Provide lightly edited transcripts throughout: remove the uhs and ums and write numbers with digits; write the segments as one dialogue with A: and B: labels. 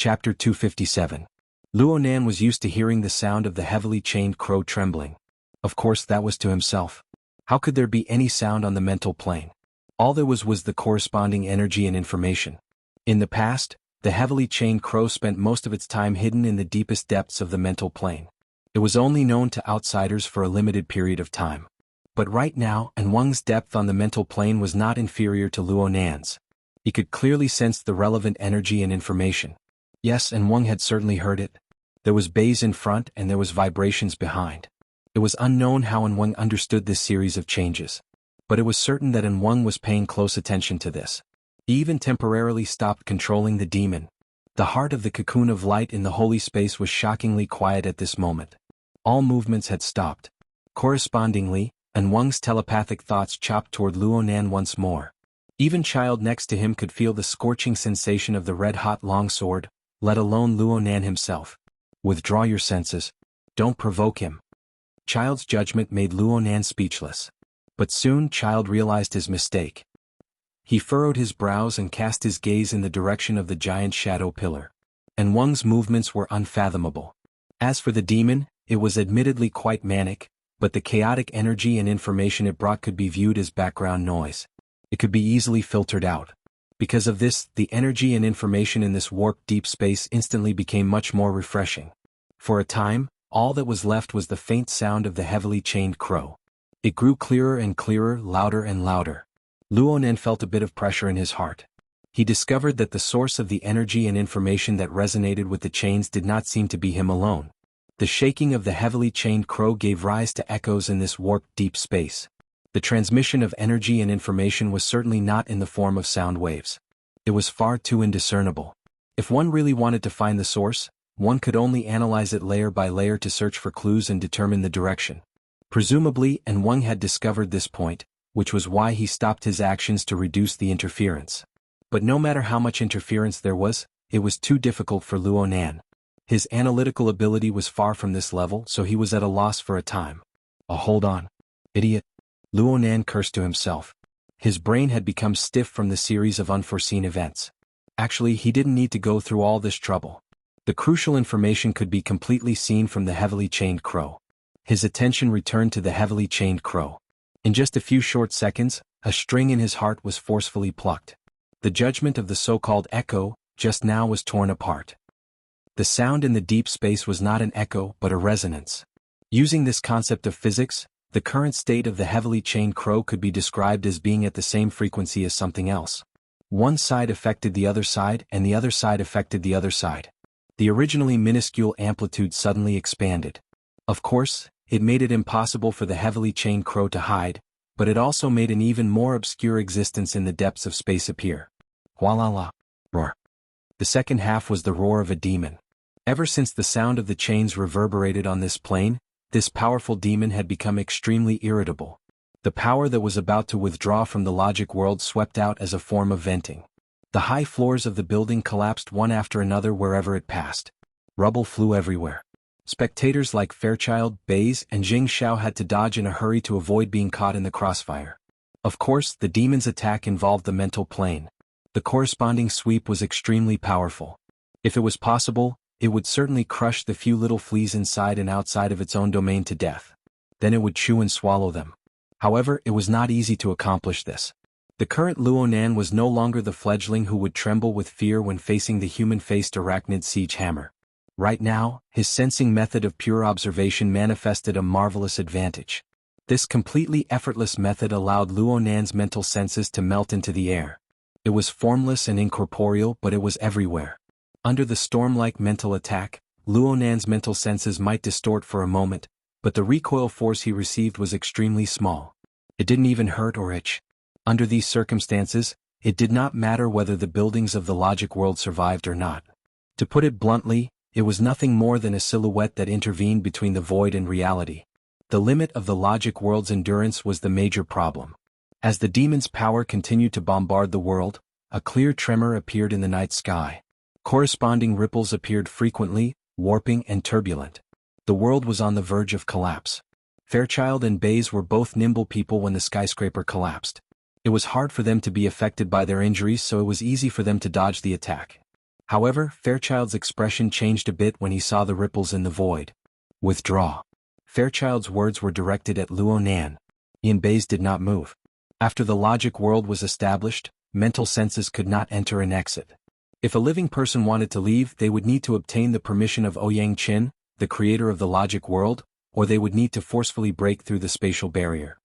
A: Chapter 257. Luonan was used to hearing the sound of the heavily chained crow trembling. Of course that was to himself. How could there be any sound on the mental plane? All there was the corresponding energy and information. In the past, the heavily chained crow spent most of its time hidden in the deepest depths of the mental plane. It was only known to outsiders for a limited period of time. But right now, Enwang's depth on the mental plane was not inferior to Luonan's. He could clearly sense the relevant energy and information. Yes, Enwang had certainly heard it. There was bass in front and there was vibrations behind. It was unknown how Enwang understood this series of changes. But it was certain that Enwang was paying close attention to this. He even temporarily stopped controlling the demon. The heart of the cocoon of light in the holy space was shockingly quiet at this moment. All movements had stopped. Correspondingly, Enwang's telepathic thoughts chopped toward Luonan once more. Even Child next to him could feel the scorching sensation of the red-hot longsword, let alone Luonan himself. Withdraw your senses. Don't provoke him. Child's judgment made Luonan speechless. But soon Child realized his mistake. He furrowed his brows and cast his gaze in the direction of the giant shadow pillar. Enwang's movements were unfathomable. As for the demon, it was admittedly quite manic, but the chaotic energy and information it brought could be viewed as background noise. It could be easily filtered out. Because of this, the energy and information in this warped deep space instantly became much more refreshing. For a time, all that was left was the faint sound of the heavily chained crow. It grew clearer and clearer, louder and louder. Luonan felt a bit of pressure in his heart. He discovered that the source of the energy and information that resonated with the chains did not seem to be him alone. The shaking of the heavily chained crow gave rise to echoes in this warped deep space. The transmission of energy and information was certainly not in the form of sound waves. It was far too indiscernible. If one really wanted to find the source, one could only analyze it layer by layer to search for clues and determine the direction. Presumably, Enwang had discovered this point, which was why he stopped his actions to reduce the interference. But no matter how much interference there was, it was too difficult for Luonan. His analytical ability was far from this level, so he was at a loss for a time. Oh, hold on. Idiot. Luonan cursed to himself. His brain had become stiff from the series of unforeseen events. Actually, he didn't need to go through all this trouble. The crucial information could be completely seen from the heavily chained crow. His attention returned to the heavily chained crow. In just a few short seconds, a string in his heart was forcefully plucked. The judgment of the so-called echo, just now was torn apart. The sound in the deep space was not an echo but a resonance. Using this concept of physics, the current state of the heavily chained crow could be described as being at the same frequency as something else. One side affected the other side and the other side affected the other side. The originally minuscule amplitude suddenly expanded. Of course, it made it impossible for the heavily chained crow to hide, but it also made an even more obscure existence in the depths of space appear. Wah-la-la. Roar. The second half was the roar of a demon. Ever since the sound of the chains reverberated on this plane, this powerful demon had become extremely irritable. The power that was about to withdraw from the logic world swept out as a form of venting. The high floors of the building collapsed one after another wherever it passed. Rubble flew everywhere. Spectators like Fairchild, Baze, and Jing Xiao had to dodge in a hurry to avoid being caught in the crossfire. Of course, the demon's attack involved the mental plane. The corresponding sweep was extremely powerful. If it was possible, it would certainly crush the few little fleas inside and outside of its own domain to death. Then it would chew and swallow them. However, it was not easy to accomplish this. The current Luonan was no longer the fledgling who would tremble with fear when facing the human-faced arachnid siege hammer. Right now, his sensing method of pure observation manifested a marvelous advantage. This completely effortless method allowed Luonan's mental senses to melt into the air. It was formless and incorporeal, but it was everywhere. Under the storm-like mental attack, Luonan's mental senses might distort for a moment, but the recoil force he received was extremely small. It didn't even hurt or itch. Under these circumstances, it did not matter whether the buildings of the logic world survived or not. To put it bluntly, it was nothing more than a silhouette that intervened between the void and reality. The limit of the logic world's endurance was the major problem. As the demon's power continued to bombard the world, a clear tremor appeared in the night sky. Corresponding ripples appeared frequently, warping and turbulent. The world was on the verge of collapse. Fairchild and Baze were both nimble people when the skyscraper collapsed. It was hard for them to be affected by their injuries, so it was easy for them to dodge the attack. However, Fairchild's expression changed a bit when he saw the ripples in the void. Withdraw. Fairchild's words were directed at Luo Nan. Ian Bays did not move. After the logic world was established, mental senses could not enter and exit. If a living person wanted to leave, they would need to obtain the permission of Ouyang Qin, the creator of the logic world, or they would need to forcefully break through the spatial barrier.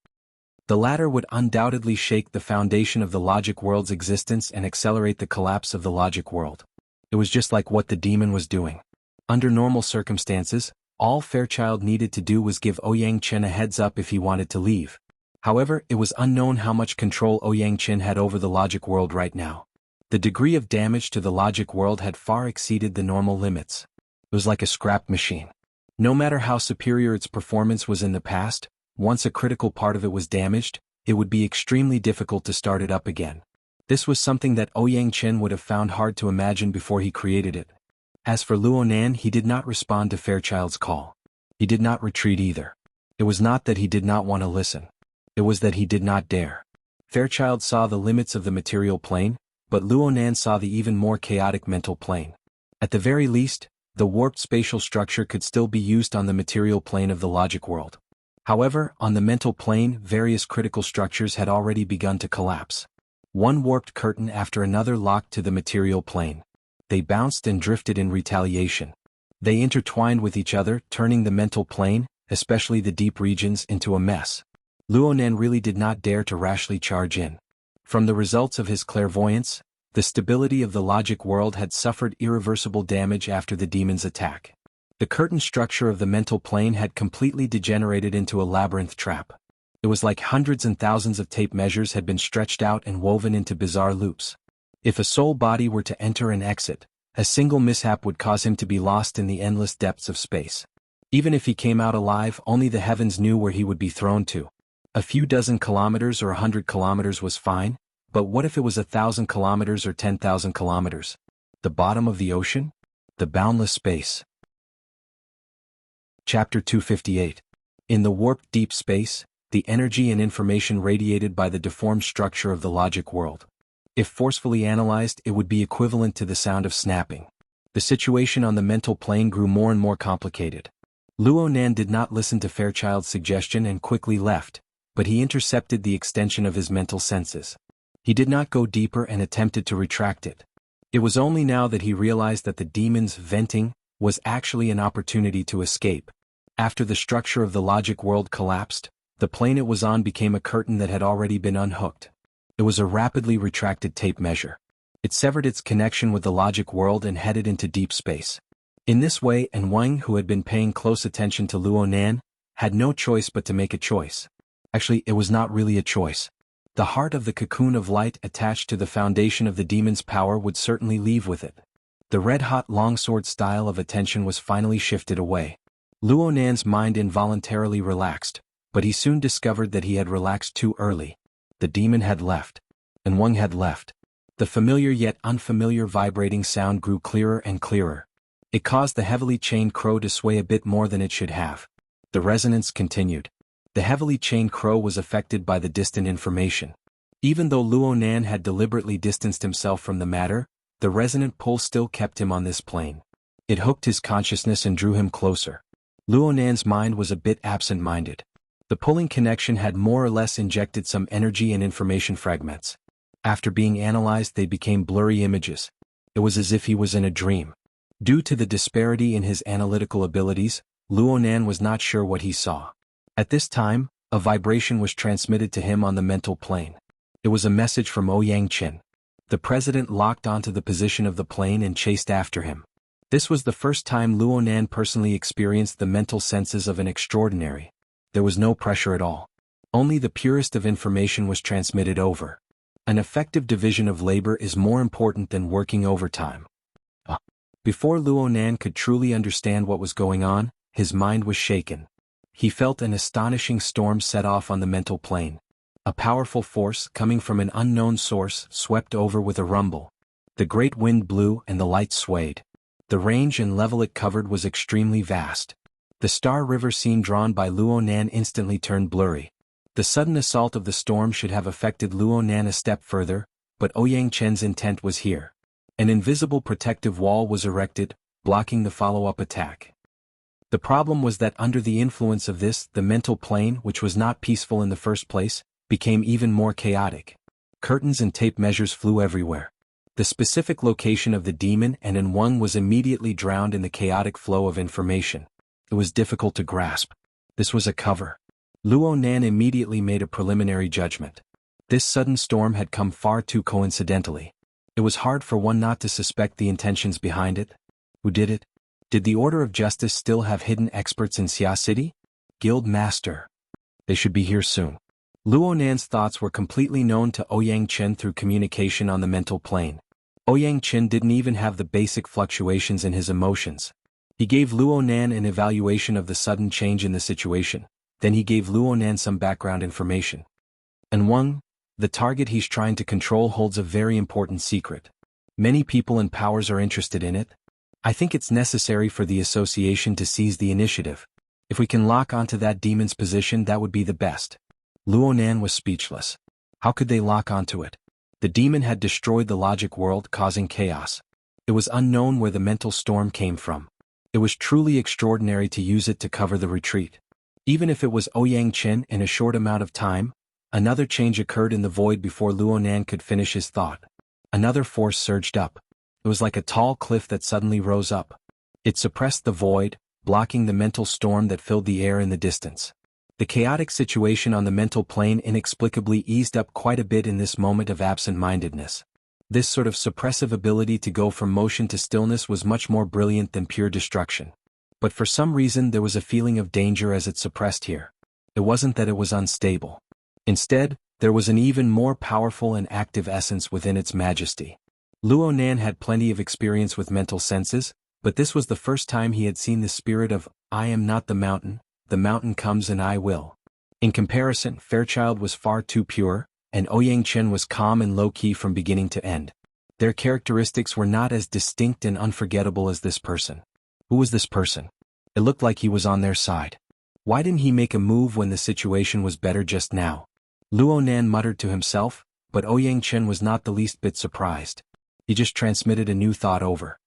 A: The latter would undoubtedly shake the foundation of the logic world's existence and accelerate the collapse of the logic world. It was just like what the demon was doing. Under normal circumstances, all Fairchild needed to do was give Ouyang Qin a heads up if he wanted to leave. However, it was unknown how much control Ouyang Qin had over the logic world right now. The degree of damage to the logic world had far exceeded the normal limits. It was like a scrap machine. No matter how superior its performance was in the past, once a critical part of it was damaged, it would be extremely difficult to start it up again. This was something that Ouyang Qin would have found hard to imagine before he created it. As for Luo Nan, he did not respond to Fairchild's call. He did not retreat either. It was not that he did not want to listen. It was that he did not dare. Fairchild saw the limits of the material plane, but Luo Nan saw the even more chaotic mental plane. At the very least, the warped spatial structure could still be used on the material plane of the logic world. However, on the mental plane, various critical structures had already begun to collapse. One warped curtain after another locked to the material plane. They bounced and drifted in retaliation. They intertwined with each other, turning the mental plane, especially the deep regions, into a mess. Luo Nan really did not dare to rashly charge in. From the results of his clairvoyance, the stability of the logic world had suffered irreversible damage after the demon's attack. The curtain structure of the mental plane had completely degenerated into a labyrinth trap. It was like hundreds and thousands of tape measures had been stretched out and woven into bizarre loops. If a soul body were to enter and exit, a single mishap would cause him to be lost in the endless depths of space. Even if he came out alive, only the heavens knew where he would be thrown to. A few dozen kilometers or 100 kilometers was fine, but what if it was 1,000 kilometers or 10,000 kilometers? The bottom of the ocean? The boundless space. Chapter 258. In the warped deep space, the energy and information radiated by the deformed structure of the logic world. If forcefully analyzed, it would be equivalent to the sound of snapping. The situation on the mental plane grew more and more complicated. Luo Nan did not listen to Fairchild's suggestion and quickly left, but he intercepted the extension of his mental senses. He did not go deeper and attempted to retract it. It was only now that he realized that the demon's venting was actually an opportunity to escape. After the structure of the logic world collapsed, the plane it was on became a curtain that had already been unhooked. It was a rapidly retracted tape measure. It severed its connection with the logic world and headed into deep space. In this way, Wang, who had been paying close attention to Luo Nan, had no choice but to make a choice. Actually, it was not really a choice. The heart of the cocoon of light attached to the foundation of the demon's power would certainly leave with it. The red-hot longsword style of attention was finally shifted away. Luo Nan's mind involuntarily relaxed, but he soon discovered that he had relaxed too early. The demon had left. And Wang had left. The familiar yet unfamiliar vibrating sound grew clearer and clearer. It caused the heavily chained crow to sway a bit more than it should have. The resonance continued. The heavily chained crow was affected by the distant information. Even though Luo Nan had deliberately distanced himself from the matter, the resonant pull still kept him on this plane. It hooked his consciousness and drew him closer. Luo Nan's mind was a bit absent-minded. The pulling connection had more or less injected some energy and information fragments. After being analyzed, they became blurry images. It was as if he was in a dream. Due to the disparity in his analytical abilities, Luo Nan was not sure what he saw. At this time, a vibration was transmitted to him on the mental plane. It was a message from Ouyang Qin. The president locked onto the position of the plane and chased after him. This was the first time Luo Nan personally experienced the mental senses of an extraordinary. There was no pressure at all. Only the purest of information was transmitted over. An effective division of labor is more important than working overtime. Before Luo Nan could truly understand what was going on, his mind was shaken. He felt an astonishing storm set off on the mental plane. A powerful force coming from an unknown source swept over with a rumble. The great wind blew and the light swayed. The range and level it covered was extremely vast. The Star River scene drawn by Luo Nan instantly turned blurry. The sudden assault of the storm should have affected Luo Nan a step further, but Ouyang Qin's intent was here. An invisible protective wall was erected, blocking the follow-up attack. The problem was that under the influence of this, the mental plane, which was not peaceful in the first place, became even more chaotic. Curtains and tape measures flew everywhere. The specific location of the demon and Enwang was immediately drowned in the chaotic flow of information. It was difficult to grasp. This was a cover. Luo Nan immediately made a preliminary judgment. This sudden storm had come far too coincidentally. It was hard for one not to suspect the intentions behind it. Who did it? Did the Order of Justice still have hidden experts in Xia City? Guild Master. They should be here soon. Luo Nan's thoughts were completely known to Ouyang Chen through communication on the mental plane. Ouyang Chen didn't even have the basic fluctuations in his emotions. He gave Luo Nan an evaluation of the sudden change in the situation, then he gave Luo Nan some background information. Enwang, the target he's trying to control holds a very important secret. Many people and powers are interested in it. I think it's necessary for the association to seize the initiative. If we can lock onto that demon's position, that would be the best. Luo Nan was speechless. How could they lock onto it? The demon had destroyed the logic world, causing chaos. It was unknown where the mental storm came from. It was truly extraordinary to use it to cover the retreat. Even if it was Ouyang Chen in a short amount of time, another change occurred in the void before Luo Nan could finish his thought. Another force surged up. It was like a tall cliff that suddenly rose up. It suppressed the void, blocking the mental storm that filled the air in the distance. The chaotic situation on the mental plane inexplicably eased up quite a bit in this moment of absent-mindedness. This sort of suppressive ability to go from motion to stillness was much more brilliant than pure destruction. But for some reason there was a feeling of danger as it suppressed here. It wasn't that it was unstable. Instead, there was an even more powerful and active essence within its majesty. Luo Nan had plenty of experience with mental senses, but this was the first time he had seen the spirit of, I am not the mountain comes and I will. In comparison, Fairchild was far too pure, and Ouyang Chen was calm and low-key from beginning to end. Their characteristics were not as distinct and unforgettable as this person. Who was this person? It looked like he was on their side. Why didn't he make a move when the situation was better just now? Luo Nan muttered to himself, but Ouyang Chen was not the least bit surprised. He just transmitted a new thought over.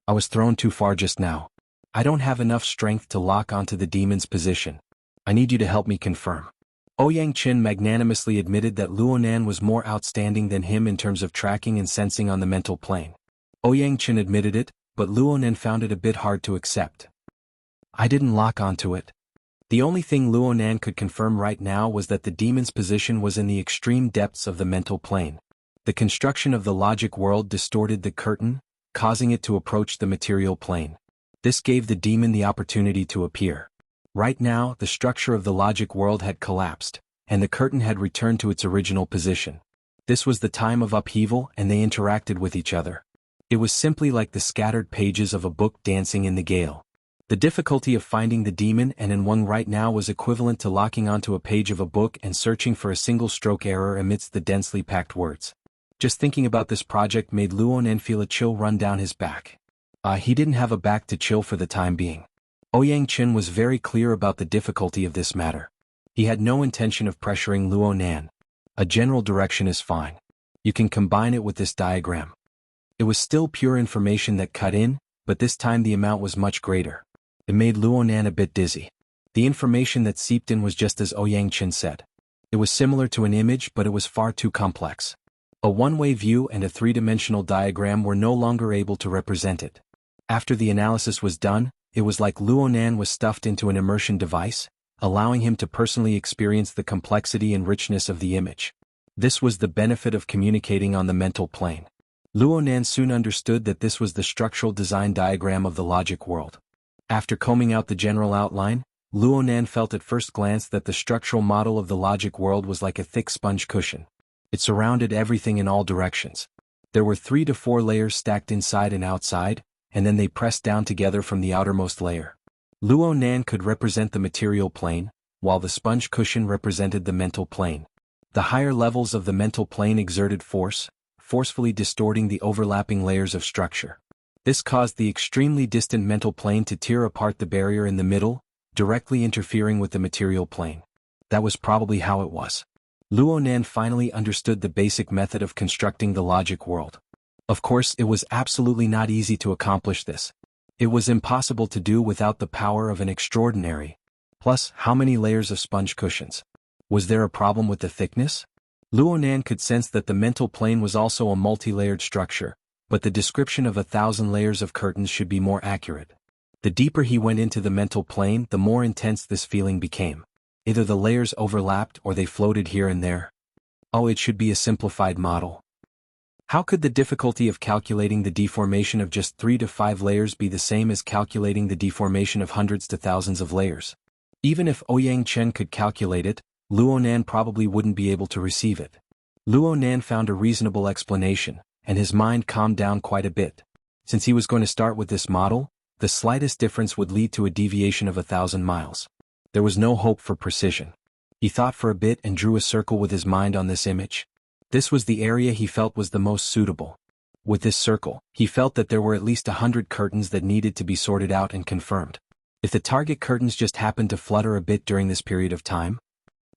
A: I was thrown too far just now. I don't have enough strength to lock onto the demon's position. I need you to help me confirm. Ouyang Chen magnanimously admitted that Luo Nan was more outstanding than him in terms of tracking and sensing on the mental plane. Ouyang Chen admitted it, but Luo Nan found it a bit hard to accept. I didn't lock onto it. The only thing Luo Nan could confirm right now was that the demon's position was in the extreme depths of the mental plane. The construction of the logic world distorted the curtain, causing it to approach the material plane. This gave the demon the opportunity to appear. Right now, the structure of the logic world had collapsed, and the curtain had returned to its original position. This was the time of upheaval, and they interacted with each other. It was simply like the scattered pages of a book dancing in the gale. The difficulty of finding the demon and Enwang right now was equivalent to locking onto a page of a book and searching for a single stroke error amidst the densely packed words. Just thinking about this project made Luo Nan feel a chill run down his back. He didn't have a back to chill for the time being. Ouyang Chen was very clear about the difficulty of this matter. He had no intention of pressuring Luo Nan. A general direction is fine. You can combine it with this diagram. It was still pure information that cut in, but this time the amount was much greater. It made Luo Nan a bit dizzy. The information that seeped in was just as Ouyang Chen said. It was similar to an image, but it was far too complex. A one-way view and a three-dimensional diagram were no longer able to represent it. After the analysis was done, it was like Luo Nan was stuffed into an immersion device, allowing him to personally experience the complexity and richness of the image. This was the benefit of communicating on the mental plane. Luo Nan soon understood that this was the structural design diagram of the logic world. After combing out the general outline, Luo Nan felt at first glance that the structural model of the logic world was like a thick sponge cushion. It surrounded everything in all directions. There were 3 to 4 layers stacked inside and outside, and then they pressed down together from the outermost layer. Luo Nan could represent the material plane, while the sponge cushion represented the mental plane. The higher levels of the mental plane exerted force, forcefully distorting the overlapping layers of structure. This caused the extremely distant mental plane to tear apart the barrier in the middle, directly interfering with the material plane. That was probably how it was. Luo Nan finally understood the basic method of constructing the logic world. Of course, it was absolutely not easy to accomplish this. It was impossible to do without the power of an extraordinary. Plus, how many layers of sponge cushions? Was there a problem with the thickness? Luonan could sense that the mental plane was also a multi-layered structure, but the description of 1,000 layers of curtains should be more accurate. The deeper he went into the mental plane, the more intense this feeling became. Either the layers overlapped or they floated here and there. Oh, it should be a simplified model. How could the difficulty of calculating the deformation of just 3 to 5 layers be the same as calculating the deformation of hundreds to thousands of layers? Even if Ouyang Chen could calculate it, Luonan probably wouldn't be able to receive it. Luonan found a reasonable explanation, and his mind calmed down quite a bit. Since he was going to start with this model, the slightest difference would lead to a deviation of 1,000 miles. There was no hope for precision. He thought for a bit and drew a circle with his mind on this image. This was the area he felt was the most suitable. With this circle, he felt that there were at least 100 curtains that needed to be sorted out and confirmed. If the target curtains just happened to flutter a bit during this period of time,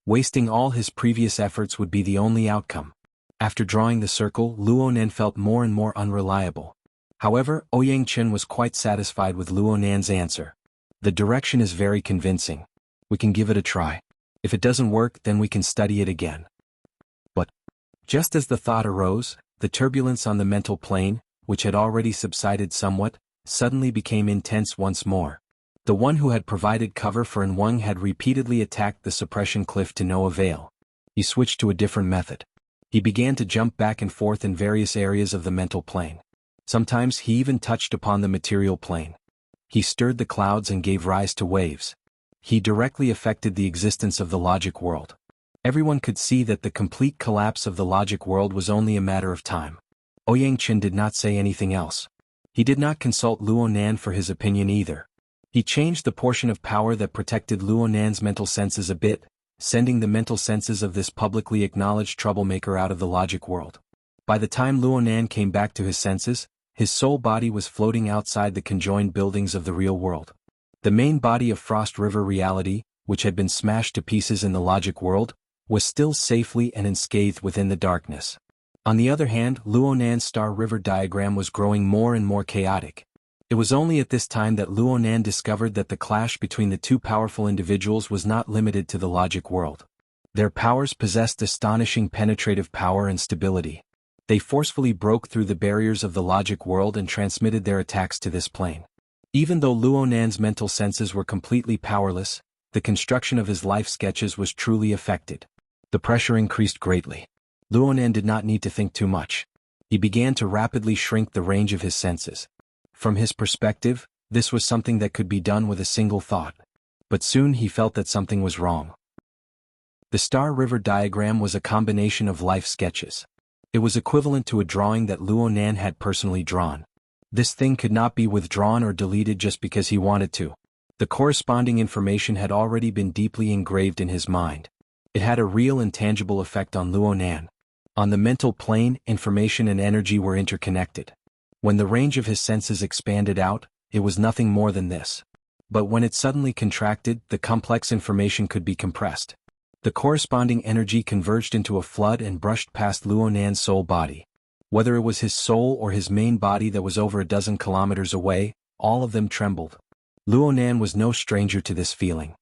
A: wasting all his previous efforts would be the only outcome. After drawing the circle, Luonan felt more and more unreliable. However, Ouyang Chen was quite satisfied with Luonan's answer. The direction is very convincing. We can give it a try. If it doesn't work, then we can study it again. But just as the thought arose, the turbulence on the mental plane, which had already subsided somewhat, suddenly became intense once more. The one who had provided cover for Enwang had repeatedly attacked the suppression cliff to no avail. He switched to a different method. He began to jump back and forth in various areas of the mental plane. Sometimes he even touched upon the material plane. He stirred the clouds and gave rise to waves. He directly affected the existence of the logic world. Everyone could see that the complete collapse of the logic world was only a matter of time. Ouyang Chen did not say anything else. He did not consult Luonan for his opinion either. He changed the portion of power that protected Luonan's mental senses a bit, sending the mental senses of this publicly acknowledged troublemaker out of the logic world. By the time Luonan came back to his senses, his soul body was floating outside the conjoined buildings of the real world. The main body of Frost River reality, which had been smashed to pieces in the logic world, was still safely and unscathed within the darkness. On the other hand, Luonan's Star River diagram was growing more and more chaotic. It was only at this time that Luonan discovered that the clash between the two powerful individuals was not limited to the logic world. Their powers possessed astonishing penetrative power and stability. They forcefully broke through the barriers of the logic world and transmitted their attacks to this plane. Even though Luonan's mental senses were completely powerless, the construction of his life sketches was truly affected. The pressure increased greatly. Luonan did not need to think too much. He began to rapidly shrink the range of his senses. From his perspective, this was something that could be done with a single thought. But soon he felt that something was wrong. The Star River diagram was a combination of life sketches. It was equivalent to a drawing that Luonan had personally drawn. This thing could not be withdrawn or deleted just because he wanted to. The corresponding information had already been deeply engraved in his mind. It had a real and tangible effect on Luonan. On the mental plane, information and energy were interconnected. When the range of his senses expanded out, it was nothing more than this. But when it suddenly contracted, the complex information could be compressed. The corresponding energy converged into a flood and brushed past Luonan's soul body. Whether it was his soul or his main body that was over a dozen kilometers away, all of them trembled. Luonan was no stranger to this feeling.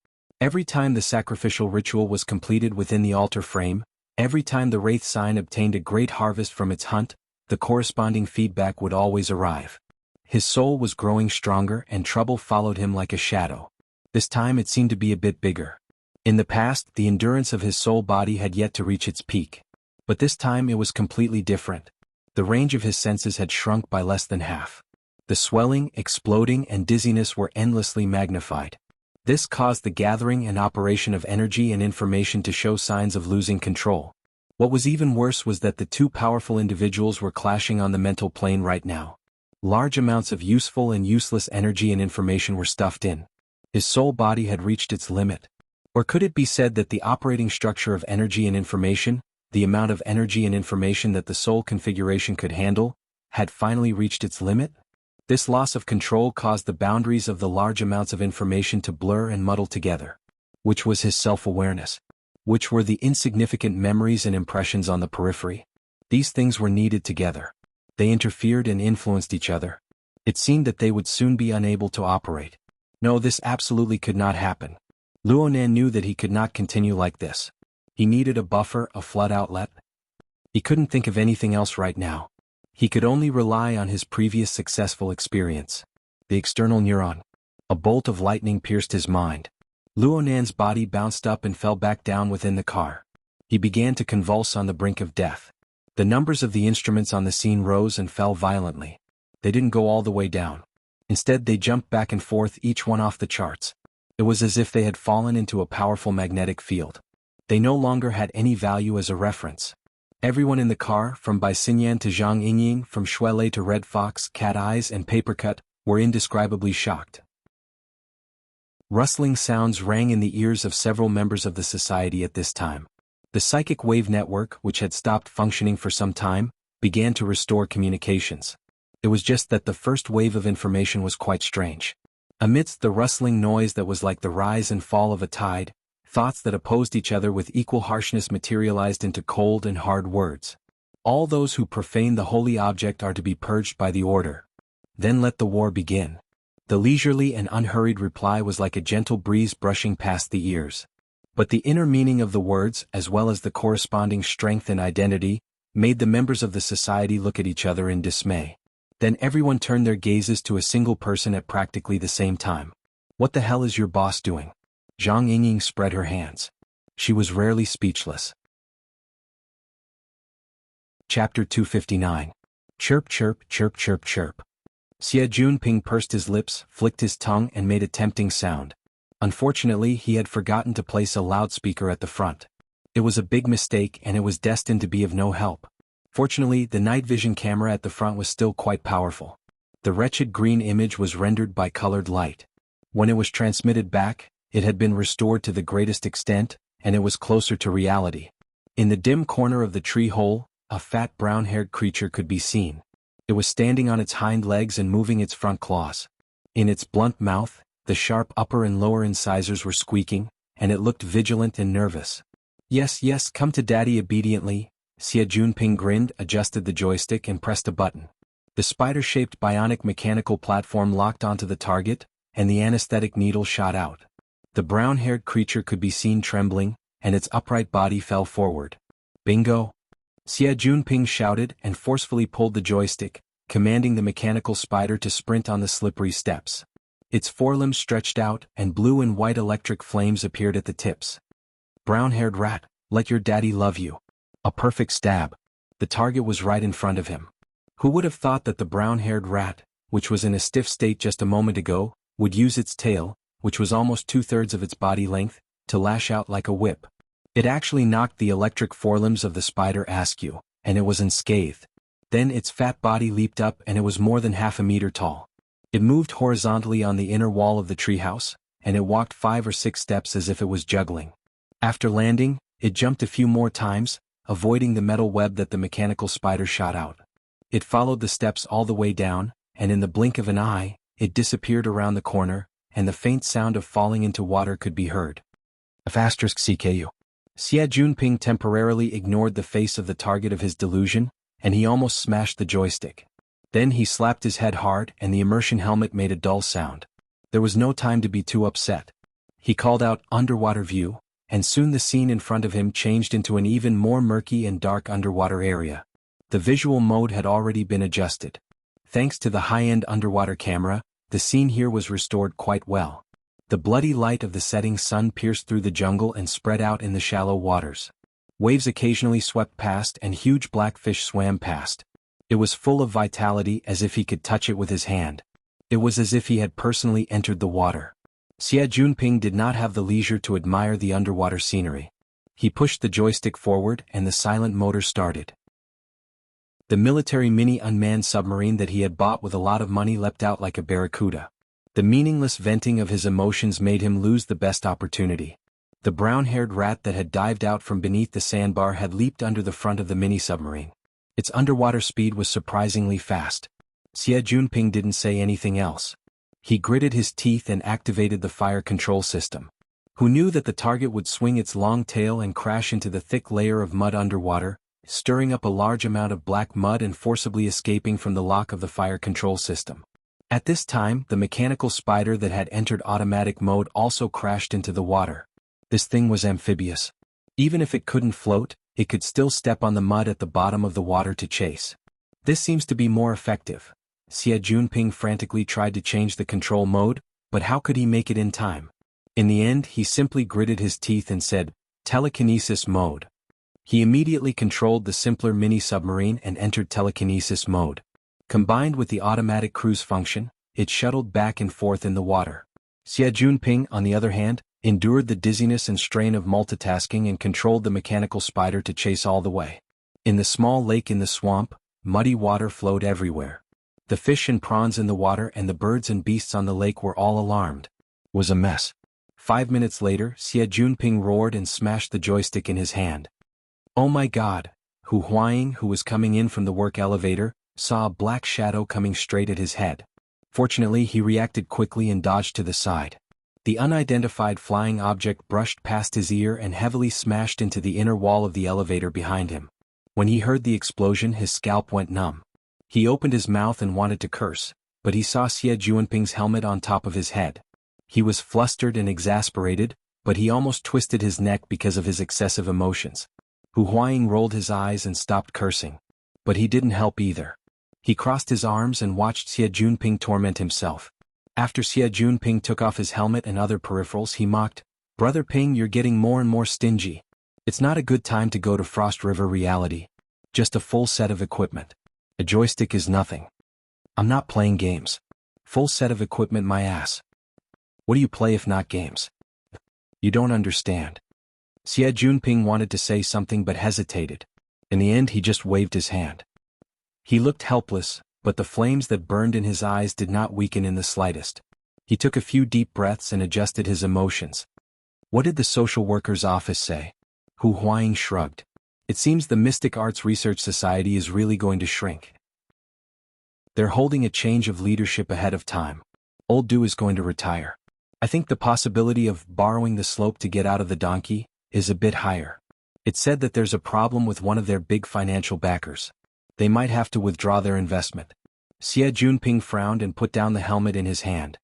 A: Every time the sacrificial ritual was completed within the altar frame, every time the wraith sign obtained a great harvest from its hunt, the corresponding feedback would always arrive. His soul was growing stronger and trouble followed him like a shadow. This time it seemed to be a bit bigger. In the past, the endurance of his soul body had yet to reach its peak. But this time it was completely different. The range of his senses had shrunk by less than half. The swelling, exploding, and dizziness were endlessly magnified. This caused the gathering and operation of energy and information to show signs of losing control. What was even worse was that the two powerful individuals were clashing on the mental plane right now. Large amounts of useful and useless energy and information were stuffed in. His soul body had reached its limit. Or could it be said that the operating structure of energy and information, the amount of energy and information that the soul configuration could handle, had finally reached its limit? This loss of control caused the boundaries of the large amounts of information to blur and muddle together. Which was his self-awareness? Which were the insignificant memories and impressions on the periphery? These things were kneaded together. They interfered and influenced each other. It seemed that they would soon be unable to operate. No, this absolutely could not happen. Luonan knew that he could not continue like this. He needed a buffer, a flood outlet. He couldn't think of anything else right now. He could only rely on his previous successful experience. The external neuron. A bolt of lightning pierced his mind. Luonan's body bounced up and fell back down within the car. He began to convulse on the brink of death. The numbers of the instruments on the scene rose and fell violently. They didn't go all the way down. Instead, they jumped back and forth, each one off the charts. It was as if they had fallen into a powerful magnetic field. They no longer had any value as a reference. Everyone in the car, from Bai Xinyan to Zhang Yingying, from Shuelei to Red Fox, Cat Eyes and Papercut, were indescribably shocked. Rustling sounds rang in the ears of several members of the society at this time. The psychic wave network, which had stopped functioning for some time, began to restore communications. It was just that the first wave of information was quite strange. Amidst the rustling noise that was like the rise and fall of a tide, thoughts that opposed each other with equal harshness materialized into cold and hard words. All those who profane the holy object are to be purged by the order. Then let the war begin. The leisurely and unhurried reply was like a gentle breeze brushing past the ears. But the inner meaning of the words, as well as the corresponding strength and identity, made the members of the society look at each other in dismay. Then everyone turned their gazes to a single person at practically the same time. "What the hell is your boss doing?" Zhang Yingying spread her hands. She was rarely speechless. Chapter 259. Chirp chirp chirp chirp chirp. Xie Junping pursed his lips, flicked his tongue and made a tempting sound. Unfortunately, he had forgotten to place a loudspeaker at the front. It was a big mistake and it was destined to be of no help. Fortunately, the night vision camera at the front was still quite powerful. The wretched green image was rendered by colored light. When it was transmitted back, it had been restored to the greatest extent, and it was closer to reality. In the dim corner of the tree hole, a fat brown-haired creature could be seen. It was standing on its hind legs and moving its front claws. In its blunt mouth, the sharp upper and lower incisors were squeaking, and it looked vigilant and nervous. "Yes, yes, come to daddy obediently." Xie Junping grinned, adjusted the joystick and pressed a button. The spider-shaped bionic mechanical platform locked onto the target, and the anesthetic needle shot out. The brown-haired creature could be seen trembling, and its upright body fell forward. "Bingo!" Xie Junping shouted and forcefully pulled the joystick, commanding the mechanical spider to sprint on the slippery steps. Its forelimbs stretched out, and blue and white electric flames appeared at the tips. "Brown-haired rat, let your daddy love you." A perfect stab. The target was right in front of him. Who would have thought that the brown-haired rat, which was in a stiff state just a moment ago, would use its tail, which was almost 2/3 of its body length, to lash out like a whip. It actually knocked the electric forelimbs of the spider askew, and it was unscathed. Then its fat body leaped up and it was more than half a meter tall. It moved horizontally on the inner wall of the treehouse, and it walked 5 or 6 steps as if it was juggling. After landing, it jumped a few more times, avoiding the metal web that the mechanical spider shot out. It followed the steps all the way down, and in the blink of an eye, it disappeared around the corner, and the faint sound of falling into water could be heard. *CKU. Xie Junping temporarily ignored the face of the target of his delusion, and he almost smashed the joystick. Then he slapped his head hard and the immersion helmet made a dull sound. There was no time to be too upset. He called out, "Underwater view," and soon the scene in front of him changed into an even more murky and dark underwater area. The visual mode had already been adjusted. Thanks to the high-end underwater camera, the scene here was restored quite well. The bloody light of the setting sun pierced through the jungle and spread out in the shallow waters. Waves occasionally swept past and huge black fish swam past. It was full of vitality, as if he could touch it with his hand. It was as if he had personally entered the water. Xie Junping did not have the leisure to admire the underwater scenery. He pushed the joystick forward and the silent motor started. The military mini unmanned submarine that he had bought with a lot of money leapt out like a barracuda. The meaningless venting of his emotions made him lose the best opportunity. The brown-haired rat that had dived out from beneath the sandbar had leaped under the front of the mini-submarine. Its underwater speed was surprisingly fast. Xie Junping didn't say anything else. He gritted his teeth and activated the fire control system. Who knew that the target would swing its long tail and crash into the thick layer of mud underwater, stirring up a large amount of black mud and forcibly escaping from the lock of the fire control system. At this time, the mechanical spider that had entered automatic mode also crashed into the water. This thing was amphibious. Even if it couldn't float, it could still step on the mud at the bottom of the water to chase. This seems to be more effective. Xie Junping frantically tried to change the control mode, but how could he make it in time? In the end, he simply gritted his teeth and said, telekinesis mode. He immediately controlled the simpler mini-submarine and entered telekinesis mode. Combined with the automatic cruise function, it shuttled back and forth in the water. Xie Junping, on the other hand, endured the dizziness and strain of multitasking and controlled the mechanical spider to chase all the way. In the small lake in the swamp, muddy water flowed everywhere. The fish and prawns in the water and the birds and beasts on the lake were all alarmed. It was a mess. 5 minutes later, Xie Junping roared and smashed the joystick in his hand. Oh my God! Hu Huaying, who was coming in from the work elevator, saw a black shadow coming straight at his head. Fortunately, he reacted quickly and dodged to the side. The unidentified flying object brushed past his ear and heavily smashed into the inner wall of the elevator behind him. When he heard the explosion, his scalp went numb. He opened his mouth and wanted to curse, but he saw Xie Junping's helmet on top of his head. He was flustered and exasperated, but he almost twisted his neck because of his excessive emotions. Hu Huaying rolled his eyes and stopped cursing. But he didn't help either. He crossed his arms and watched Xie Junping torment himself. After Xie Junping took off his helmet and other peripherals, he mocked, "Brother Ping, you're getting more and more stingy. It's not a good time to go to Frost River Reality. Just a full set of equipment. A joystick is nothing. I'm not playing games. Full set of equipment my ass. What do you play if not games? You don't understand." Xie Junping wanted to say something but hesitated. In the end, he just waved his hand. He looked helpless, but the flames that burned in his eyes did not weaken in the slightest. He took a few deep breaths and adjusted his emotions. What did the social worker's office say? Hu Huaying shrugged. It seems the Mystic Arts Research Society is really going to shrink. They're holding a change of leadership ahead of time. Old Du is going to retire. I think the possibility of borrowing the slope to get out of the donkey is a bit higher. It's said that there's a problem with one of their big financial backers. They might have to withdraw their investment. Xie Junping frowned and put down the helmet in his hand.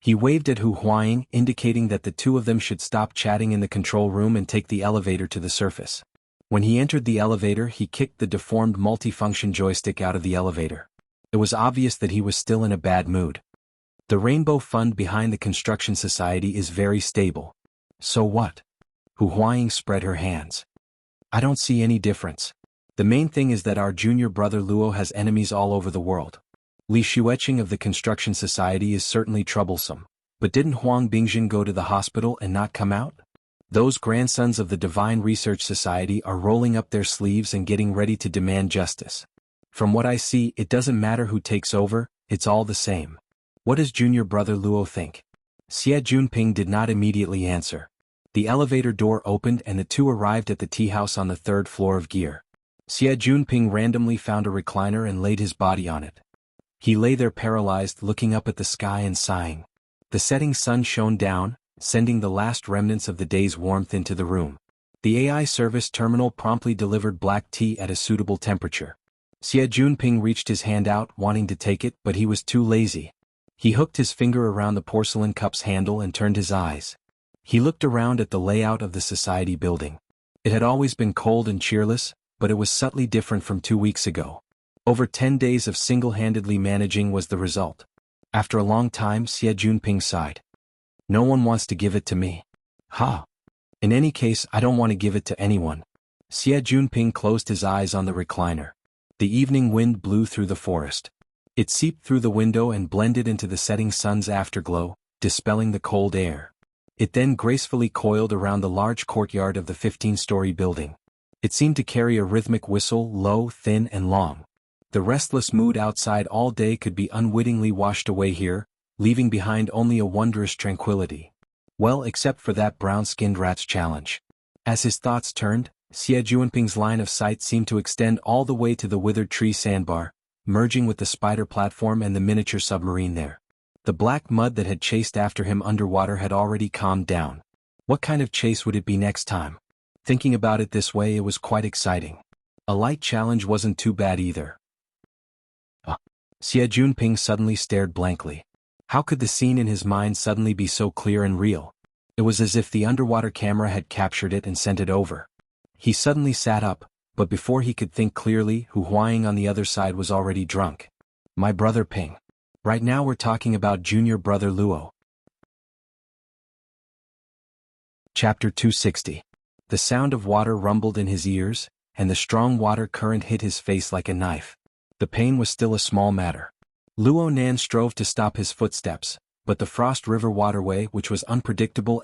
A: He waved at Hu Huaying, indicating that the two of them should stop chatting in the control room and take the elevator to the surface. When he entered the elevator, he kicked the deformed multifunction joystick out of the elevator. It was obvious that he was still in a bad mood. The Rainbow Fund behind the Construction Society is very stable. So what? Hu Huaying spread her hands. I don't see any difference. The main thing is that our junior brother Luo has enemies all over the world. Li Xueqing of the Construction Society is certainly troublesome, but didn't Huang Bingjin go to the hospital and not come out? Those grandsons of the Divine Research Society are rolling up their sleeves and getting ready to demand justice. From what I see, it doesn't matter who takes over, it's all the same. What does junior brother Luo think? Xie Junping did not immediately answer. The elevator door opened and the two arrived at the tea house on the 3rd floor of Gear. Xie Junping randomly found a recliner and laid his body on it. He lay there paralyzed, looking up at the sky and sighing. The setting sun shone down, sending the last remnants of the day's warmth into the room. The AI service terminal promptly delivered black tea at a suitable temperature. Xie Junping reached his hand out, wanting to take it, but he was too lazy. He hooked his finger around the porcelain cup's handle and turned his eyes. He looked around at the layout of the society building. It had always been cold and cheerless, but it was subtly different from 2 weeks ago. Over 10 days of single-handedly managing was the result. After a long time, Xie Junping sighed. No one wants to give it to me. Ha! In any case, I don't want to give it to anyone. Xie Junping closed his eyes on the recliner. The evening wind blew through the forest. It seeped through the window and blended into the setting sun's afterglow, dispelling the cold air. It then gracefully coiled around the large courtyard of the 15-story building. It seemed to carry a rhythmic whistle, low, thin, and long. The restless mood outside all day could be unwittingly washed away here, leaving behind only a wondrous tranquility. Well, except for that brown-skinned rat's challenge. As his thoughts turned, Xie Junping's line of sight seemed to extend all the way to the withered tree sandbar, merging with the spider platform and the miniature submarine there. The black mud that had chased after him underwater had already calmed down. What kind of chase would it be next time? Thinking about it this way, it was quite exciting. A light challenge wasn't too bad either. Xie Junping suddenly stared blankly. How could the scene in his mind suddenly be so clear and real? It was as if the underwater camera had captured it and sent it over. He suddenly sat up, but before he could think clearly, Hu Huaying on the other side was already drunk. My brother Ping. Right now we're talking about junior brother Luo. Chapter 260. The sound of water rumbled in his ears, and the strong water current hit his face like a knife. The pain was still a small matter. Luo Nan strove to stop his footsteps, but the Frost River waterway, which was unpredictable,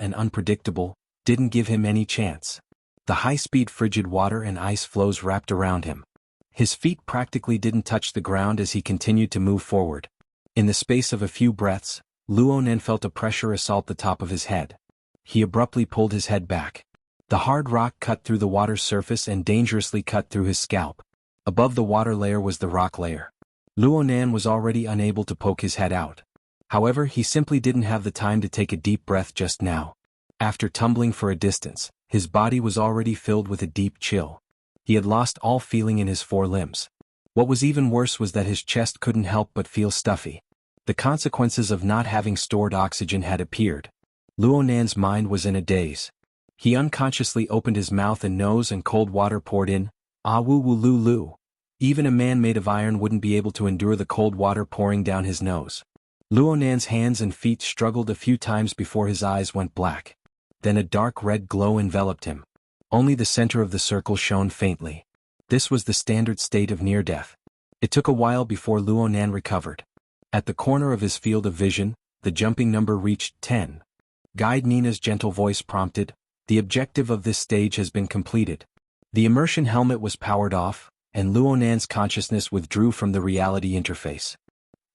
A: didn't give him any chance. The high-speed frigid water and ice flows wrapped around him. His feet practically didn't touch the ground as he continued to move forward. In the space of a few breaths, Luo Nan felt a pressure assault the top of his head. He abruptly pulled his head back. The hard rock cut through the water's surface and dangerously cut through his scalp. Above the water layer was the rock layer. Luo Nan was already unable to poke his head out. However, he simply didn't have the time to take a deep breath just now. After tumbling for a distance, his body was already filled with a deep chill. He had lost all feeling in his four limbs. What was even worse was that his chest couldn't help but feel stuffy. The consequences of not having stored oxygen had appeared. Luo Nan's mind was in a daze. He unconsciously opened his mouth and nose and cold water poured in. Ah woo woo loo loo. Even a man made of iron wouldn't be able to endure the cold water pouring down his nose. Luo Nan's hands and feet struggled a few times before his eyes went black. Then a dark red glow enveloped him. Only the center of the circle shone faintly. This was the standard state of near death. It took a while before Luo Nan recovered. At the corner of his field of vision, the jumping number reached 10. Guide Nina's gentle voice prompted, "The objective of this stage has been completed." The immersion helmet was powered off, and Luo Nan's consciousness withdrew from the reality interface.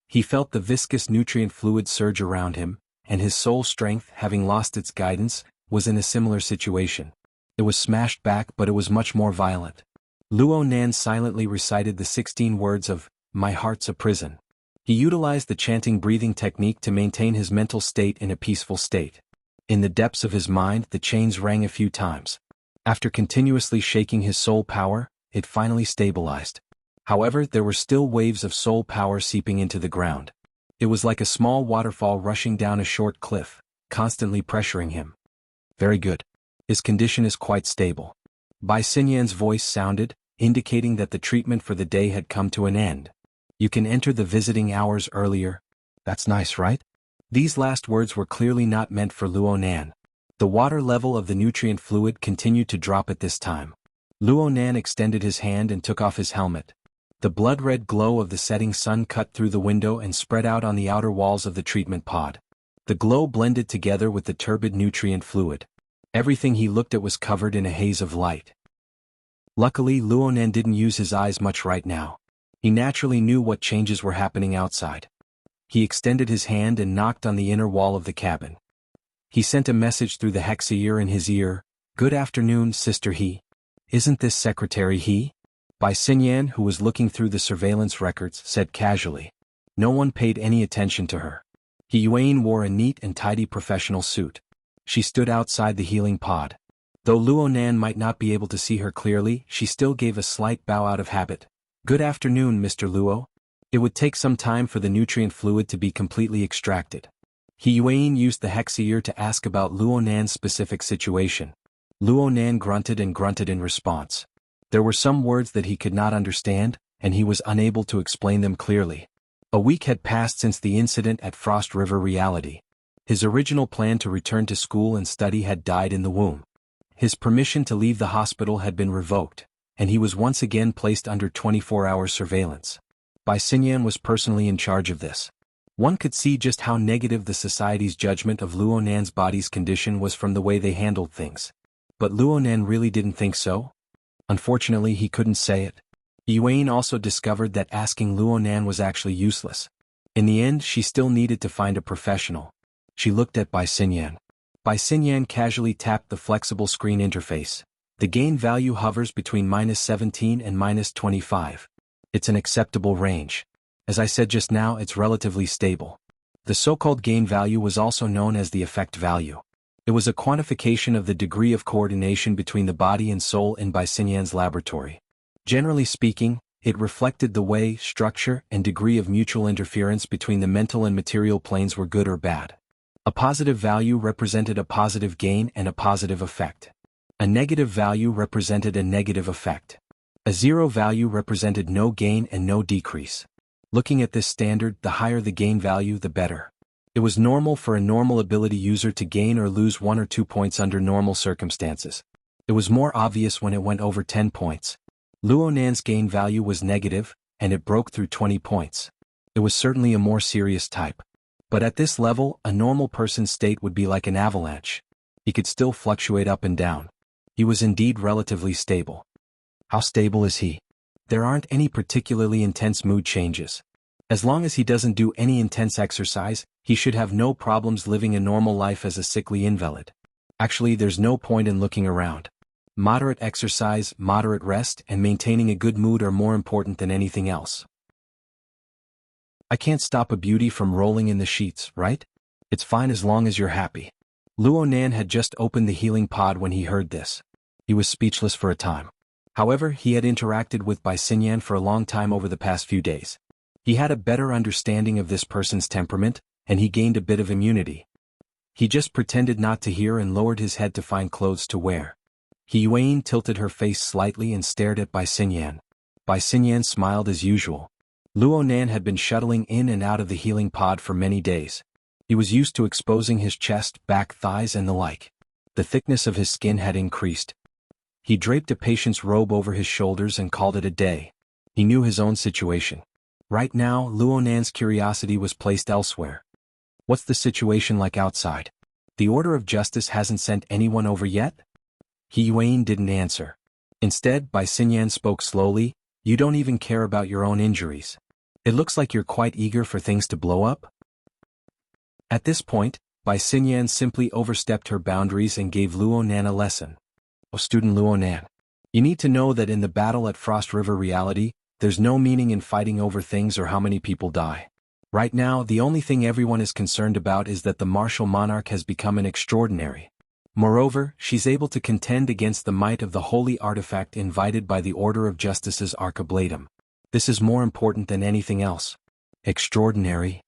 A: He felt the viscous nutrient fluid surge around him, and his soul strength, having lost its guidance, was in a similar situation. It was smashed back, but it was much more violent. Luo Nan silently recited the 16 words of, "My heart's a prison." He utilized the chanting breathing technique to maintain his mental state in a peaceful state. In the depths of his mind, the chains rang a few times. After continuously shaking his soul power, it finally stabilized. However, there were still waves of soul power seeping into the ground. It was like a small waterfall rushing down a short cliff, constantly pressuring him. Very good. His condition is quite stable. Bai Xinyan's voice sounded, indicating that the treatment for the day had come to an end. You can enter the visiting hours earlier. That's nice, right? These last words were clearly not meant for Luo Nan. The water level of the nutrient fluid continued to drop at this time. Luo Nan extended his hand and took off his helmet. The blood-red glow of the setting sun cut through the window and spread out on the outer walls of the treatment pod. The glow blended together with the turbid nutrient fluid. Everything he looked at was covered in a haze of light. Luckily, Luo Nan didn't use his eyes much right now. He naturally knew what changes were happening outside. He extended his hand and knocked on the inner wall of the cabin. He sent a message through the hex ear in his ear. "Good afternoon, Sister He. Isn't this Secretary He?" Bai Xinyan, who was looking through the surveillance records, said casually. No one paid any attention to her. He Yuan wore a neat and tidy professional suit. She stood outside the healing pod. Though Luo Nan might not be able to see her clearly, she still gave a slight bow out of habit. "Good afternoon, Mr. Luo." It would take some time for the nutrient fluid to be completely extracted. He Yuan used the hexier to ask about Luo Nan's specific situation. Luo Nan grunted and grunted in response. There were some words that he could not understand, and he was unable to explain them clearly. A week had passed since the incident at Frost River Reality. His original plan to return to school and study had died in the womb. His permission to leave the hospital had been revoked, and he was once again placed under 24-hour surveillance. Bai Xinyan was personally in charge of this. One could see just how negative the society's judgment of Luo Nan's body's condition was from the way they handled things. But Luo Nan really didn't think so? Unfortunately, he couldn't say it. Yuan also discovered that asking Luo Nan was actually useless. In the end, she still needed to find a professional. She looked at Bai Xinyan. Bai Xinyan casually tapped the flexible screen interface. The gain value hovers between -17 and -25. It's an acceptable range. As I said just now, it's relatively stable. The so-called gain value was also known as the effect value. It was a quantification of the degree of coordination between the body and soul in Bai Xinyan's laboratory. Generally speaking, it reflected the way, structure, and degree of mutual interference between the mental and material planes were good or bad. A positive value represented a positive gain and a positive effect. A negative value represented a negative effect. A zero value represented no gain and no decrease. Looking at this standard, the higher the gain value, the better. It was normal for a normal ability user to gain or lose 1 or 2 points under normal circumstances. It was more obvious when it went over 10 points. Luo Nan's gain value was negative, and it broke through 20 points. It was certainly a more serious type. But at this level, a normal person's state would be like an avalanche. He could still fluctuate up and down. He was indeed relatively stable. How stable is he? There aren't any particularly intense mood changes. As long as he doesn't do any intense exercise, he should have no problems living a normal life as a sickly invalid. Actually, there's no point in looking around. Moderate exercise, moderate rest, and maintaining a good mood are more important than anything else. I can't stop a beauty from rolling in the sheets, right? It's fine as long as you're happy. Luo Nan had just opened the healing pod when he heard this. He was speechless for a time. However, he had interacted with Bai Xinyan for a long time over the past few days. He had a better understanding of this person's temperament, and he gained a bit of immunity. He just pretended not to hear and lowered his head to find clothes to wear. He Yuan tilted her face slightly and stared at Bai Xinyan. Bai Xinyan smiled as usual. Luo Nan had been shuttling in and out of the healing pod for many days. He was used to exposing his chest, back, thighs and the like. The thickness of his skin had increased. He draped a patient's robe over his shoulders and called it a day. He knew his own situation. Right now, Luo Nan's curiosity was placed elsewhere. What's the situation like outside? The Order of Justice hasn't sent anyone over yet? He Yuan didn't answer. Instead, Bai Xinyan spoke slowly, "You don't even care about your own injuries. It looks like you're quite eager for things to blow up." At this point, Bai Xinyan simply overstepped her boundaries and gave Luo Nan a lesson. "Oh, student Luo Nan, you need to know that in the battle at Frost River reality, there's no meaning in fighting over things or how many people die. Right now, the only thing everyone is concerned about is that the martial monarch has become an extraordinary. Moreover, she's able to contend against the might of the holy artifact invited by the Order of Justice's Archibladum. This is more important than anything else." Extraordinary?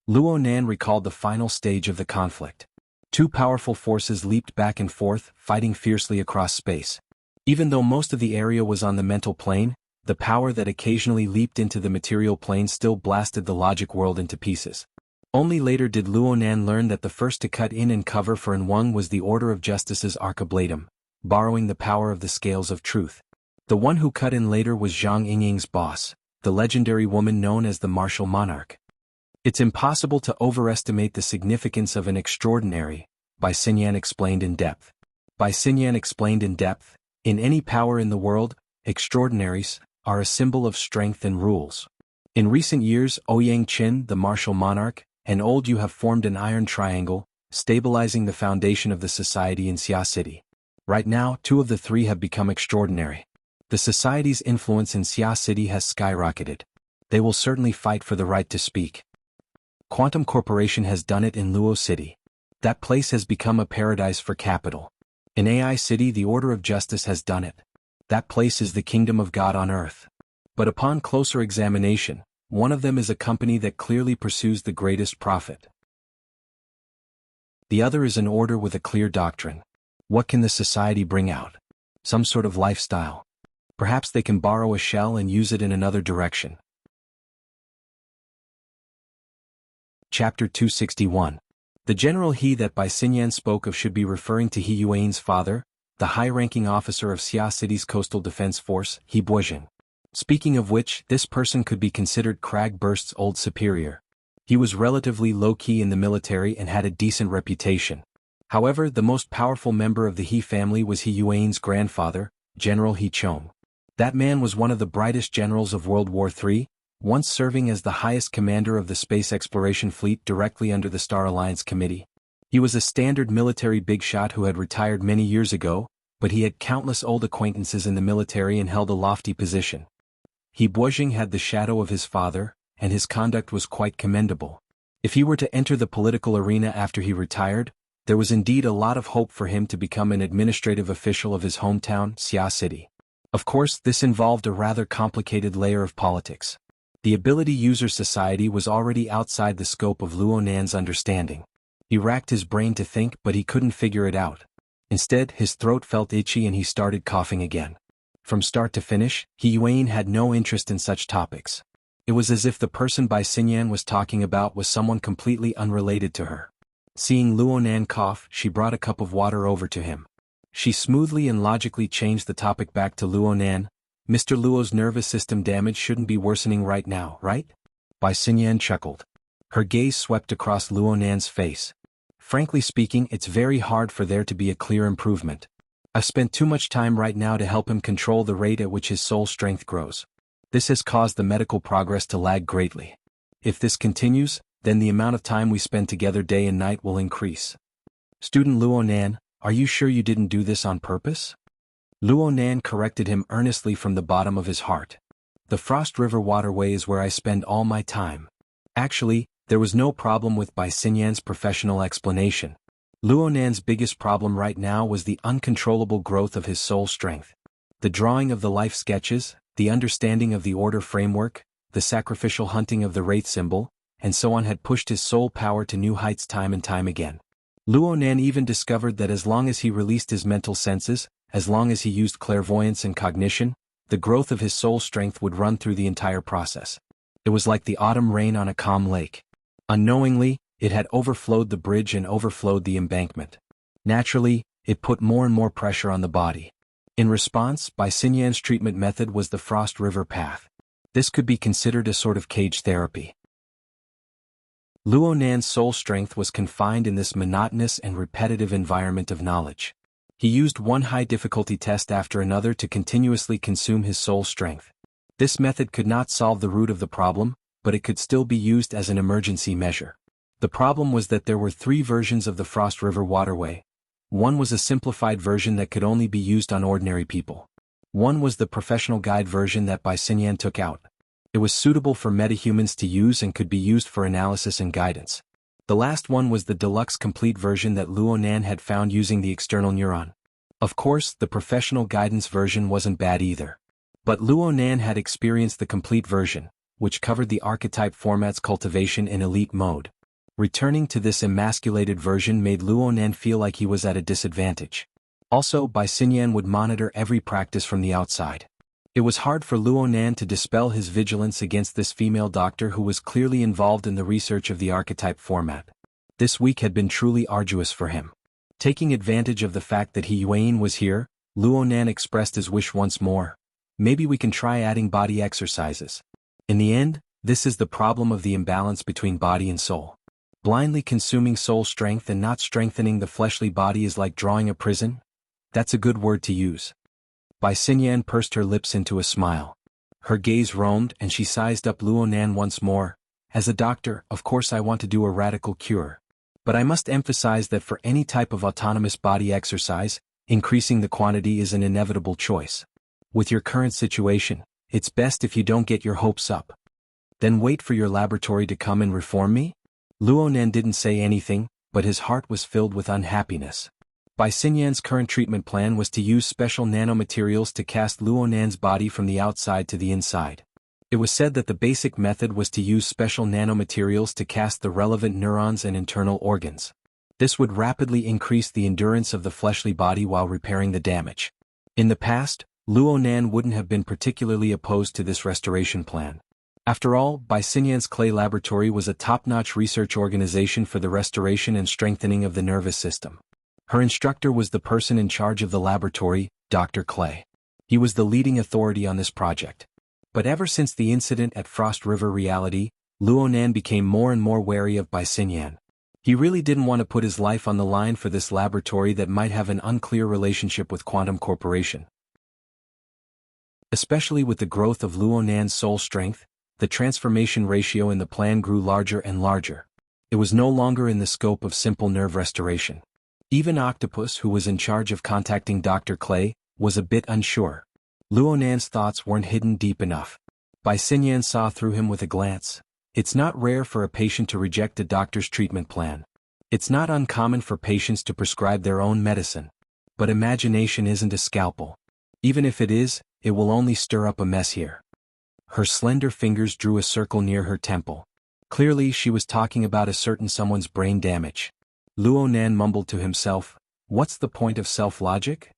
A: Luo Nan recalled the final stage of the conflict. Two powerful forces leaped back and forth, fighting fiercely across space. Even though most of the area was on the mental plane, the power that occasionally leaped into the material plane still blasted the logic world into pieces. Only later did Luo Nan learn that the first to cut in and cover for Enwang was the Order of Justice's Archibladum, borrowing the power of the Scales of Truth. The one who cut in later was Zhang Yingying's boss, the legendary woman known as the Martial Monarch. It's impossible to overestimate the significance of an extraordinary, Bai Xinyan explained in depth. Bai Xinyan explained in depth, in any power in the world, extraordinaries are a symbol of strength and rules. In recent years, Ouyang Qin, the Martial Monarch, and Old Yu have formed an iron triangle, stabilizing the foundation of the society in Xia City. Right now, 2 of the 3 have become extraordinary. The society's influence in Xia City has skyrocketed. They will certainly fight for the right to speak. Quantum Corporation has done it in Luo City. That place has become a paradise for capital. In AI City, the Order of Justice has done it. That place is the kingdom of God on earth. But upon closer examination, one of them is a company that clearly pursues the greatest profit. The other is an order with a clear doctrine. What can the society bring out? Some sort of lifestyle. Perhaps they can borrow a shell and use it in another direction. Chapter 261. The general he that Bai Xinyan spoke of should be referring to He Yuan's father, the high-ranking officer of Xia City's coastal defense force, He Boijing. Speaking of which, this person could be considered Kragburst's old superior. He was relatively low-key in the military and had a decent reputation. However, the most powerful member of the He family was He Yuan's grandfather, General He Chong. That man was one of the brightest generals of World War III, once serving as the highest commander of the Space Exploration Fleet directly under the Star Alliance Committee. He was a standard military big shot who had retired many years ago, but he had countless old acquaintances in the military and held a lofty position. He Boijing had the shadow of his father, and his conduct was quite commendable. If he were to enter the political arena after he retired, there was indeed a lot of hope for him to become an administrative official of his hometown, Xia City. Of course, this involved a rather complicated layer of politics. The ability user society was already outside the scope of Luo Nan's understanding. He racked his brain to think, but he couldn't figure it out. Instead, his throat felt itchy and he started coughing again. From start to finish, He Yuan had no interest in such topics. It was as if the person Bai Xinyan was talking about was someone completely unrelated to her. Seeing Luo Nan cough, she brought a cup of water over to him. She smoothly and logically changed the topic back to Luo Nan. Mr. Luo's nervous system damage shouldn't be worsening right now, right? Bai Xinyan chuckled. Her gaze swept across Luo Nan's face. Frankly speaking, it's very hard for there to be a clear improvement. I've spent too much time right now to help him control the rate at which his soul strength grows. This has caused the medical progress to lag greatly. If this continues, then the amount of time we spend together day and night will increase. Student Luo Nan, are you sure you didn't do this on purpose? Luo Nan corrected him earnestly from the bottom of his heart. The Frost River waterway is where I spend all my time. Actually, there was no problem with Bai Xinyan's professional explanation. Luo Nan's biggest problem right now was the uncontrollable growth of his soul strength. The drawing of the life sketches, the understanding of the order framework, the sacrificial hunting of the wraith symbol, and so on had pushed his soul power to new heights time and time again. Luo Nan even discovered that as long as he released his mental senses, as long as he used clairvoyance and cognition, the growth of his soul strength would run through the entire process. It was like the autumn rain on a calm lake. Unknowingly, it had overflowed the bridge and overflowed the embankment. Naturally, it put more and more pressure on the body. In response, Bai Xinyan's treatment method was the Frost River path. This could be considered a sort of cage therapy. Luo Nan's soul strength was confined in this monotonous and repetitive environment of knowledge. He used one high-difficulty test after another to continuously consume his soul strength. This method could not solve the root of the problem, but it could still be used as an emergency measure. The problem was that there were 3 versions of the Frost River waterway. One was a simplified version that could only be used on ordinary people. One was the professional guide version that Bai Xinyan took out. It was suitable for metahumans to use and could be used for analysis and guidance. The last one was the deluxe complete version that Luo Nan had found using the external neuron. Of course, the professional guidance version wasn't bad either. But Luo Nan had experienced the complete version, which covered the archetype format's cultivation in elite mode. Returning to this emasculated version made Luo Nan feel like he was at a disadvantage. Also, Bai Xinyan would monitor every practice from the outside. It was hard for Luo Nan to dispel his vigilance against this female doctor who was clearly involved in the research of the archetype format. This week had been truly arduous for him. Taking advantage of the fact that He Yuan was here, Luo Nan expressed his wish once more. Maybe we can try adding body exercises. In the end, this is the problem of the imbalance between body and soul. Blindly consuming soul strength and not strengthening the fleshly body is like drawing a prison? That's a good word to use. Bai Xinyan pursed her lips into a smile. Her gaze roamed and she sized up Luo Nan once more. As a doctor, of course I want to do a radical cure. But I must emphasize that for any type of autonomous body exercise, increasing the quantity is an inevitable choice. With your current situation, it's best if you don't get your hopes up. Then wait for your laboratory to come and reform me? Luo Nan didn't say anything, but his heart was filled with unhappiness. Bai Xinyan's current treatment plan was to use special nanomaterials to cast Luo Nan's body from the outside to the inside. It was said that the basic method was to use special nanomaterials to cast the relevant neurons and internal organs. This would rapidly increase the endurance of the fleshly body while repairing the damage. In the past, Luo Nan wouldn't have been particularly opposed to this restoration plan. After all, Bai Xinyan's Clay Laboratory was a top-notch research organization for the restoration and strengthening of the nervous system. Her instructor was the person in charge of the laboratory, Dr. Clay. He was the leading authority on this project. But ever since the incident at Frost River Reality, Luo Nan became more and more wary of Bai Xinyan. He really didn't want to put his life on the line for this laboratory that might have an unclear relationship with Quantum Corporation. Especially with the growth of Luo Nan's soul strength, the transformation ratio in the plan grew larger and larger. It was no longer in the scope of simple nerve restoration. Even Octopus, who was in charge of contacting Dr. Clay, was a bit unsure. Luo Nan's thoughts weren't hidden deep enough. Bai Xinyan saw through him with a glance. It's not rare for a patient to reject a doctor's treatment plan. It's not uncommon for patients to prescribe their own medicine. But imagination isn't a scalpel. Even if it is, it will only stir up a mess here. Her slender fingers drew a circle near her temple. Clearly she was talking about a certain someone's brain damage. Luo Nan mumbled to himself, what's the point of self-logic?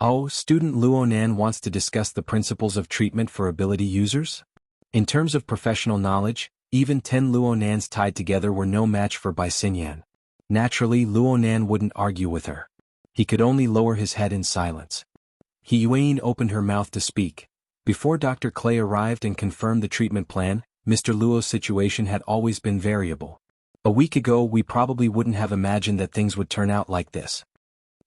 A: Oh, student Luo Nan wants to discuss the principles of treatment for ability users? In terms of professional knowledge, even 10 Luo Nans tied together were no match for Bai Xinyan. Naturally, Luo Nan wouldn't argue with her. He could only lower his head in silence. He Yuan opened her mouth to speak. Before Dr. Clay arrived and confirmed the treatment plan, Mr. Luo's situation had always been variable. A week ago we probably wouldn't have imagined that things would turn out like this.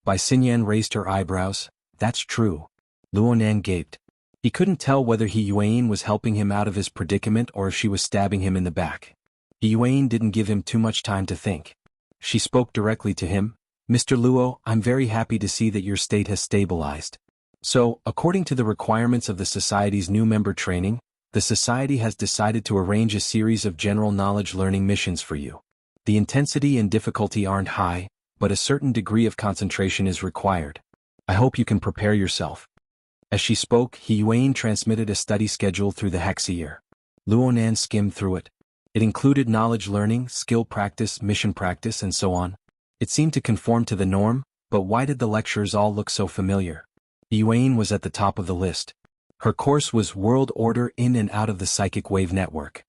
A: Bai Xinyan raised her eyebrows. That's true. Luo Nan gaped. He couldn't tell whether He Yuan was helping him out of his predicament or if she was stabbing him in the back. He Yuan didn't give him too much time to think. She spoke directly to him. Mr. Luo, I'm very happy to see that your state has stabilized. So, according to the requirements of the Society's new member training, the Society has decided to arrange a series of general knowledge learning missions for you. The intensity and difficulty aren't high, but a certain degree of concentration is required. I hope you can prepare yourself. As she spoke, He Yuan transmitted a study schedule through the hexier. Luo Nan skimmed through it. It included knowledge learning, skill practice, mission practice, and so on. It seemed to conform to the norm, but why did the lectures all look so familiar? Yuan was at the top of the list. Her course was World Order in and out of the Psychic Wave Network.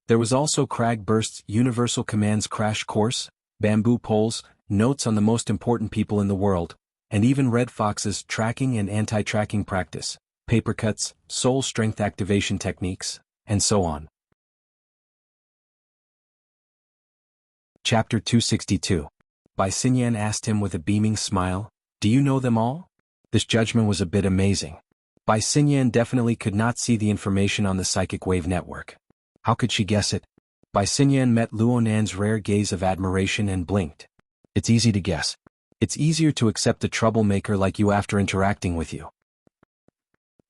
A: There was also Crag Burst's Universal Commands Crash Course, Bamboo Poles, Notes on the Most Important People in the World, and even Red Fox's Tracking and Anti-Tracking Practice, Paper Cuts, Soul Strength Activation Techniques, and so on. Chapter 262. Bai Xinyan asked him with a beaming smile, do you know them all? This judgment was a bit amazing. Bai Xinyan definitely could not see the information on the Psychic Wave Network. How could she guess it? Bai Xinyan met Luo Nan's rare gaze of admiration and blinked. It's easy to guess. It's easier to accept a troublemaker like you after interacting with you.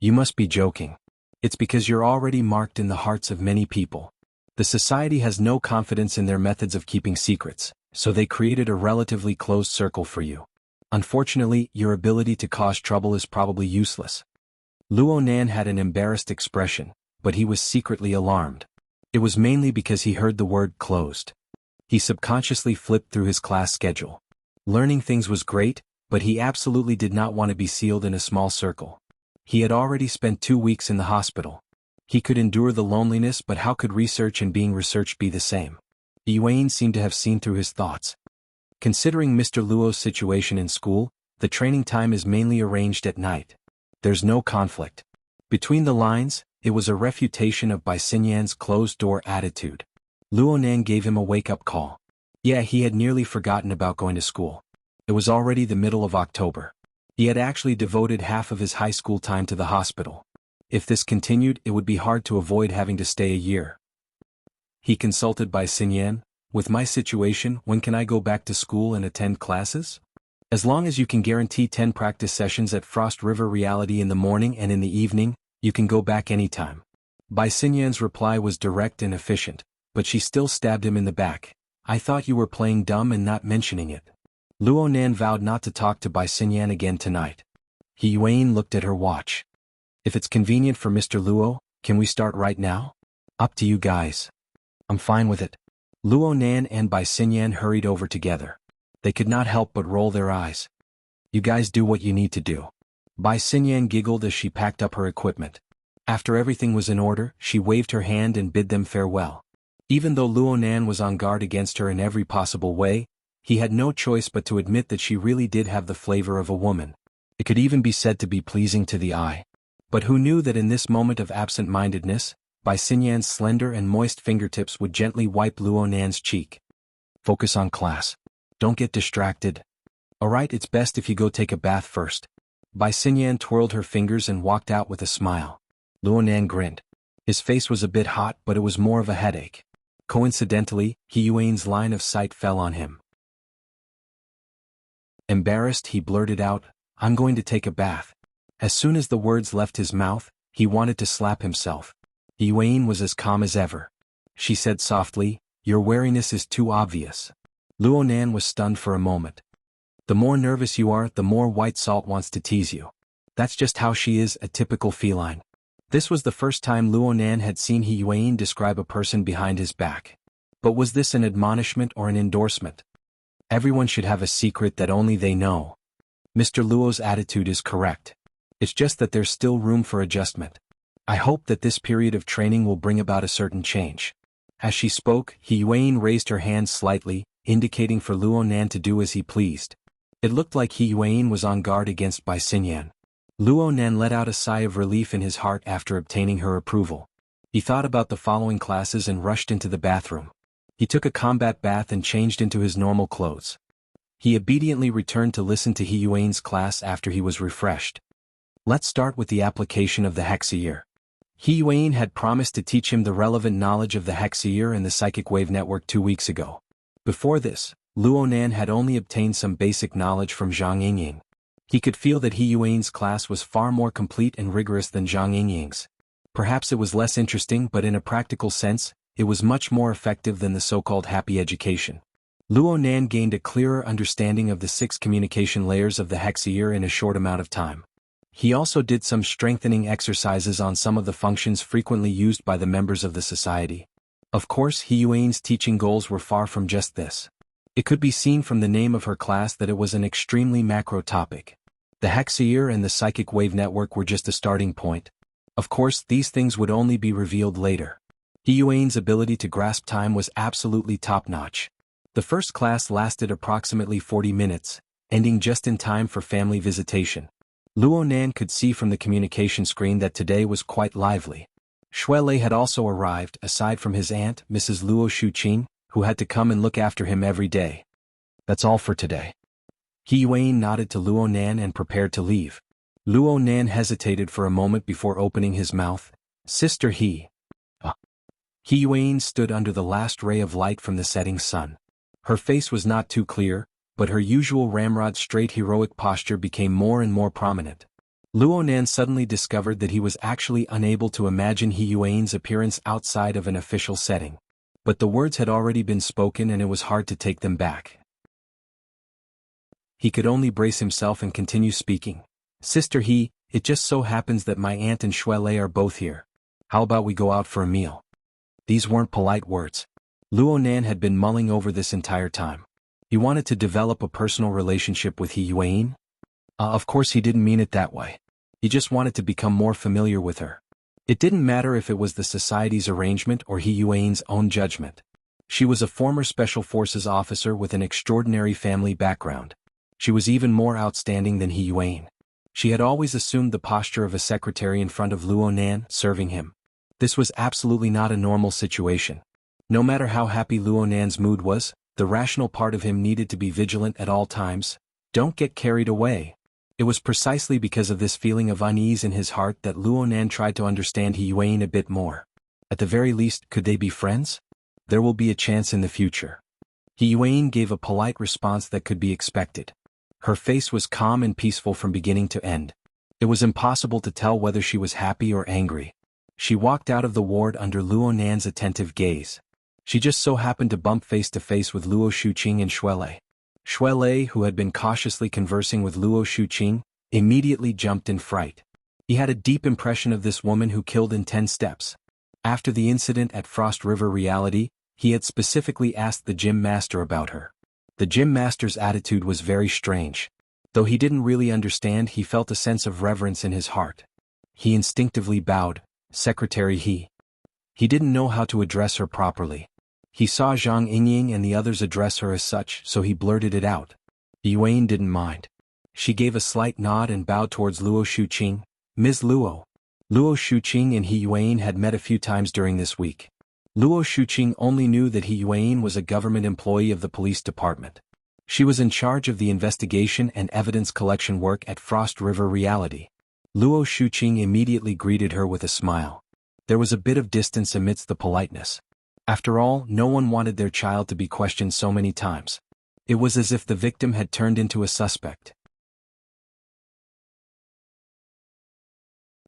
A: You must be joking. It's because you're already marked in the hearts of many people. The Society has no confidence in their methods of keeping secrets, so they created a relatively closed circle for you. Unfortunately, your ability to cause trouble is probably useless. Luo Nan had an embarrassed expression, but he was secretly alarmed. It was mainly because he heard the word closed. He subconsciously flipped through his class schedule. Learning things was great, but he absolutely did not want to be sealed in a small circle. He had already spent 2 weeks in the hospital. He could endure the loneliness, but how could research and being researched be the same? Yuan seemed to have seen through his thoughts. Considering Mr. Luo's situation in school, the training time is mainly arranged at night. There's no conflict. Between the lines, it was a refutation of Bai Xinyan's closed-door attitude. Luo Nan gave him a wake-up call. Yeah, he had nearly forgotten about going to school. It was already the middle of October. He had actually devoted half of his high school time to the hospital. If this continued, it would be hard to avoid having to stay a year. He consulted Bai Xinyan. With my situation, when can I go back to school and attend classes? As long as you can guarantee 10 practice sessions at Frost River Reality in the morning and in the evening, you can go back anytime. Bai Xinyan's reply was direct and efficient, but she still stabbed him in the back. I thought you were playing dumb and not mentioning it. Luo Nan vowed not to talk to Bai Xinyan again tonight. He Yuan looked at her watch. If it's convenient for Mr. Luo, can we start right now? Up to you guys. I'm fine with it. Luo Nan and Bai Xinyan hurried over together. They could not help but roll their eyes. You guys do what you need to do. Bai Xinyan giggled as she packed up her equipment. After everything was in order, she waved her hand and bid them farewell. Even though Luo Nan was on guard against her in every possible way, he had no choice but to admit that she really did have the flavor of a woman. It could even be said to be pleasing to the eye. But who knew that in this moment of absent-mindedness, Bai Xinyan's slender and moist fingertips would gently wipe Luo Nan's cheek. Focus on class. Don't get distracted. Alright, it's best if you go take a bath first. Bai Xinyan twirled her fingers and walked out with a smile. Luo Nan grinned. His face was a bit hot, but it was more of a headache. Coincidentally, He Yuan's line of sight fell on him. Embarrassed, he blurted out, I'm going to take a bath. As soon as the words left his mouth, he wanted to slap himself. He Yuan was as calm as ever. She said softly, your wariness is too obvious. Luo Nan was stunned for a moment. The more nervous you are, the more White Salt wants to tease you. That's just how she is, a typical feline. This was the first time Luo Nan had seen He Yuan describe a person behind his back. But was this an admonishment or an endorsement? Everyone should have a secret that only they know. Mr. Luo's attitude is correct. It's just that there's still room for adjustment. I hope that this period of training will bring about a certain change. As she spoke, He Yuan raised her hand slightly, indicating for Luo Nan to do as he pleased. It looked like He Yuan was on guard against Bai Xinyan. Luo Nan let out a sigh of relief in his heart after obtaining her approval. He thought about the following classes and rushed into the bathroom. He took a combat bath and changed into his normal clothes. He obediently returned to listen to He Yuan's class after he was refreshed. Let's start with the application of the Hexier. He Yuan had promised to teach him the relevant knowledge of the Hexier and the psychic wave network 2 weeks ago. Before this, Luo Nan had only obtained some basic knowledge from Zhang Yingying. He could feel that He Yuan's class was far more complete and rigorous than Zhang Yingying's. Perhaps it was less interesting, but in a practical sense, it was much more effective than the so-called happy education. Luo Nan gained a clearer understanding of the 6 communication layers of the Hexier in a short amount of time. He also did some strengthening exercises on some of the functions frequently used by the members of the society. Of course, He Yuan's teaching goals were far from just this. It could be seen from the name of her class that it was an extremely macro topic. The Hexier and the psychic wave network were just a starting point. Of course, these things would only be revealed later. He Yuan's ability to grasp time was absolutely top-notch. The first class lasted approximately 40 minutes, ending just in time for family visitation. Luo Nan could see from the communication screen that today was quite lively. Shuelei had also arrived, aside from his aunt, Mrs. Luo Shuqing, who had to come and look after him every day. That's all for today. He Yuan nodded to Luo Nan and prepared to leave. Luo Nan hesitated for a moment before opening his mouth. Sister He. He Yuan stood under the last ray of light from the setting sun. Her face was not too clear, but her usual ramrod straight heroic posture became more and more prominent. Luo Nan suddenly discovered that he was actually unable to imagine He Yuan's appearance outside of an official setting. But the words had already been spoken and it was hard to take them back. He could only brace himself and continue speaking. Sister He, it just so happens that my aunt and Shuelei are both here. How about we go out for a meal? These weren't polite words. Luo Nan had been mulling over this entire time. He wanted to develop a personal relationship with He Yuan? Of course he didn't mean it that way. He just wanted to become more familiar with her. It didn't matter if it was the society's arrangement or He Yuan's own judgment. She was a former Special Forces officer with an extraordinary family background. She was even more outstanding than He Yuan. She had always assumed the posture of a secretary in front of Luo Nan, serving him. This was absolutely not a normal situation. No matter how happy Luo Nan's mood was, the rational part of him needed to be vigilant at all times. Don't get carried away. It was precisely because of this feeling of unease in his heart that Luo Nan tried to understand He Yuan a bit more. At the very least, could they be friends? There will be a chance in the future. He Yuan gave a polite response that could be expected. Her face was calm and peaceful from beginning to end. It was impossible to tell whether she was happy or angry. She walked out of the ward under Luo Nan's attentive gaze. She just so happened to bump face to face with Luo Shuqing and Shuelei. Shuelei, who had been cautiously conversing with Luo Shuqing, immediately jumped in fright. He had a deep impression of this woman who killed in 10 steps. After the incident at Frost River Reality, he had specifically asked the gym master about her. The gym master's attitude was very strange. Though he didn't really understand, he felt a sense of reverence in his heart. He instinctively bowed. Secretary He. He didn't know how to address her properly. He saw Zhang Yingying and the others address her as such, so he blurted it out. Yuan didn't mind. She gave a slight nod and bowed towards Luo Shuqing. Ms. Luo. Luo Shuqing and He Yuan had met a few times during this week. Luo Shuqing only knew that He Yuan was a government employee of the police department. She was in charge of the investigation and evidence collection work at Frost River Reality. Luo Shuqing immediately greeted her with a smile. There was a bit of distance amidst the politeness. After all, no one wanted their child to be questioned so many times. It was as if the victim had turned into a suspect.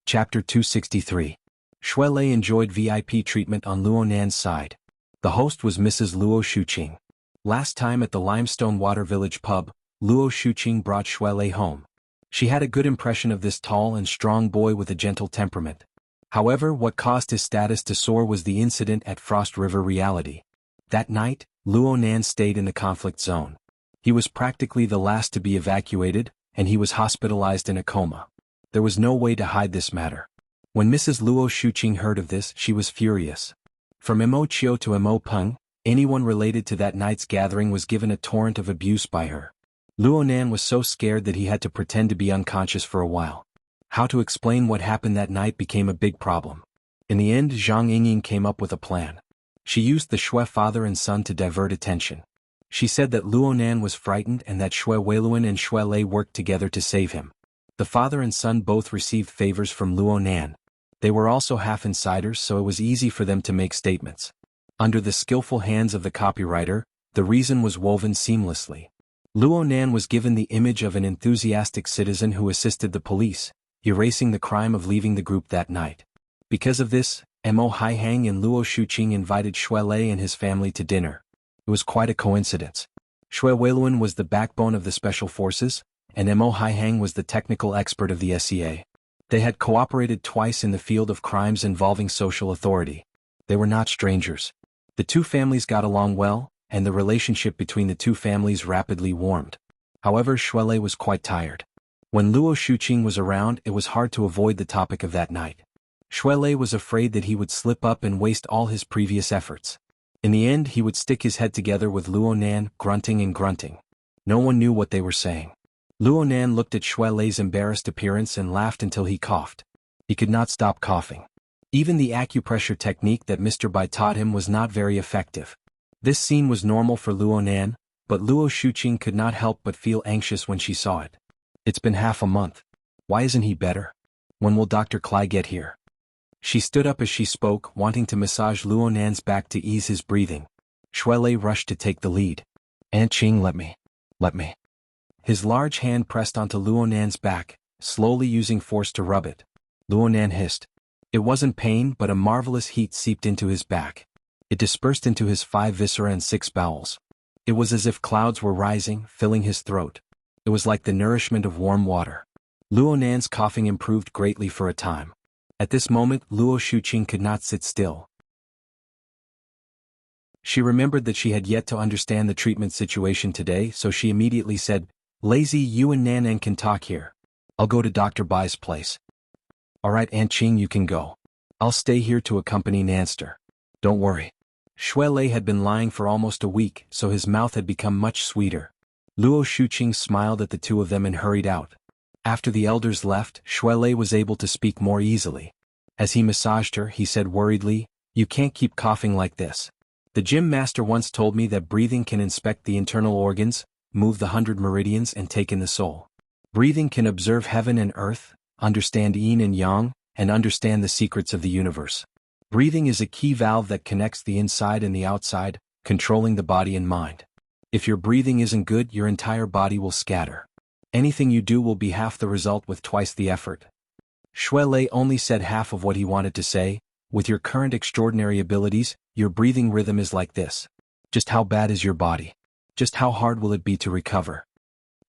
A: Chapter 263. Shuelei enjoyed VIP treatment on Luo Nan's side. The host was Mrs. Luo Shuqing. Last time at the Limestone Water Village pub, Luo Shuqing brought Shuelei home. She had a good impression of this tall and strong boy with a gentle temperament. However, what caused his status to soar was the incident at Frost River Reality. That night, Luo Nan stayed in the conflict zone. He was practically the last to be evacuated, and he was hospitalized in a coma. There was no way to hide this matter. When Mrs. Luo Shuqing heard of this, she was furious. From Mo Chio to Mo Peng, anyone related to that night's gathering was given a torrent of abuse by her. Luo Nan was so scared that he had to pretend to be unconscious for a while. How to explain what happened that night became a big problem. In the end, Zhang Yingying came up with a plan. She used the Shui father and son to divert attention. She said that Luo Nan was frightened and that Shui Weiluan and Shui Lei worked together to save him. The father and son both received favors from Luo Nan. They were also half insiders, so it was easy for them to make statements. Under the skillful hands of the copywriter, the reason was woven seamlessly. Luo Nan was given the image of an enthusiastic citizen who assisted the police, erasing the crime of leaving the group that night. Because of this, Mo Haihang and Luo Shuqing invited Shui Lei and his family to dinner. It was quite a coincidence. Shui Weiluan was the backbone of the special forces, and Mo Haihang was the technical expert of the SEA. They had cooperated twice in the field of crimes involving social authority. They were not strangers. The two families got along well, and the relationship between the two families rapidly warmed. However, Shui Lei was quite tired. When Luo Shuqing was around, it was hard to avoid the topic of that night. Shui Lei was afraid that he would slip up and waste all his previous efforts. In the end, he would stick his head together with Luo Nan, grunting and grunting. No one knew what they were saying. Luo Nan looked at Shui Lei's embarrassed appearance and laughed until he coughed. He could not stop coughing. Even the acupressure technique that Mr. Bai taught him was not very effective. This scene was normal for Luo Nan, but Luo Shuqing could not help but feel anxious when she saw it. It's been half a month. Why isn't he better? When will Dr. Klai get here? She stood up as she spoke, wanting to massage Luo Nan's back to ease his breathing. Shui Lei rushed to take the lead. Aunt Qing, let me. His large hand pressed onto Luo Nan's back, slowly using force to rub it. Luo Nan hissed. It wasn't pain, but a marvelous heat seeped into his back. It dispersed into his 5 viscera and 6 bowels. It was as if clouds were rising, filling his throat. It was like the nourishment of warm water. Luo Nan's coughing improved greatly for a time. At this moment, Luo Shuqing could not sit still. She remembered that she had yet to understand the treatment situation today, so she immediately said, Lazy, you and Nan can talk here. I'll go to Dr. Bai's place. Alright, Aunt Qing, you can go. I'll stay here to accompany Nanster. Don't worry. Shui Lei had been lying for almost a week, so his mouth had become much sweeter. Luo Shuqing smiled at the two of them and hurried out. After the elders left, Shui Lei was able to speak more easily. As he massaged her, he said worriedly, You can't keep coughing like this. The gym master once told me that breathing can inspect the internal organs, move the 100 meridians and take in the soul. Breathing can observe heaven and earth, understand yin and yang, and understand the secrets of the universe. Breathing is a key valve that connects the inside and the outside, controlling the body and mind. If your breathing isn't good, your entire body will scatter. Anything you do will be half the result with twice the effort. Shui Lei only said half of what he wanted to say. With your current extraordinary abilities, your breathing rhythm is like this. Just how bad is your body? Just how hard will it be to recover?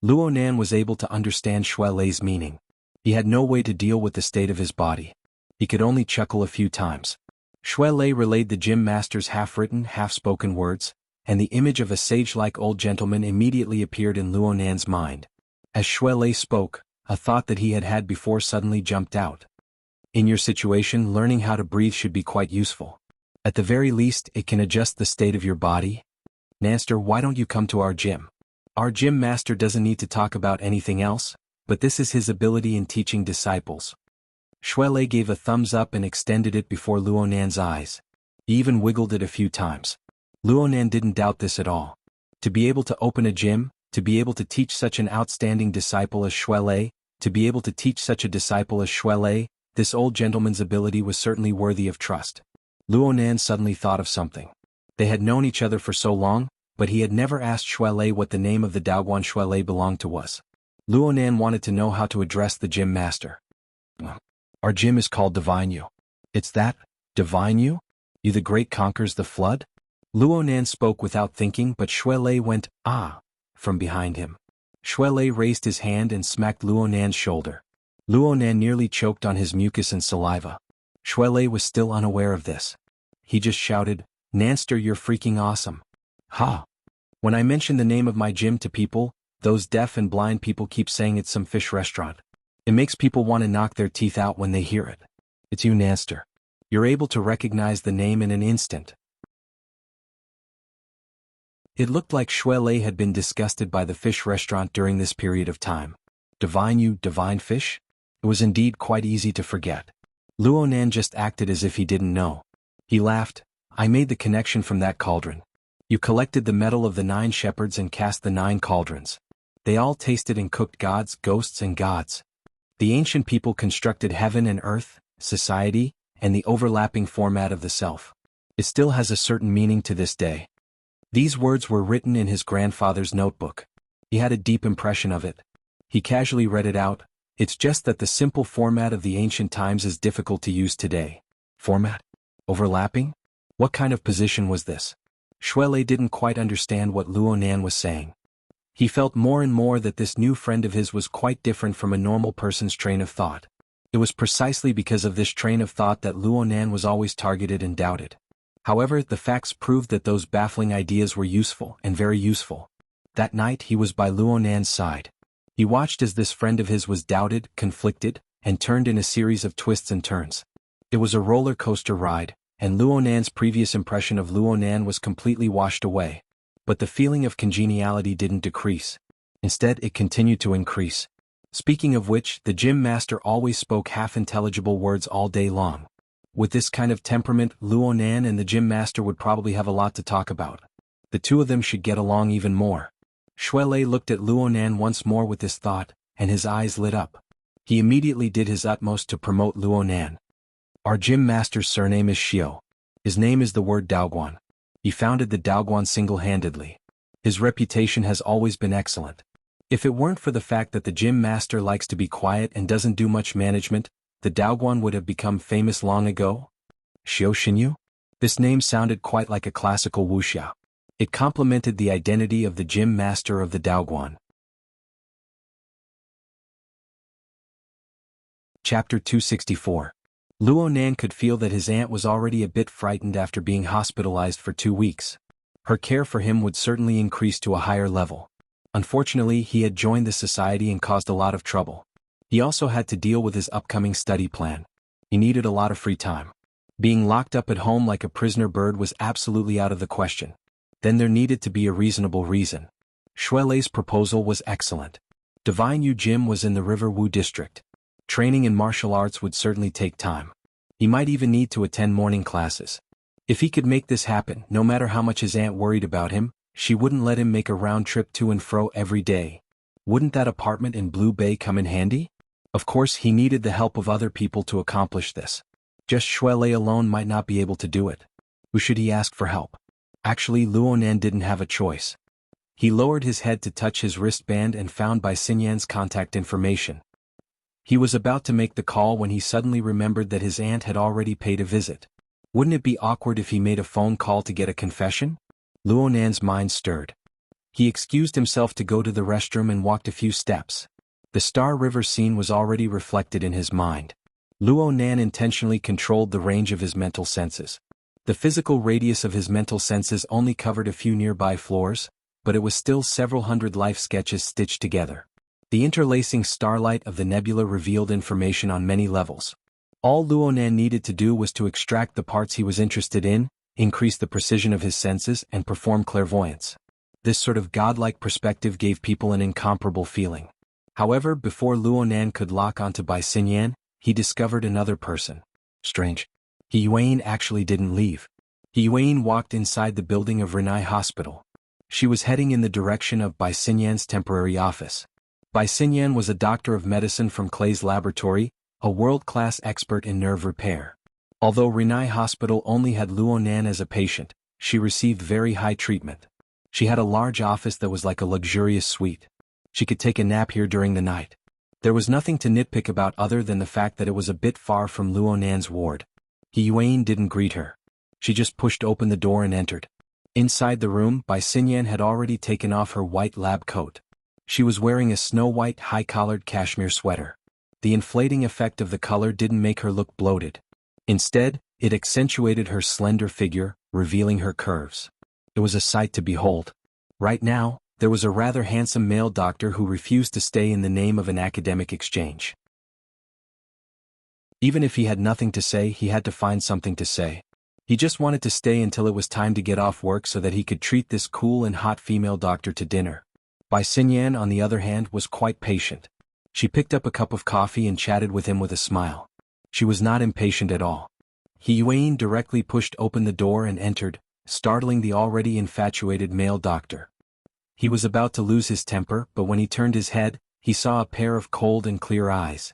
A: Luo Nan was able to understand Shui Lei's meaning. He had no way to deal with the state of his body. He could only chuckle a few times. Shui Lei relayed the gym master's half-written, half-spoken words, and the image of a sage-like old gentleman immediately appeared in Luo Nan's mind. As Shui Lei spoke, a thought that he had had before suddenly jumped out. In your situation, learning how to breathe should be quite useful. At the very least, it can adjust the state of your body. Nanster, why don't you come to our gym? Our gym master doesn't need to talk about anything else, but this is his ability in teaching disciples. Shui Lei gave a thumbs up and extended it before Luo Nan's eyes. He even wiggled it a few times. Luo Nan didn't doubt this at all. To be able to open a gym, to be able to teach such an outstanding disciple as Shui Lei, to be able to teach such a disciple as Shui Lei, this old gentleman's ability was certainly worthy of trust. Luo Nan suddenly thought of something. They had known each other for so long, but he had never asked Shui Lei what the name of the Daoguan Shui Lei belonged to was. Luo Nan wanted to know how to address the gym master. Our gym is called Divine You. It's that? Divine You? You the great conquers the flood? Luo Nan spoke without thinking, but Shui Lei went, ah, from behind him. Shuelei raised his hand and smacked Luonan's shoulder. Luonan nearly choked on his mucus and saliva. Shuelei was still unaware of this. He just shouted, "Nanster, you're freaking awesome." Ha! When I mention the name of my gym to people, those deaf and blind people keep saying it's some fish restaurant. It makes people want to knock their teeth out when they hear it. It's you, Nanster. You're able to recognize the name in an instant. It looked like Shuelei had been disgusted by the fish restaurant during this period of time. Divine you, divine fish? It was indeed quite easy to forget. Luonan just acted as if he didn't know. He laughed. I made the connection from that cauldron. You collected the metal of the 9 shepherds and cast the 9 cauldrons. They all tasted and cooked gods, ghosts and gods. The ancient people constructed heaven and earth, society, and the overlapping format of the self. It still has a certain meaning to this day. These words were written in his grandfather's notebook. He had a deep impression of it. He casually read it out. It's just that the simple format of the ancient times is difficult to use today. Format? Overlapping? What kind of position was this? Shuelei didn't quite understand what Luonan was saying. He felt more and more that this new friend of his was quite different from a normal person's train of thought. It was precisely because of this train of thought that Luonan was always targeted and doubted. However, the facts proved that those baffling ideas were useful and very useful. That night he was by Luonan's side. He watched as this friend of his was doubted, conflicted, and turned in a series of twists and turns. It was a roller coaster ride, and Luonan's previous impression of Luonan was completely washed away. But the feeling of congeniality didn't decrease. Instead, it continued to increase. Speaking of which, the gym master always spoke half-intelligible words all day long. With this kind of temperament, Luonan and the gym master would probably have a lot to talk about. The two of them should get along even more. Shuelei looked at Luonan once more with this thought, and his eyes lit up. He immediately did his utmost to promote Luonan. Our gym master's surname is Xiao. His name is the word Daoguan. He founded the Daoguan single-handedly. His reputation has always been excellent. If it weren't for the fact that the gym master likes to be quiet and doesn't do much management, the Daoguan would have become famous long ago. Xiao Xinyu? This name sounded quite like a classical wuxia. It complemented the identity of the gym master of the Daoguan. Chapter 264. Luonan could feel that his aunt was already a bit frightened after being hospitalized for 2 weeks. Her care for him would certainly increase to a higher level. Unfortunately, he had joined the society and caused a lot of trouble. He also had to deal with his upcoming study plan. He needed a lot of free time. Being locked up at home like a prisoner bird was absolutely out of the question. Then there needed to be a reasonable reason. Shuelei's proposal was excellent. Divine Yu Gym was in the River Wu district. Training in martial arts would certainly take time. He might even need to attend morning classes. If he could make this happen, no matter how much his aunt worried about him, she wouldn't let him make a round trip to and fro every day. Wouldn't that apartment in Blue Bay come in handy? Of course, he needed the help of other people to accomplish this. Just Shuelei alone might not be able to do it. Who should he ask for help? Actually, Luonan didn't have a choice. He lowered his head to touch his wristband and found Bai Xinyan's contact information. He was about to make the call when he suddenly remembered that his aunt had already paid a visit. Wouldn't it be awkward if he made a phone call to get a confession? Luonan's mind stirred. He excused himself to go to the restroom and walked a few steps. The Star River scene was already reflected in his mind. Luonan intentionally controlled the range of his mental senses. The physical radius of his mental senses only covered a few nearby floors, but it was still several hundred life sketches stitched together. The interlacing starlight of the nebula revealed information on many levels. All Luonan needed to do was to extract the parts he was interested in, increase the precision of his senses, and perform clairvoyance. This sort of godlike perspective gave people an incomparable feeling. However, before Luonan could lock onto Bai Xinyan, he discovered another person. Strange. He Yuan actually didn't leave. He Yuan walked inside the building of Renai Hospital. She was heading in the direction of Bai Xinyan's temporary office. Bai Xinyan was a doctor of medicine from Clay's laboratory, a world-class expert in nerve repair. Although Renai Hospital only had Luonan as a patient, she received very high treatment. She had a large office that was like a luxurious suite. She could take a nap here during the night. There was nothing to nitpick about other than the fact that it was a bit far from Luonan's ward. He Yuan didn't greet her. She just pushed open the door and entered. Inside the room, Bai Xinyan had already taken off her white lab coat. She was wearing a snow-white high-collared cashmere sweater. The inflating effect of the color didn't make her look bloated. Instead, it accentuated her slender figure, revealing her curves. It was a sight to behold. Right now, there was a rather handsome male doctor who refused to stay in the name of an academic exchange. Even if he had nothing to say, he had to find something to say. He just wanted to stay until it was time to get off work so that he could treat this cool and hot female doctor to dinner. Bai Xinyan, on the other hand, was quite patient. She picked up a cup of coffee and chatted with him with a smile. She was not impatient at all. He Yuan directly pushed open the door and entered, startling the already infatuated male doctor. He was about to lose his temper, but when he turned his head, he saw a pair of cold and clear eyes.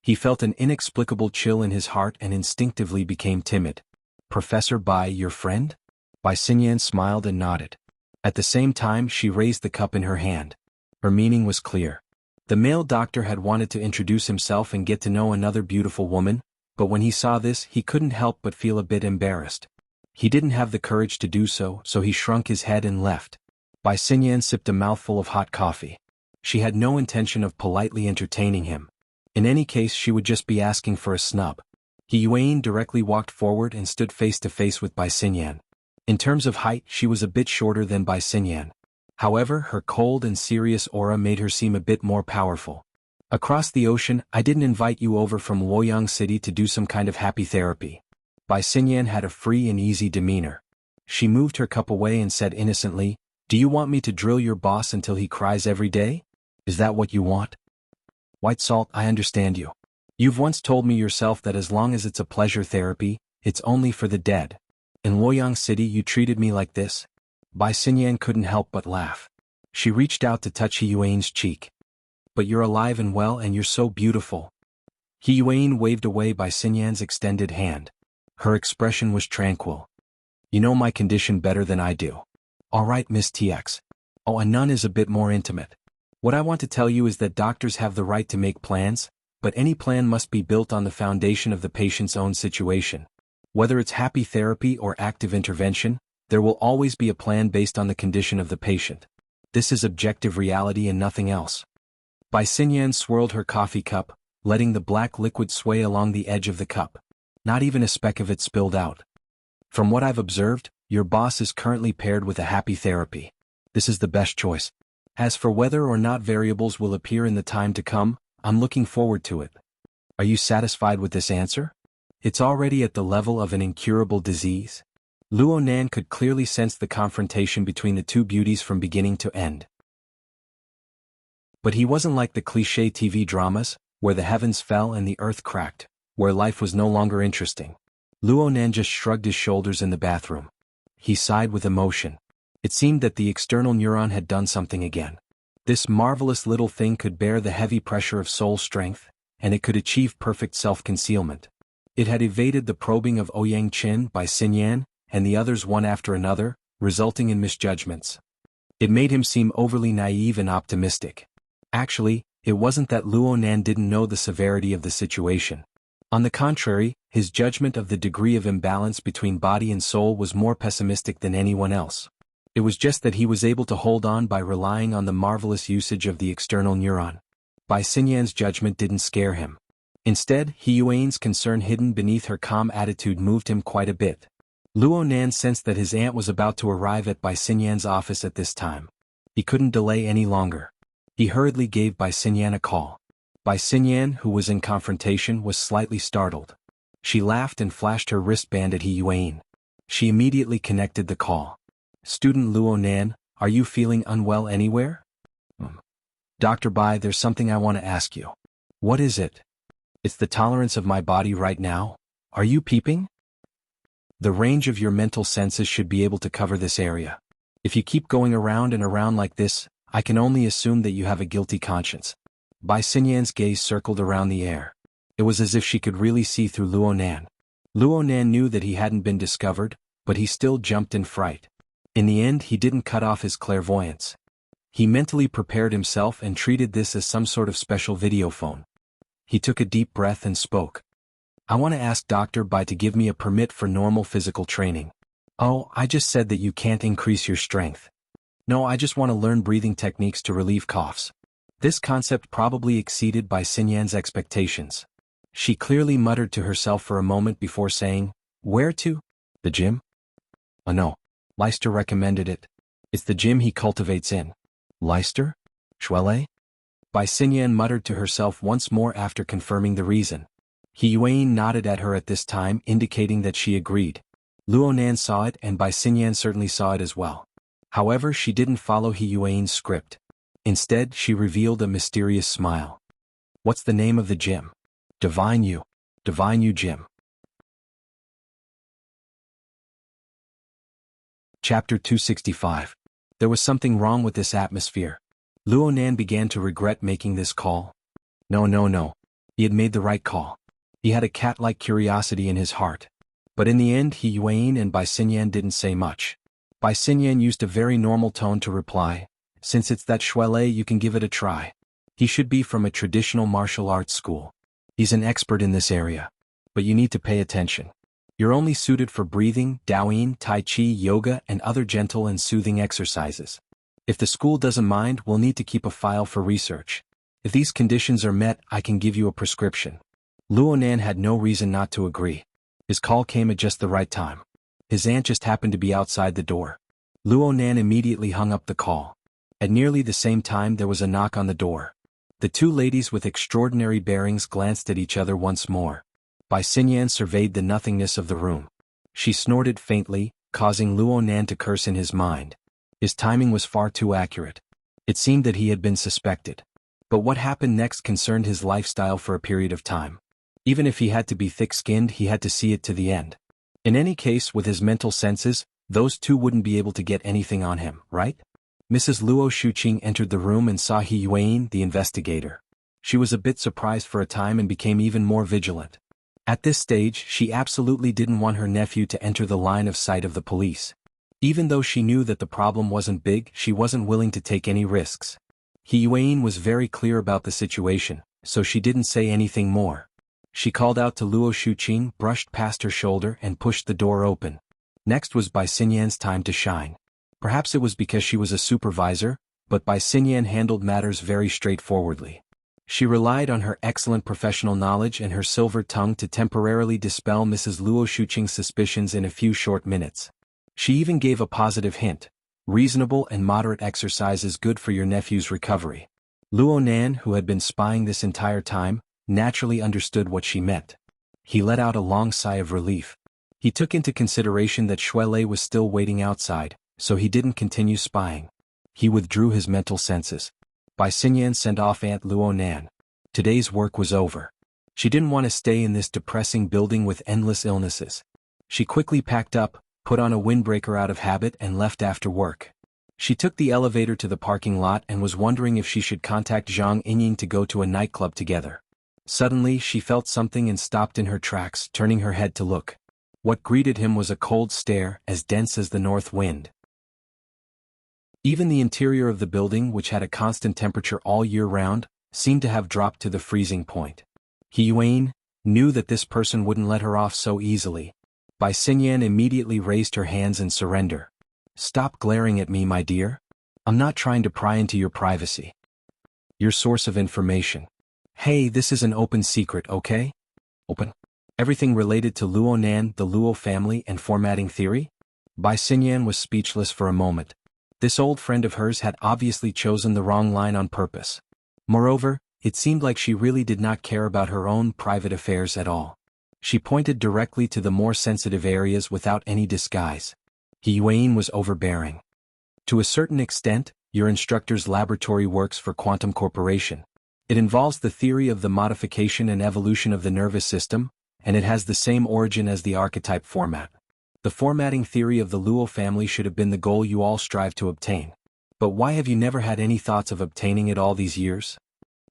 A: He felt an inexplicable chill in his heart and instinctively became timid. "Professor Bai, your friend?" Bai Xinyan smiled and nodded. At the same time, she raised the cup in her hand. Her meaning was clear. The male doctor had wanted to introduce himself and get to know another beautiful woman, but when he saw this, he couldn't help but feel a bit embarrassed. He didn't have the courage to do so, so he shrunk his head and left. Bai Xinyan sipped a mouthful of hot coffee. She had no intention of politely entertaining him. In any case, she would just be asking for a snub. He Yuan directly walked forward and stood face to face with Bai Xinyan. In terms of height, she was a bit shorter than Bai Xinyan. However, her cold and serious aura made her seem a bit more powerful. "Across the ocean, I didn't invite you over from Luoyang City to do some kind of happy therapy." Bai Xinyan had a free and easy demeanor. She moved her cup away and said innocently, "Do you want me to drill your boss until he cries every day? Is that what you want?" "White Salt, I understand you. You've once told me yourself that as long as it's a pleasure therapy, it's only for the dead. In Luoyang City you treated me like this?" Bai Xinyan couldn't help but laugh. She reached out to touch He Yuan's cheek. "But you're alive and well and you're so beautiful." He Yuan waved away Bai Xinyan's extended hand. Her expression was tranquil. "You know my condition better than I do." "All right, Miss TX. Oh, and none is a bit more intimate. What I want to tell you is that doctors have the right to make plans, but any plan must be built on the foundation of the patient's own situation. Whether it's happy therapy or active intervention, there will always be a plan based on the condition of the patient. This is objective reality and nothing else." Bai Xinyan swirled her coffee cup, letting the black liquid sway along the edge of the cup. Not even a speck of it spilled out. "From what I've observed, your boss is currently paired with a happy therapy. This is the best choice. As for whether or not variables will appear in the time to come, I'm looking forward to it. Are you satisfied with this answer? It's already at the level of an incurable disease." Luo Nan could clearly sense the confrontation between the two beauties from beginning to end. But he wasn't like the cliché TV dramas, where the heavens fell and the earth cracked, where life was no longer interesting. Luo Nan just shrugged his shoulders in the bathroom. He sighed with emotion. It seemed that the external neuron had done something again. This marvelous little thing could bear the heavy pressure of soul strength, and it could achieve perfect self-concealment. It had evaded the probing of Ouyang Qin by Xinyan, and the others one after another, resulting in misjudgments. It made him seem overly naive and optimistic. Actually, it wasn't that Luo Nan didn't know the severity of the situation. On the contrary, his judgment of the degree of imbalance between body and soul was more pessimistic than anyone else. It was just that he was able to hold on by relying on the marvelous usage of the external neuron. Bai Xinyan's judgment didn't scare him. Instead, He Yuan's concern hidden beneath her calm attitude moved him quite a bit. Luo Nan sensed that his aunt was about to arrive at Bai Xinyan's office at this time. He couldn't delay any longer. He hurriedly gave Bai Xinyan a call. Bai Xinyan, who was in confrontation, was slightly startled. She laughed and flashed her wristband at He Yuan. She immediately connected the call. "Student Luo Nan, are you feeling unwell anywhere?" "Dr. Bai, there's something I want to ask you." "What is it?" "It's the tolerance of my body right now. Are you peeping? The range of your mental senses should be able to cover this area. If you keep going around and around like this, I can only assume that you have a guilty conscience." Bai Xinyan's gaze circled around the air. It was as if she could really see through Luo Nan. Luo Nan knew that he hadn't been discovered, but he still jumped in fright. In the end, he didn't cut off his clairvoyance. He mentally prepared himself and treated this as some sort of special videophone. He took a deep breath and spoke. "I want to ask Dr. Bai to give me a permit for normal physical training." "Oh, I just said that you can't increase your strength." No, I just want to learn breathing techniques to relieve coughs. This concept probably exceeded Bai Xinyan's expectations. She clearly muttered to herself for a moment before saying, "Where to? The gym?" "Oh no. Leicester recommended it. It's the gym he cultivates in." "Leicester? Shuele?" Bai Xinyan muttered to herself once more after confirming the reason. He Yuan nodded at her at this time, indicating that she agreed. Luo Nan saw it and Bai Xinyan certainly saw it as well. However, she didn't follow He Yuan's script. Instead, she revealed a mysterious smile. "What's the name of the gym?" Divine You Gym. Chapter 265. There was something wrong with this atmosphere. Luo Nan began to regret making this call. No. He had made the right call. He had a cat-like curiosity in his heart. But in the end, He Yuan and Bai Xinyan didn't say much. Bai Xinyan used a very normal tone to reply, "Since it's that Shuele, you can give it a try. He should be from a traditional martial arts school. He's an expert in this area. But you need to pay attention. You're only suited for breathing, Daoyin, Tai Chi, yoga, and other gentle and soothing exercises. If the school doesn't mind, we'll need to keep a file for research. If these conditions are met, I can give you a prescription." Luo Nan had no reason not to agree. His call came at just the right time. His aunt just happened to be outside the door. Luo Nan immediately hung up the call. At nearly the same time, there was a knock on the door. The two ladies with extraordinary bearings glanced at each other once more. Bai Xinyan surveyed the nothingness of the room. She snorted faintly, causing Luo Nan to curse in his mind. His timing was far too accurate. It seemed that he had been suspected. But what happened next concerned his lifestyle for a period of time. Even if he had to be thick-skinned, he had to see it to the end. In any case, with his mental senses, those two wouldn't be able to get anything on him, right? Mrs. Luo Shuqing entered the room and saw He Yuan, the investigator. She was a bit surprised for a time and became even more vigilant. At this stage, she absolutely didn't want her nephew to enter the line of sight of the police. Even though she knew that the problem wasn't big, she wasn't willing to take any risks. He Yuan was very clear about the situation, so she didn't say anything more. She called out to Luo Shuqing, brushed past her shoulder and pushed the door open. Next was Bai Xinyan's time to shine. Perhaps it was because she was a supervisor, but Bai Xinyan handled matters very straightforwardly. She relied on her excellent professional knowledge and her silver tongue to temporarily dispel Mrs. Luo Shuqing's suspicions in a few short minutes. She even gave a positive hint. "Reasonable and moderate exercise is good for your nephew's recovery." Luo Nan, who had been spying this entire time, naturally understood what she meant. He let out a long sigh of relief. He took into consideration that Shuele was still waiting outside, so he didn't continue spying. He withdrew his mental senses. Bai Xinyan sent off Aunt Luo Nan. Today's work was over. She didn't want to stay in this depressing building with endless illnesses. She quickly packed up, put on a windbreaker out of habit and left after work. She took the elevator to the parking lot and was wondering if she should contact Zhang Yinying to go to a nightclub together. Suddenly, she felt something and stopped in her tracks, turning her head to look. What greeted him was a cold stare, as dense as the north wind. Even the interior of the building, which had a constant temperature all year round, seemed to have dropped to the freezing point. He Yuan knew that this person wouldn't let her off so easily. Bai Xinyan immediately raised her hands in surrender. "Stop glaring at me, my dear. I'm not trying to pry into your privacy. Your source of information. Hey, this is an open secret, okay? Open? Everything related to Luo Nan, the Luo family, and formatting theory?" Bai Xinyan was speechless for a moment. This old friend of hers had obviously chosen the wrong line on purpose. Moreover, it seemed like she really did not care about her own private affairs at all. She pointed directly to the more sensitive areas without any disguise. He Yuan was overbearing. "To a certain extent, your instructor's laboratory works for Quantum Corporation. It involves the theory of the modification and evolution of the nervous system, and it has the same origin as the archetype format. The formatting theory of the Luo family should have been the goal you all strive to obtain. But why have you never had any thoughts of obtaining it all these years?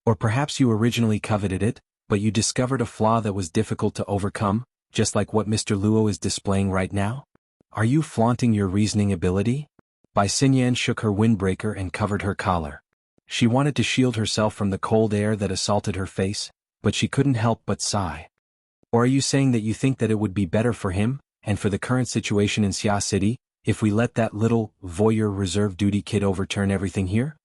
A: Or perhaps you originally coveted it, but you discovered a flaw that was difficult to overcome, just like what Mr. Luo is displaying right now? Are you flaunting your reasoning ability?" Bai Xinyan shook her windbreaker and covered her collar. She wanted to shield herself from the cold air that assaulted her face, but she couldn't help but sigh. "Or are you saying that you think that it would be better for him, and for the current situation in Xia City, if we let that little Voyager reserve duty kid overturn everything here?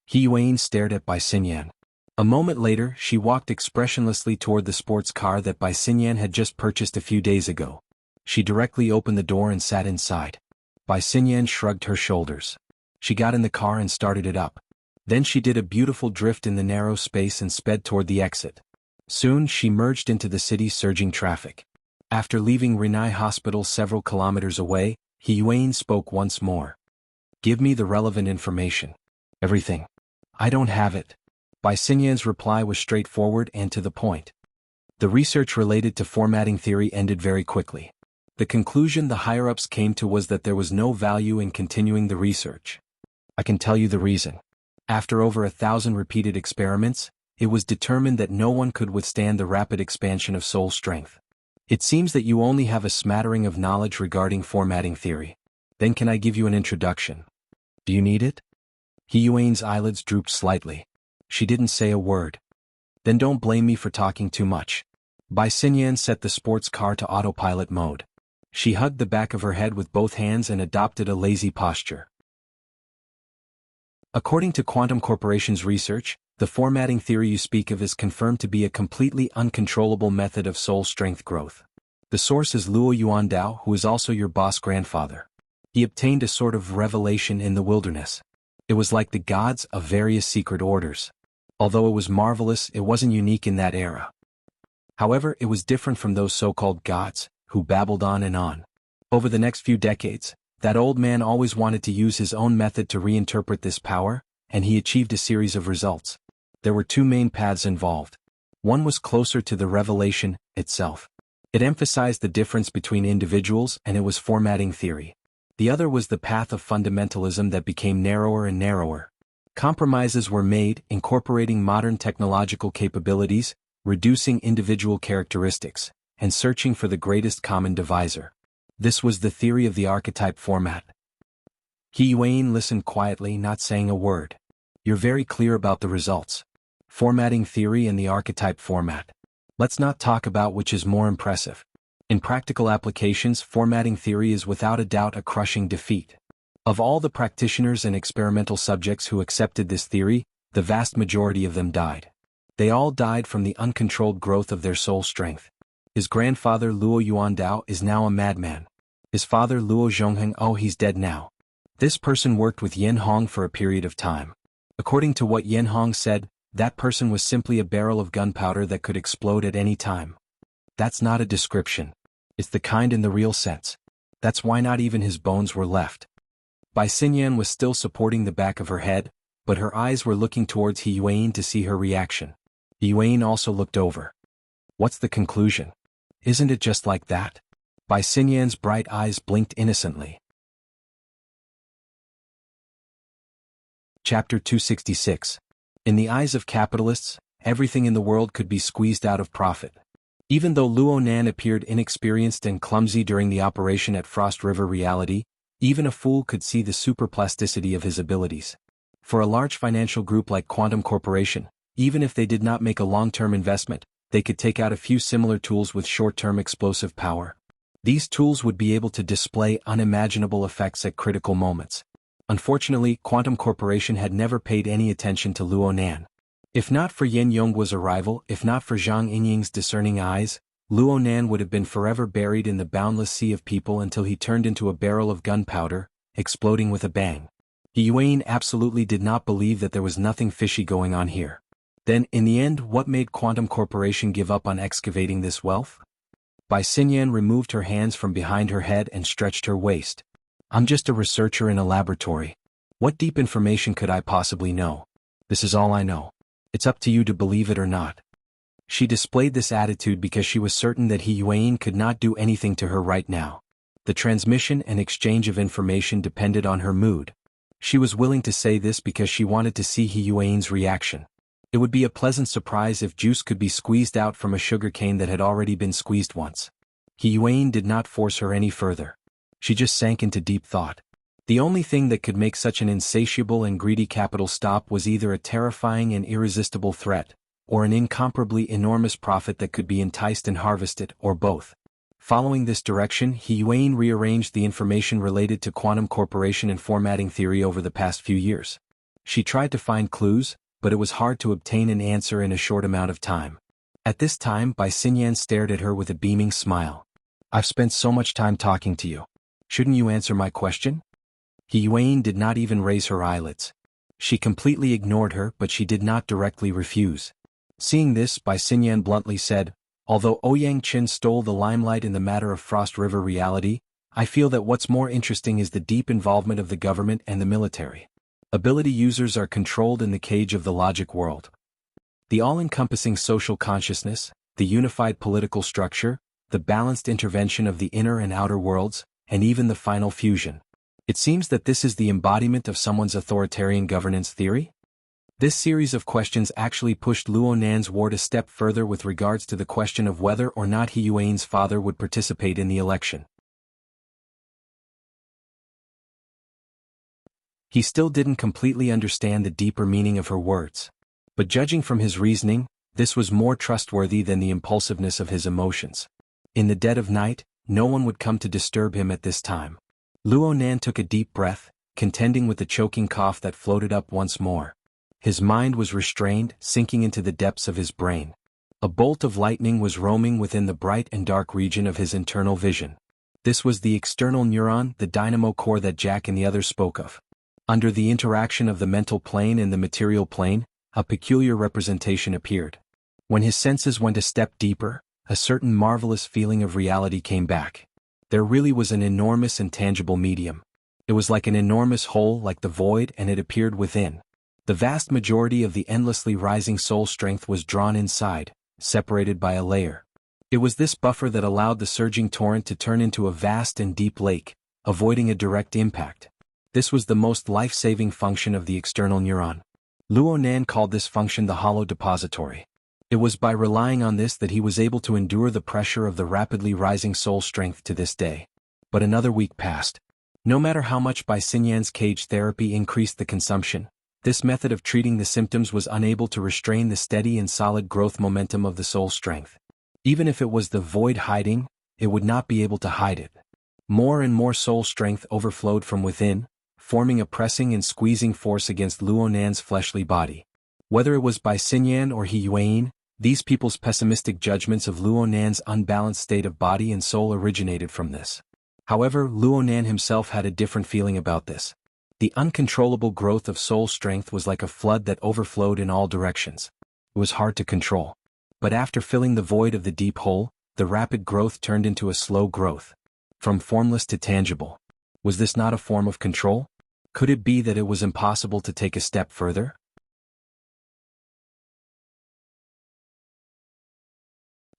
A: He Yuan stared at Bai Xinyan. A moment later, she walked expressionlessly toward the sports car that Bai Xinyan had just purchased a few days ago. She directly opened the door and sat inside. Bai Xinyan shrugged her shoulders. She got in the car and started it up. Then she did a beautiful drift in the narrow space and sped toward the exit. Soon she merged into the city's surging traffic. After leaving Rinai Hospital several kilometers away, He Yuan spoke once more. Give me the relevant information. Everything. I don't have it. Bai Xinyan's reply was straightforward and to the point. The research related to formatting theory ended very quickly. The conclusion the higher-ups came to was that there was no value in continuing the research. I can tell you the reason. After over 1,000 repeated experiments, it was determined that no one could withstand the rapid expansion of soul strength. It seems that you only have a smattering of knowledge regarding formatting theory. Then can I give you an introduction? Do you need it? He Yuan's eyelids drooped slightly. She didn't say a word. Then don't blame me for talking too much. Bai Xinyan set the sports car to autopilot mode. She hugged the back of her head with both hands and adopted a lazy posture. According to Quantum Corporation's research, the formatting theory you speak of is confirmed to be a completely uncontrollable method of soul strength growth. The source is Luo Yuandao, who is also your boss grandfather. He obtained a sort of revelation in the wilderness. It was like the gods of various secret orders. Although it was marvelous, it wasn't unique in that era. However, it was different from those so-called gods, who babbled on and on. Over the next few decades, that old man always wanted to use his own method to reinterpret this power, and he achieved a series of results. There were two main paths involved. One was closer to the revelation itself. It emphasized the difference between individuals and it was formatting theory. The other was the path of fundamentalism that became narrower and narrower. Compromises were made, incorporating modern technological capabilities, reducing individual characteristics, and searching for the greatest common divisor. This was the theory of the archetype format. He Yuan listened quietly, not saying a word. You're very clear about the results. Formatting theory and the archetype format. Let's not talk about which is more impressive. In practical applications, formatting theory is without a doubt a crushing defeat. Of all the practitioners and experimental subjects who accepted this theory, the vast majority of them died. They all died from the uncontrolled growth of their soul strength. His grandfather Luo Yuandao is now a madman. His father Luo Zhongheng, he's dead now. This person worked with Yen Hong for a period of time. According to what Yen Hong said, that person was simply a barrel of gunpowder that could explode at any time. That's not a description. It's the kind in the real sense. That's why not even his bones were left. Bai Xinyan was still supporting the back of her head, but her eyes were looking towards He Yuan to see her reaction. He Yuan also looked over. What's the conclusion? Isn't it just like that? Bai Xinyan's bright eyes blinked innocently. Chapter 266. In the eyes of capitalists, everything in the world could be squeezed out of profit. Even though Luo Nan appeared inexperienced and clumsy during the operation at Frost River Reality, even a fool could see the superplasticity of his abilities. For a large financial group like Quantum Corporation, even if they did not make a long-term investment, they could take out a few similar tools with short-term explosive power. These tools would be able to display unimaginable effects at critical moments. Unfortunately, Quantum Corporation had never paid any attention to Luo Nan. If not for Yen Yongguo's arrival, if not for Zhang Yinying's discerning eyes, Luo Nan would have been forever buried in the boundless sea of people until he turned into a barrel of gunpowder, exploding with a bang. He Yuan absolutely did not believe that there was nothing fishy going on here. Then, in the end, what made Quantum Corporation give up on excavating this wealth? Bai Xinyan removed her hands from behind her head and stretched her waist. I'm just a researcher in a laboratory. What deep information could I possibly know? This is all I know. It's up to you to believe it or not. She displayed this attitude because she was certain that He Yuan could not do anything to her right now. The transmission and exchange of information depended on her mood. She was willing to say this because she wanted to see He Yuan's reaction. It would be a pleasant surprise if juice could be squeezed out from a sugar cane that had already been squeezed once. He Yuan did not force her any further. She just sank into deep thought. The only thing that could make such an insatiable and greedy capital stop was either a terrifying and irresistible threat, or an incomparably enormous profit that could be enticed and harvested, or both. Following this direction, Yuan rearranged the information related to quantum corporation and formatting theory over the past few years. She tried to find clues, but it was hard to obtain an answer in a short amount of time. At this time, Bai Xinyan stared at her with a beaming smile. "I've spent so much time talking to you. Shouldn't you answer my question?" Yuan did not even raise her eyelids. She completely ignored her, but she did not directly refuse. Seeing this, Bai Xinyan bluntly said, "Although Ouyang Qin stole the limelight in the matter of Frost River reality, I feel that what's more interesting is the deep involvement of the government and the military. Ability users are controlled in the cage of the logic world. The all-encompassing social consciousness, the unified political structure, the balanced intervention of the inner and outer worlds, and even the final fusion. It seems that this is the embodiment of someone's authoritarian governance theory?" This series of questions actually pushed Luo Nan's ward a step further with regards to the question of whether or not Yuan's father would participate in the election. He still didn't completely understand the deeper meaning of her words. But judging from his reasoning, this was more trustworthy than the impulsiveness of his emotions. In the dead of night, no one would come to disturb him at this time. Luo Nan took a deep breath, contending with the choking cough that floated up once more. His mind was restrained, sinking into the depths of his brain. A bolt of lightning was roaming within the bright and dark region of his internal vision. This was the external neuron, the dynamo core that Jack and the others spoke of. Under the interaction of the mental plane and the material plane, a peculiar representation appeared. When his senses went a step deeper, a certain marvelous feeling of reality came back. There really was an enormous and tangible medium. It was like an enormous hole, like the void, and it appeared within. The vast majority of the endlessly rising soul strength was drawn inside, separated by a layer. It was this buffer that allowed the surging torrent to turn into a vast and deep lake, avoiding a direct impact. This was the most life-saving function of the external neuron. Luo Nan called this function the hollow depository. It was by relying on this that he was able to endure the pressure of the rapidly rising soul strength to this day. But another week passed. No matter how much Bai Xinyan's cage therapy increased the consumption, this method of treating the symptoms was unable to restrain the steady and solid growth momentum of the soul strength. Even if it was the void hiding, it would not be able to hide it. More and more soul strength overflowed from within, forming a pressing and squeezing force against Luo Nan's fleshly body. Whether it was Bai Xinyan or Yuan, these people's pessimistic judgments of Luo Nan's unbalanced state of body and soul originated from this. However, Luo Nan himself had a different feeling about this. The uncontrollable growth of soul strength was like a flood that overflowed in all directions. It was hard to control. But after filling the void of the deep hole, the rapid growth turned into a slow growth. From formless to tangible. Was this not a form of control? Could it be that it was impossible to take a step further?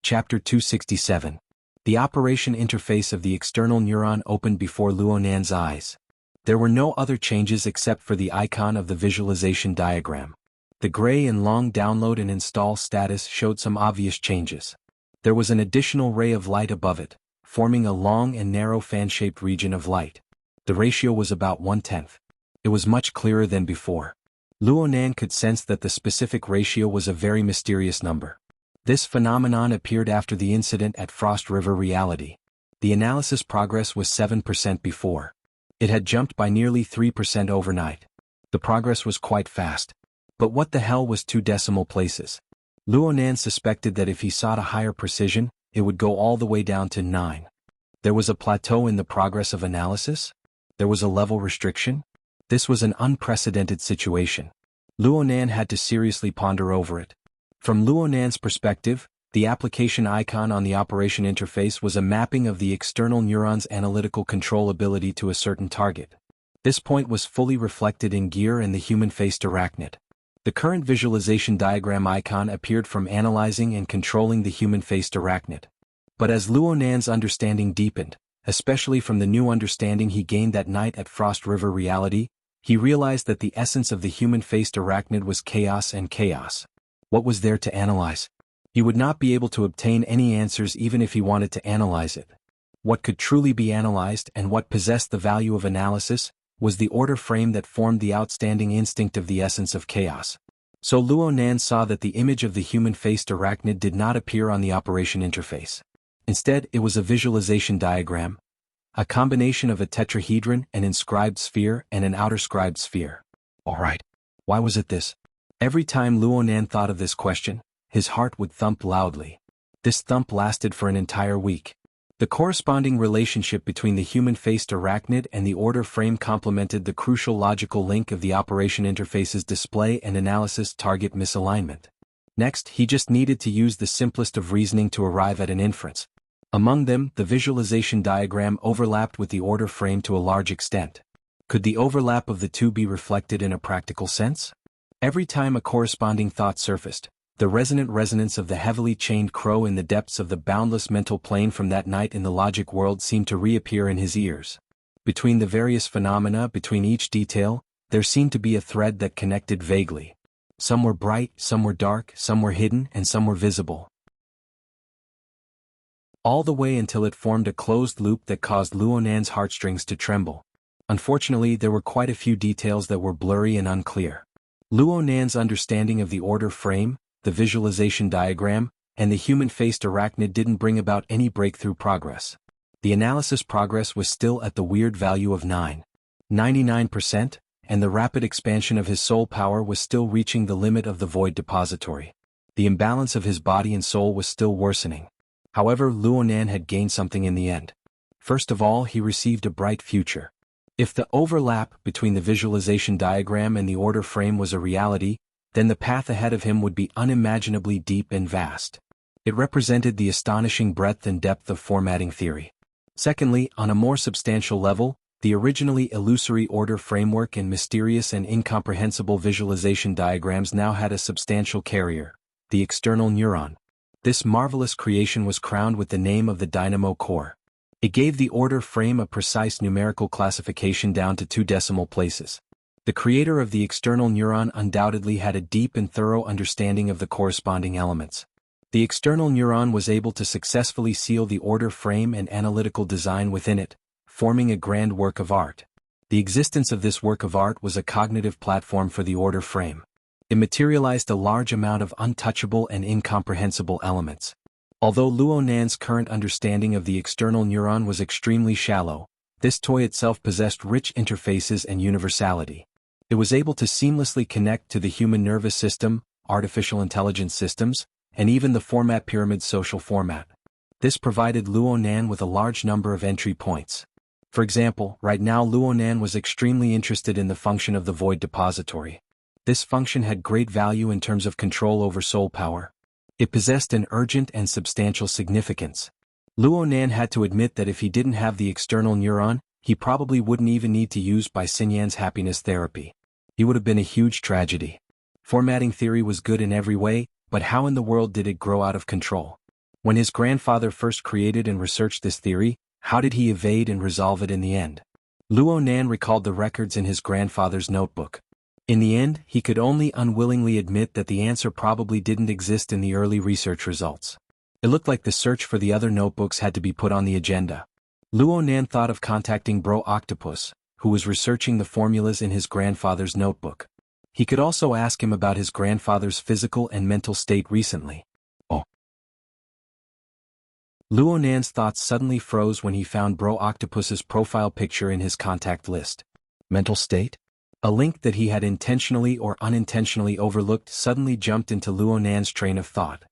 A: Chapter 267. The operation interface of the external neuron opened before Luo Nan's eyes. There were no other changes except for the icon of the visualization diagram. The gray and long download and install status showed some obvious changes. There was an additional ray of light above it, forming a long and narrow fan-shaped region of light. The ratio was about 1/10. It was much clearer than before. Luo Nan could sense that the specific ratio was a very mysterious number. This phenomenon appeared after the incident at Frost River Reality. The analysis progress was 7% before. It had jumped by nearly 3% overnight. The progress was quite fast. But what the hell was 2 decimal places? Luo Nan suspected that if he sought a higher precision, it would go all the way down to 9. There was a plateau in the progress of analysis? There was a level restriction? This was an unprecedented situation. Luo Nan had to seriously ponder over it. From Luo Nan's perspective, the application icon on the operation interface was a mapping of the external neuron's analytical control ability to a certain target. This point was fully reflected in gear and the human-faced arachnid. The current visualization diagram icon appeared from analyzing and controlling the human-faced arachnid. But as Luo Nan's understanding deepened, especially from the new understanding he gained that night at Frost River Reality, he realized that the essence of the human-faced arachnid was chaos and chaos. What was there to analyze? He would not be able to obtain any answers even if he wanted to analyze it. What could truly be analyzed and what possessed the value of analysis was the order frame that formed the outstanding instinct of the essence of chaos. So Luo Nan saw that the image of the human-faced arachnid did not appear on the operation interface. Instead, it was a visualization diagram, a combination of a tetrahedron, an inscribed sphere, and an outer scribed sphere. Alright. Why was it this? Every time Luonan thought of this question, his heart would thump loudly. This thump lasted for an entire week. The corresponding relationship between the human-faced arachnid and the order frame complemented the crucial logical link of the operation interface's display and analysis target misalignment. Next, he just needed to use the simplest of reasoning to arrive at an inference. Among them, the visualization diagram overlapped with the order frame to a large extent. Could the overlap of the two be reflected in a practical sense? Every time a corresponding thought surfaced, the resonant resonance of the heavily chained crow in the depths of the boundless mental plane from that night in the logic world seemed to reappear in his ears. Between the various phenomena, between each detail, there seemed to be a thread that connected vaguely. Some were bright, some were dark, some were hidden, and some were visible. All the way until it formed a closed loop that caused Luonan's heartstrings to tremble. Unfortunately, there were quite a few details that were blurry and unclear. Luonan's understanding of the order frame, the visualization diagram, and the human-faced arachnid didn't bring about any breakthrough progress. The analysis progress was still at the weird value of 99%, and the rapid expansion of his soul power was still reaching the limit of the void depository. The imbalance of his body and soul was still worsening. However, Luonan had gained something in the end. First of all, he received a bright future. If the overlap between the visualization diagram and the order frame was a reality, then the path ahead of him would be unimaginably deep and vast. It represented the astonishing breadth and depth of formatting theory. Secondly, on a more substantial level, the originally illusory order framework and mysterious and incomprehensible visualization diagrams now had a substantial carrier, the external neuron. This marvelous creation was crowned with the name of the dynamo core. It gave the order frame a precise numerical classification down to 2 decimal places. The creator of the external neuron undoubtedly had a deep and thorough understanding of the corresponding elements. The external neuron was able to successfully seal the order frame and analytical design within it, forming a grand work of art. The existence of this work of art was a cognitive platform for the order frame. It materialized a large amount of untouchable and incomprehensible elements. Although Luonan's current understanding of the external neuron was extremely shallow, this toy itself possessed rich interfaces and universality. It was able to seamlessly connect to the human nervous system, artificial intelligence systems, and even the format pyramid's social format. This provided Luonan with a large number of entry points. For example, right now Luonan was extremely interested in the function of the void depository. This function had great value in terms of control over soul power. It possessed an urgent and substantial significance. Luonan had to admit that if he didn't have the external neuron, he probably wouldn't even need to use Sinyan's happiness therapy. It would have been a huge tragedy. Formatting theory was good in every way, but how in the world did it grow out of control? When his grandfather first created and researched this theory, how did he evade and resolve it in the end? Luonan recalled the records in his grandfather's notebook. In the end, he could only unwillingly admit that the answer probably didn't exist in the early research results. It looked like the search for the other notebooks had to be put on the agenda. Luonan thought of contacting Bro Octopus, who was researching the formulas in his grandfather's notebook. He could also ask him about his grandfather's physical and mental state recently. Luonan's thoughts suddenly froze when he found Bro Octopus's profile picture in his contact list. Mental state? A link that he had intentionally or unintentionally overlooked suddenly jumped into Luonan's train of thought.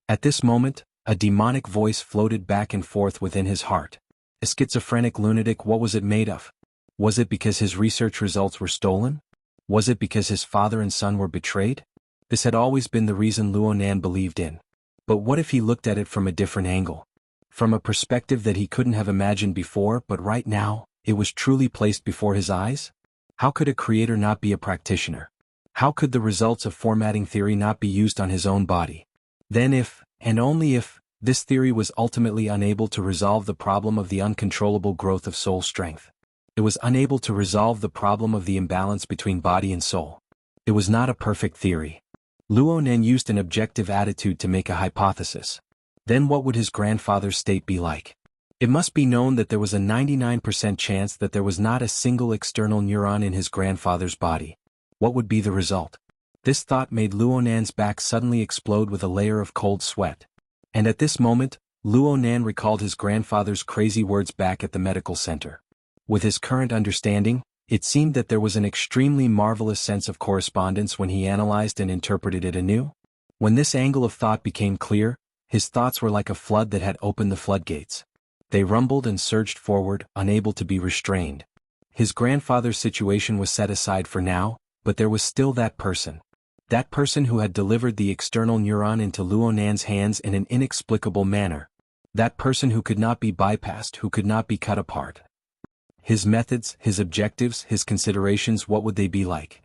A: At this moment, a demonic voice floated back and forth within his heart. A schizophrenic lunatic, what was it made of? Was it because his research results were stolen? Was it because his father and son were betrayed? This had always been the reason Luonan believed in. But what if he looked at it from a different angle? From a perspective that he couldn't have imagined before, but right now, it was truly placed before his eyes? How could a creator not be a practitioner? How could the results of formatting theory not be used on his own body? Then if, and only if, this theory was ultimately unable to resolve the problem of the uncontrollable growth of soul strength. It was unable to resolve the problem of the imbalance between body and soul. It was not a perfect theory. Luonan used an objective attitude to make a hypothesis. Then what would his grandfather's state be like? It must be known that there was a 99% chance that there was not a single external neuron in his grandfather's body. What would be the result? This thought made Luonan's back suddenly explode with a layer of cold sweat. And at this moment, Luo Nan recalled his grandfather's crazy words back at the medical center. With his current understanding, it seemed that there was an extremely marvelous sense of correspondence when he analyzed and interpreted it anew. When this angle of thought became clear, his thoughts were like a flood that had opened the floodgates. They rumbled and surged forward, unable to be restrained. His grandfather's situation was set aside for now, but there was still that person. That person who had delivered the external neuron into Luo Nan's hands in an inexplicable manner. That person who could not be bypassed, who could not be cut apart. His methods, his objectives, his considerations, what would they be like?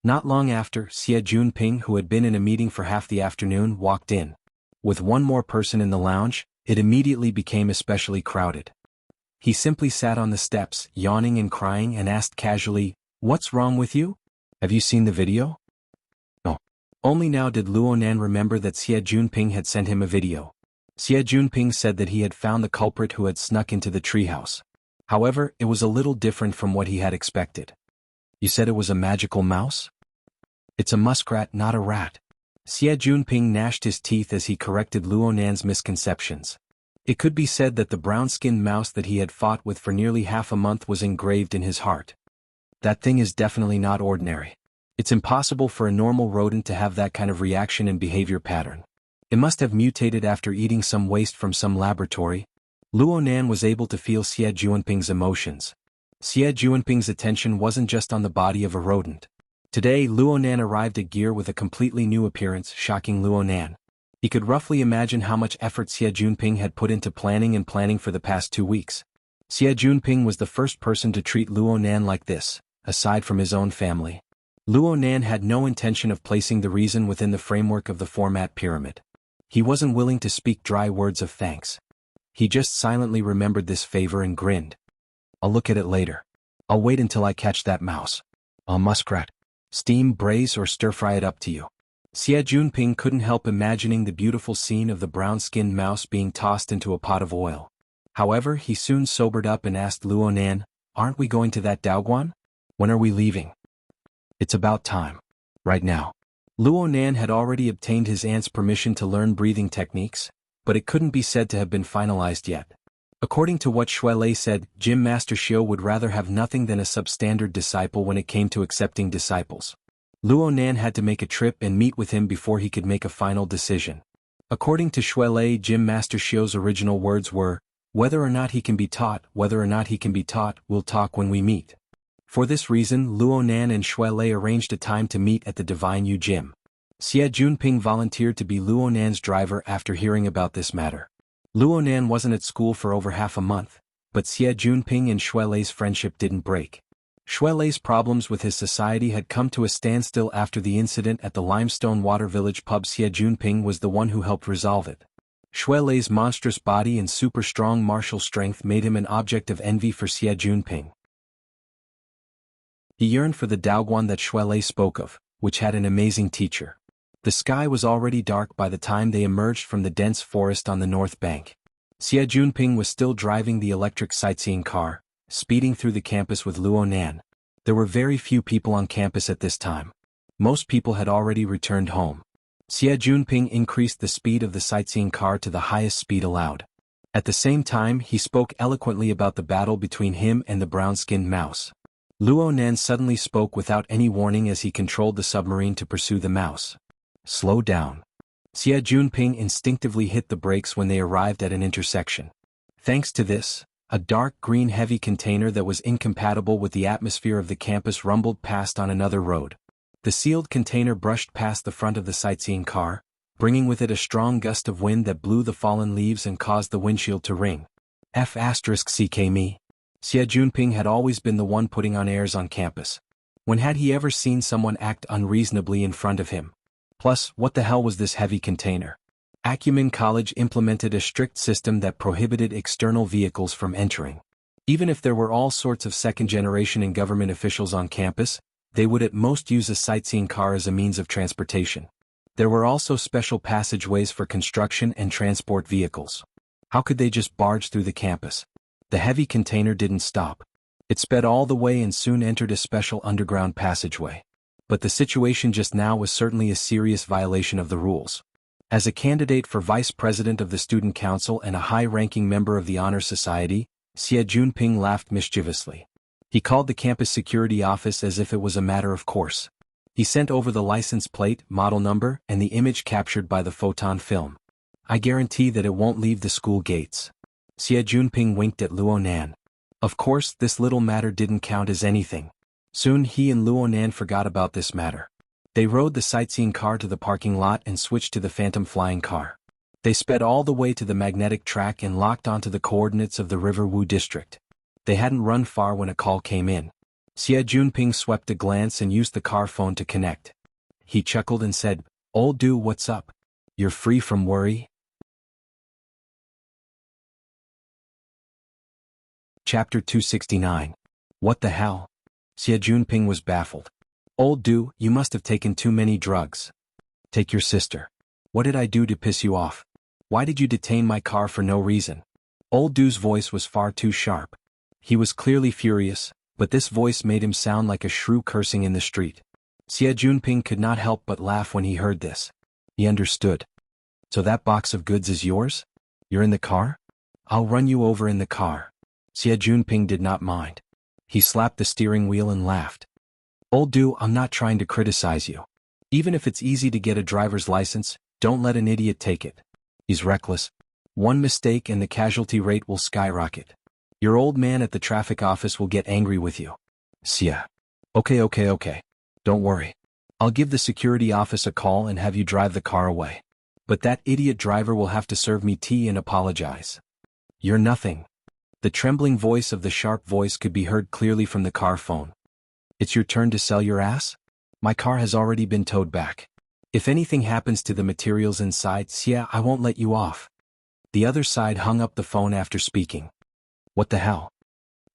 A: Not long after, Xie Junping, who had been in a meeting for half the afternoon, walked in. With one more person in the lounge, it immediately became especially crowded. He simply sat on the steps, yawning and crying, and asked casually, "What's wrong with you? Have you seen the video?" No. Only now did Luo Nan remember that Xie Junping had sent him a video. Xie Junping said that he had found the culprit who had snuck into the treehouse. However, it was a little different from what he had expected. "You said it was a magical mouse?" "It's a muskrat, not a rat." Xie Junping gnashed his teeth as he corrected Luo Nan's misconceptions. It could be said that the brown-skinned mouse that he had fought with for nearly half a month was engraved in his heart. That thing is definitely not ordinary. It's impossible for a normal rodent to have that kind of reaction and behavior pattern. It must have mutated after eating some waste from some laboratory. Luo Nan was able to feel Xie Junping's emotions. Xie Junping's attention wasn't just on the body of a rodent. Today, Luo Nan arrived at Gear with a completely new appearance, shocking Luo Nan. He could roughly imagine how much effort Xie Junping had put into planning for the past 2 weeks. Xie Junping was the first person to treat Luo Nan like this, aside from his own family. Luo Nan had no intention of placing the reason within the framework of the format pyramid. He wasn't willing to speak dry words of thanks. He just silently remembered this favor and grinned. "I'll look at it later. I'll wait until I catch that mouse. A muskrat. Steam, braise, or stir-fry it up to you." Xie Junping couldn't help imagining the beautiful scene of the brown-skinned mouse being tossed into a pot of oil. However, he soon sobered up and asked Luo Nan, "Aren't we going to that Daoguan? When are we leaving?" "It's about time. Right now." Luo Nan had already obtained his aunt's permission to learn breathing techniques, but it couldn't be said to have been finalized yet. According to what Shuelei said, Gym Master Xiu would rather have nothing than a substandard disciple when it came to accepting disciples. Luo Nan had to make a trip and meet with him before he could make a final decision. According to Shuelei, Gym Master Xiu's original words were, "Whether or not he can be taught, whether or not he can be taught, we'll talk when we meet." For this reason, Luo Nan and Shuelei arranged a time to meet at the Divine Yu Gym. Xie Junping volunteered to be Luo Nan's driver after hearing about this matter. Luo Nan wasn't at school for over half a month, but Xie Junping and Shuelei's friendship didn't break. Shuelei's problems with his society had come to a standstill after the incident at the Limestone Water Village pub. Xie Junping was the one who helped resolve it. Shuelei's monstrous body and super strong martial strength made him an object of envy for Xie Junping. He yearned for the Daoguan that Shuelei spoke of, which had an amazing teacher. The sky was already dark by the time they emerged from the dense forest on the north bank. Xie Junping was still driving the electric sightseeing car, speeding through the campus with Luo Nan. There were very few people on campus at this time. Most people had already returned home. Xie Junping increased the speed of the sightseeing car to the highest speed allowed. At the same time, he spoke eloquently about the battle between him and the brown-skinned mouse. Luo Nan suddenly spoke without any warning as he controlled the submarine to pursue the mouse. "Slow down." Xie Junping instinctively hit the brakes when they arrived at an intersection. Thanks to this, a dark green heavy container that was incompatible with the atmosphere of the campus rumbled past on another road. The sealed container brushed past the front of the sightseeing car, bringing with it a strong gust of wind that blew the fallen leaves and caused the windshield to ring. F***ck me. Xie Junping had always been the one putting on airs on campus. When had he ever seen someone act unreasonably in front of him? Plus, what the hell was this heavy container? Acumen College implemented a strict system that prohibited external vehicles from entering. Even if there were all sorts of second-generation and government officials on campus, they would at most use a sightseeing car as a means of transportation. There were also special passageways for construction and transport vehicles. How could they just barge through the campus? The heavy container didn't stop. It sped all the way and soon entered a special underground passageway. but the situation just now was certainly a serious violation of the rules. As a candidate for vice president of the student council and a high-ranking member of the honor society, Xie Junping laughed mischievously. He called the campus security office as if it was a matter of course. He sent over the license plate, model number, and the image captured by the photon film. I guarantee that it won't leave the school gates. Xie Junping winked at Luo Nan. Of course, this little matter didn't count as anything. Soon he and Luo Nan forgot about this matter. They rode the sightseeing car to the parking lot and switched to the phantom flying car. They sped all the way to the magnetic track and locked onto the coordinates of the River Wu district. They hadn't run far when a call came in. Xie Junping swept a glance and used the car phone to connect. He chuckled and said, "Old Du, what's up? You're free from worry?" Chapter 269. What the hell? Xie Junping was baffled. "Old Du, you must have taken too many drugs." "Take your sister. What did I do to piss you off? Why did you detain my car for no reason?" Old Du's voice was far too sharp. He was clearly furious, but this voice made him sound like a shrew cursing in the street. Xie Junping could not help but laugh when he heard this. He understood. "So that box of goods is yours? You're in the car? I'll run you over in the car." Xie Junping did not mind. He slapped the steering wheel and laughed. "Old Du, I'm not trying to criticize you. Even if it's easy to get a driver's license, don't let an idiot take it. He's reckless. One mistake and the casualty rate will skyrocket. Your old man at the traffic office will get angry with you." "Xie. Okay. Don't worry. I'll give the security office a call and have you drive the car away. But that idiot driver will have to serve me tea and apologize." "You're nothing." The trembling voice of the sharp voice could be heard clearly from the car phone. "It's your turn to sell your ass? My car has already been towed back. If anything happens to the materials inside, Xie, I won't let you off." The other side hung up the phone after speaking. "What the hell?"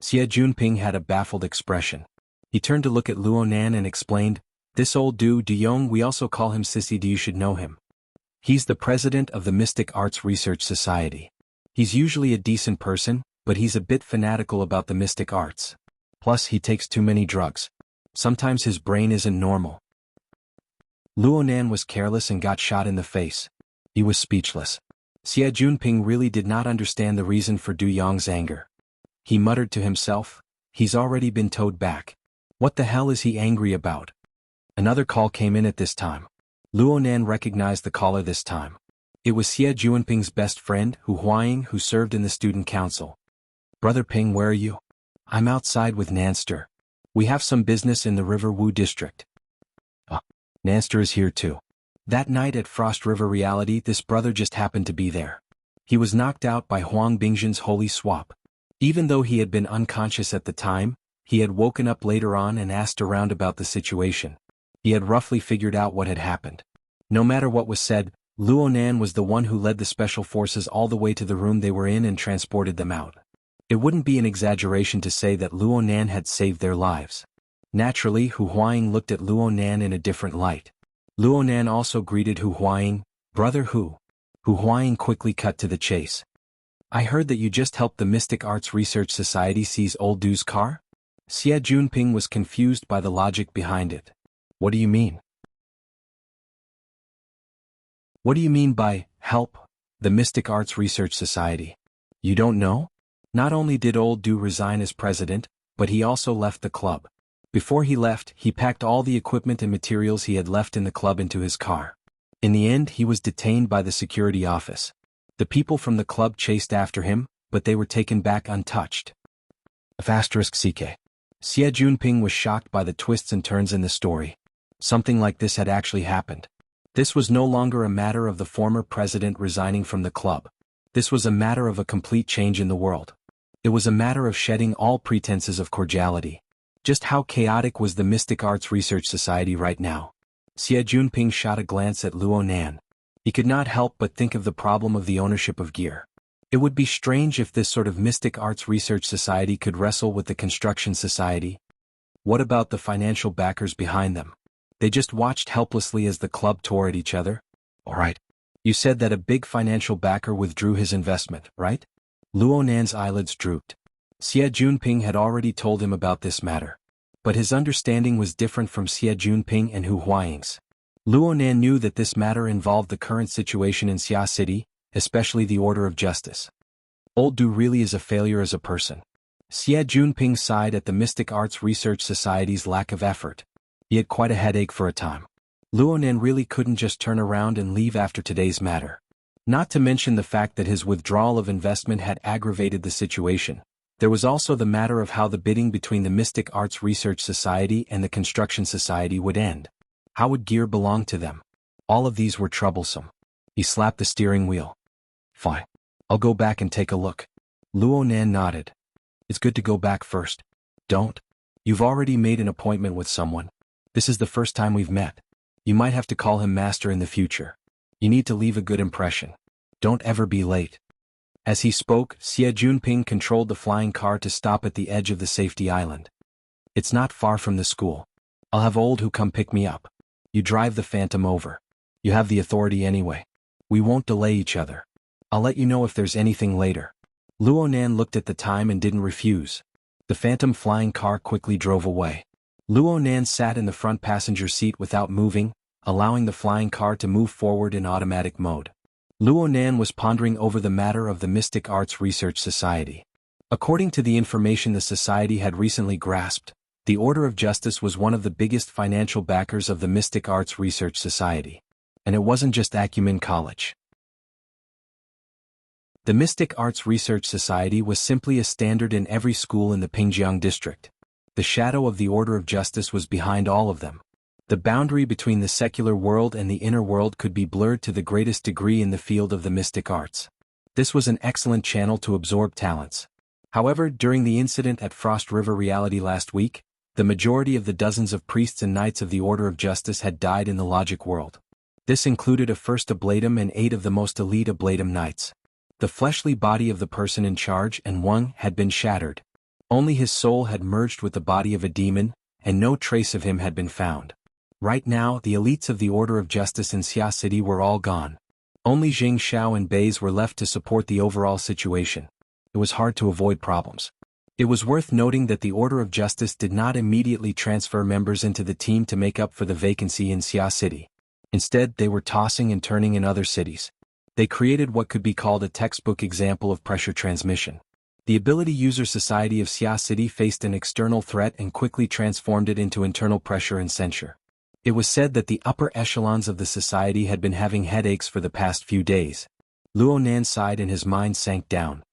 A: Xie Junping had a baffled expression. He turned to look at Luo Nan and explained, "This old Du Yong, we also call him Sissy Du, you should know him. He's the president of the Mystic Arts Research Society. He's usually a decent person, but he's a bit fanatical about the mystic arts. Plus he takes too many drugs. Sometimes his brain isn't normal." Luo Nan was careless and got shot in the face. He was speechless. Xie Junping really did not understand the reason for Du Yong's anger. He muttered to himself, "He's already been towed back. What the hell is he angry about?" Another call came in at this time. Luo Nan recognized the caller this time. It was Xie Junping's best friend, Hu Huaying, who served in the student council. "Brother Ping, where are you?" "I'm outside with Nanster. We have some business in the River Wu district." Nanster is here too. That night at Frost River Reality, this brother just happened to be there. He was knocked out by Huang Bingzhen's holy swap. Even though he had been unconscious at the time, he had woken up later on and asked around about the situation. He had roughly figured out what had happened. No matter what was said, Luo Nan was the one who led the special forces all the way to the room they were in and transported them out. It wouldn't be an exaggeration to say that Luo Nan had saved their lives. Naturally, Hu Huaying looked at Luo Nan in a different light. Luo Nan also greeted Hu Huaying, "Brother Hu." Hu Huaying quickly cut to the chase. "I heard that you just helped the Mystic Arts Research Society seize old Du's car?" Xie Junping was confused by the logic behind it. "What do you mean?" "What do you mean by, help, the Mystic Arts Research Society? You don't know? Not only did old Du resign as president, but he also left the club. Before he left, he packed all the equipment and materials he had left in the club into his car. In the end, he was detained by the security office. The people from the club chased after him, but they were taken back untouched." CK. Xie Junping was shocked by the twists and turns in the story. Something like this had actually happened. This was no longer a matter of the former president resigning from the club. This was a matter of a complete change in the world. It was a matter of shedding all pretenses of cordiality. Just how chaotic was the Mystic Arts Research Society right now? Xie Junping shot a glance at Luo Nan. He could not help but think of the problem of the ownership of gear. It would be strange if this sort of Mystic Arts Research Society could wrestle with the Construction Society. What about the financial backers behind them? They just watched helplessly as the club tore at each other? All right. You said that a big financial backer withdrew his investment, right? Luo Nan's eyelids drooped. Xie Junping had already told him about this matter. But his understanding was different from Xie Junping and Hu Huaying's. Luonan knew that this matter involved the current situation in Xia City, especially the Order of Justice. Old Du really is a failure as a person. Xie Junping sighed at the Mystic Arts Research Society's lack of effort. He had quite a headache for a time. Luonan really couldn't just turn around and leave after today's matter. Not to mention the fact that his withdrawal of investment had aggravated the situation. There was also the matter of how the bidding between the Mystic Arts Research Society and the Construction Society would end. How would gear belong to them? All of these were troublesome. He slapped the steering wheel. Fine. I'll go back and take a look. Luonan nodded. It's good to go back first. Don't. You've already made an appointment with someone. This is the first time we've met. You might have to call him master in the future. You need to leave a good impression. Don't ever be late. As he spoke, Xie Junping controlled the flying car to stop at the edge of the safety island. It's not far from the school. I'll have Old Who come pick me up. You drive the Phantom over. You have the authority anyway. We won't delay each other. I'll let you know if there's anything later. Luonan looked at the time and didn't refuse. The Phantom flying car quickly drove away. Luonan sat in the front passenger seat without moving, allowing the flying car to move forward in automatic mode. Luonan was pondering over the matter of the Mystic Arts Research Society. According to the information the society had recently grasped, the Order of Justice was one of the biggest financial backers of the Mystic Arts Research Society. And it wasn't just Acumen College. The Mystic Arts Research Society was simply a standard in every school in the Pingjiang district. The shadow of the Order of Justice was behind all of them. The boundary between the secular world and the inner world could be blurred to the greatest degree in the field of the mystic arts. This was an excellent channel to absorb talents. However, during the incident at Frost River Reality last week, the majority of the dozens of priests and knights of the Order of Justice had died in the logic world. This included a first Ablatum and 8 of the most elite Ablatum knights. The fleshly body of the person in charge and Wang had been shattered. Only his soul had merged with the body of a demon, and no trace of him had been found. Right now, the elites of the Order of Justice in Xia City were all gone. Only Jing Xiao and Bays were left to support the overall situation. It was hard to avoid problems. It was worth noting that the Order of Justice did not immediately transfer members into the team to make up for the vacancy in Xia City. Instead, they were tossing and turning in other cities. They created what could be called a textbook example of pressure transmission. The Ability User Society of Xia City faced an external threat and quickly transformed it into internal pressure and censure. It was said that the upper echelons of the society had been having headaches for the past few days. Luonan sighed and his mind sank down.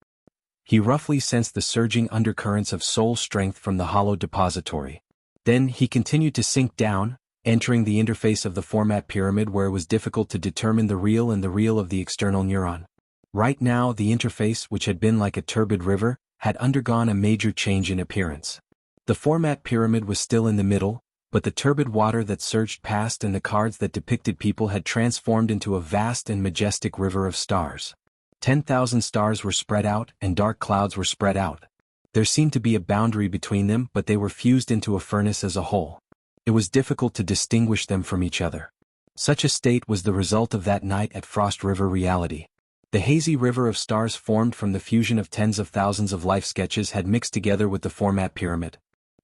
A: He roughly sensed the surging undercurrents of soul strength from the hollow depository. Then he continued to sink down, entering the interface of the format pyramid where it was difficult to determine the real and the real of the external neuron. Right now, the interface, which had been like a turbid river, had undergone a major change in appearance. The format pyramid was still in the middle, but the turbid water that surged past and the cards that depicted people had transformed into a vast and majestic river of stars. 10,000 stars were spread out and dark clouds were spread out. There seemed to be a boundary between them, but they were fused into a furnace as a whole. It was difficult to distinguish them from each other. Such a state was the result of that night at Frost River Reality. The hazy river of stars formed from the fusion of tens of thousands of life sketches had mixed together with the format pyramid.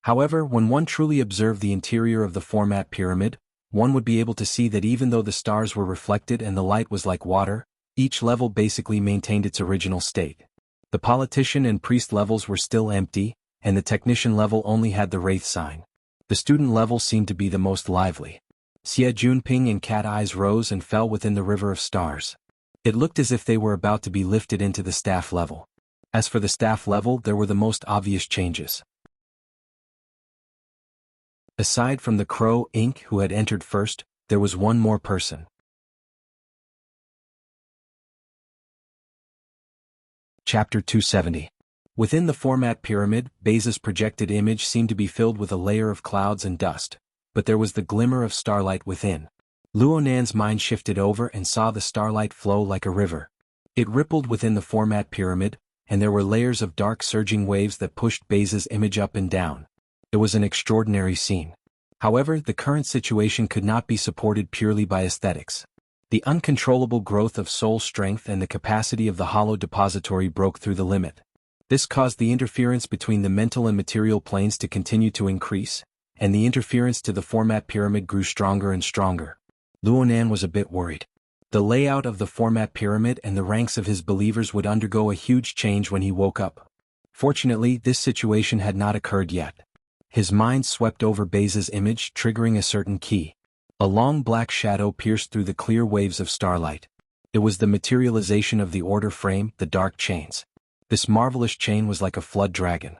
A: However, when one truly observed the interior of the format pyramid, one would be able to see that even though the stars were reflected and the light was like water, each level basically maintained its original state. The politician and priest levels were still empty, and the technician level only had the wraith sign. The student level seemed to be the most lively. Xie Junping and Cat Eyes rose and fell within the river of stars. It looked as if they were about to be lifted into the staff level. As for the staff level, there were the most obvious changes. Aside from the Crow Inc. who had entered first, there was one more person. Chapter 270. Within the format pyramid, Baza's projected image seemed to be filled with a layer of clouds and dust, but there was the glimmer of starlight within. Luonan's mind shifted over and saw the starlight flow like a river. It rippled within the format pyramid, and there were layers of dark surging waves that pushed Baza's image up and down. It was an extraordinary scene. However, the current situation could not be supported purely by aesthetics. The uncontrollable growth of soul strength and the capacity of the hollow depository broke through the limit. This caused the interference between the mental and material planes to continue to increase, and the interference to the format pyramid grew stronger and stronger. Luonan was a bit worried. The layout of the format pyramid and the ranks of his believers would undergo a huge change when he woke up. Fortunately, this situation had not occurred yet. His mind swept over Baze's image, triggering a certain key. A long black shadow pierced through the clear waves of starlight. It was the materialization of the order frame, the dark chains. This marvelous chain was like a flood dragon.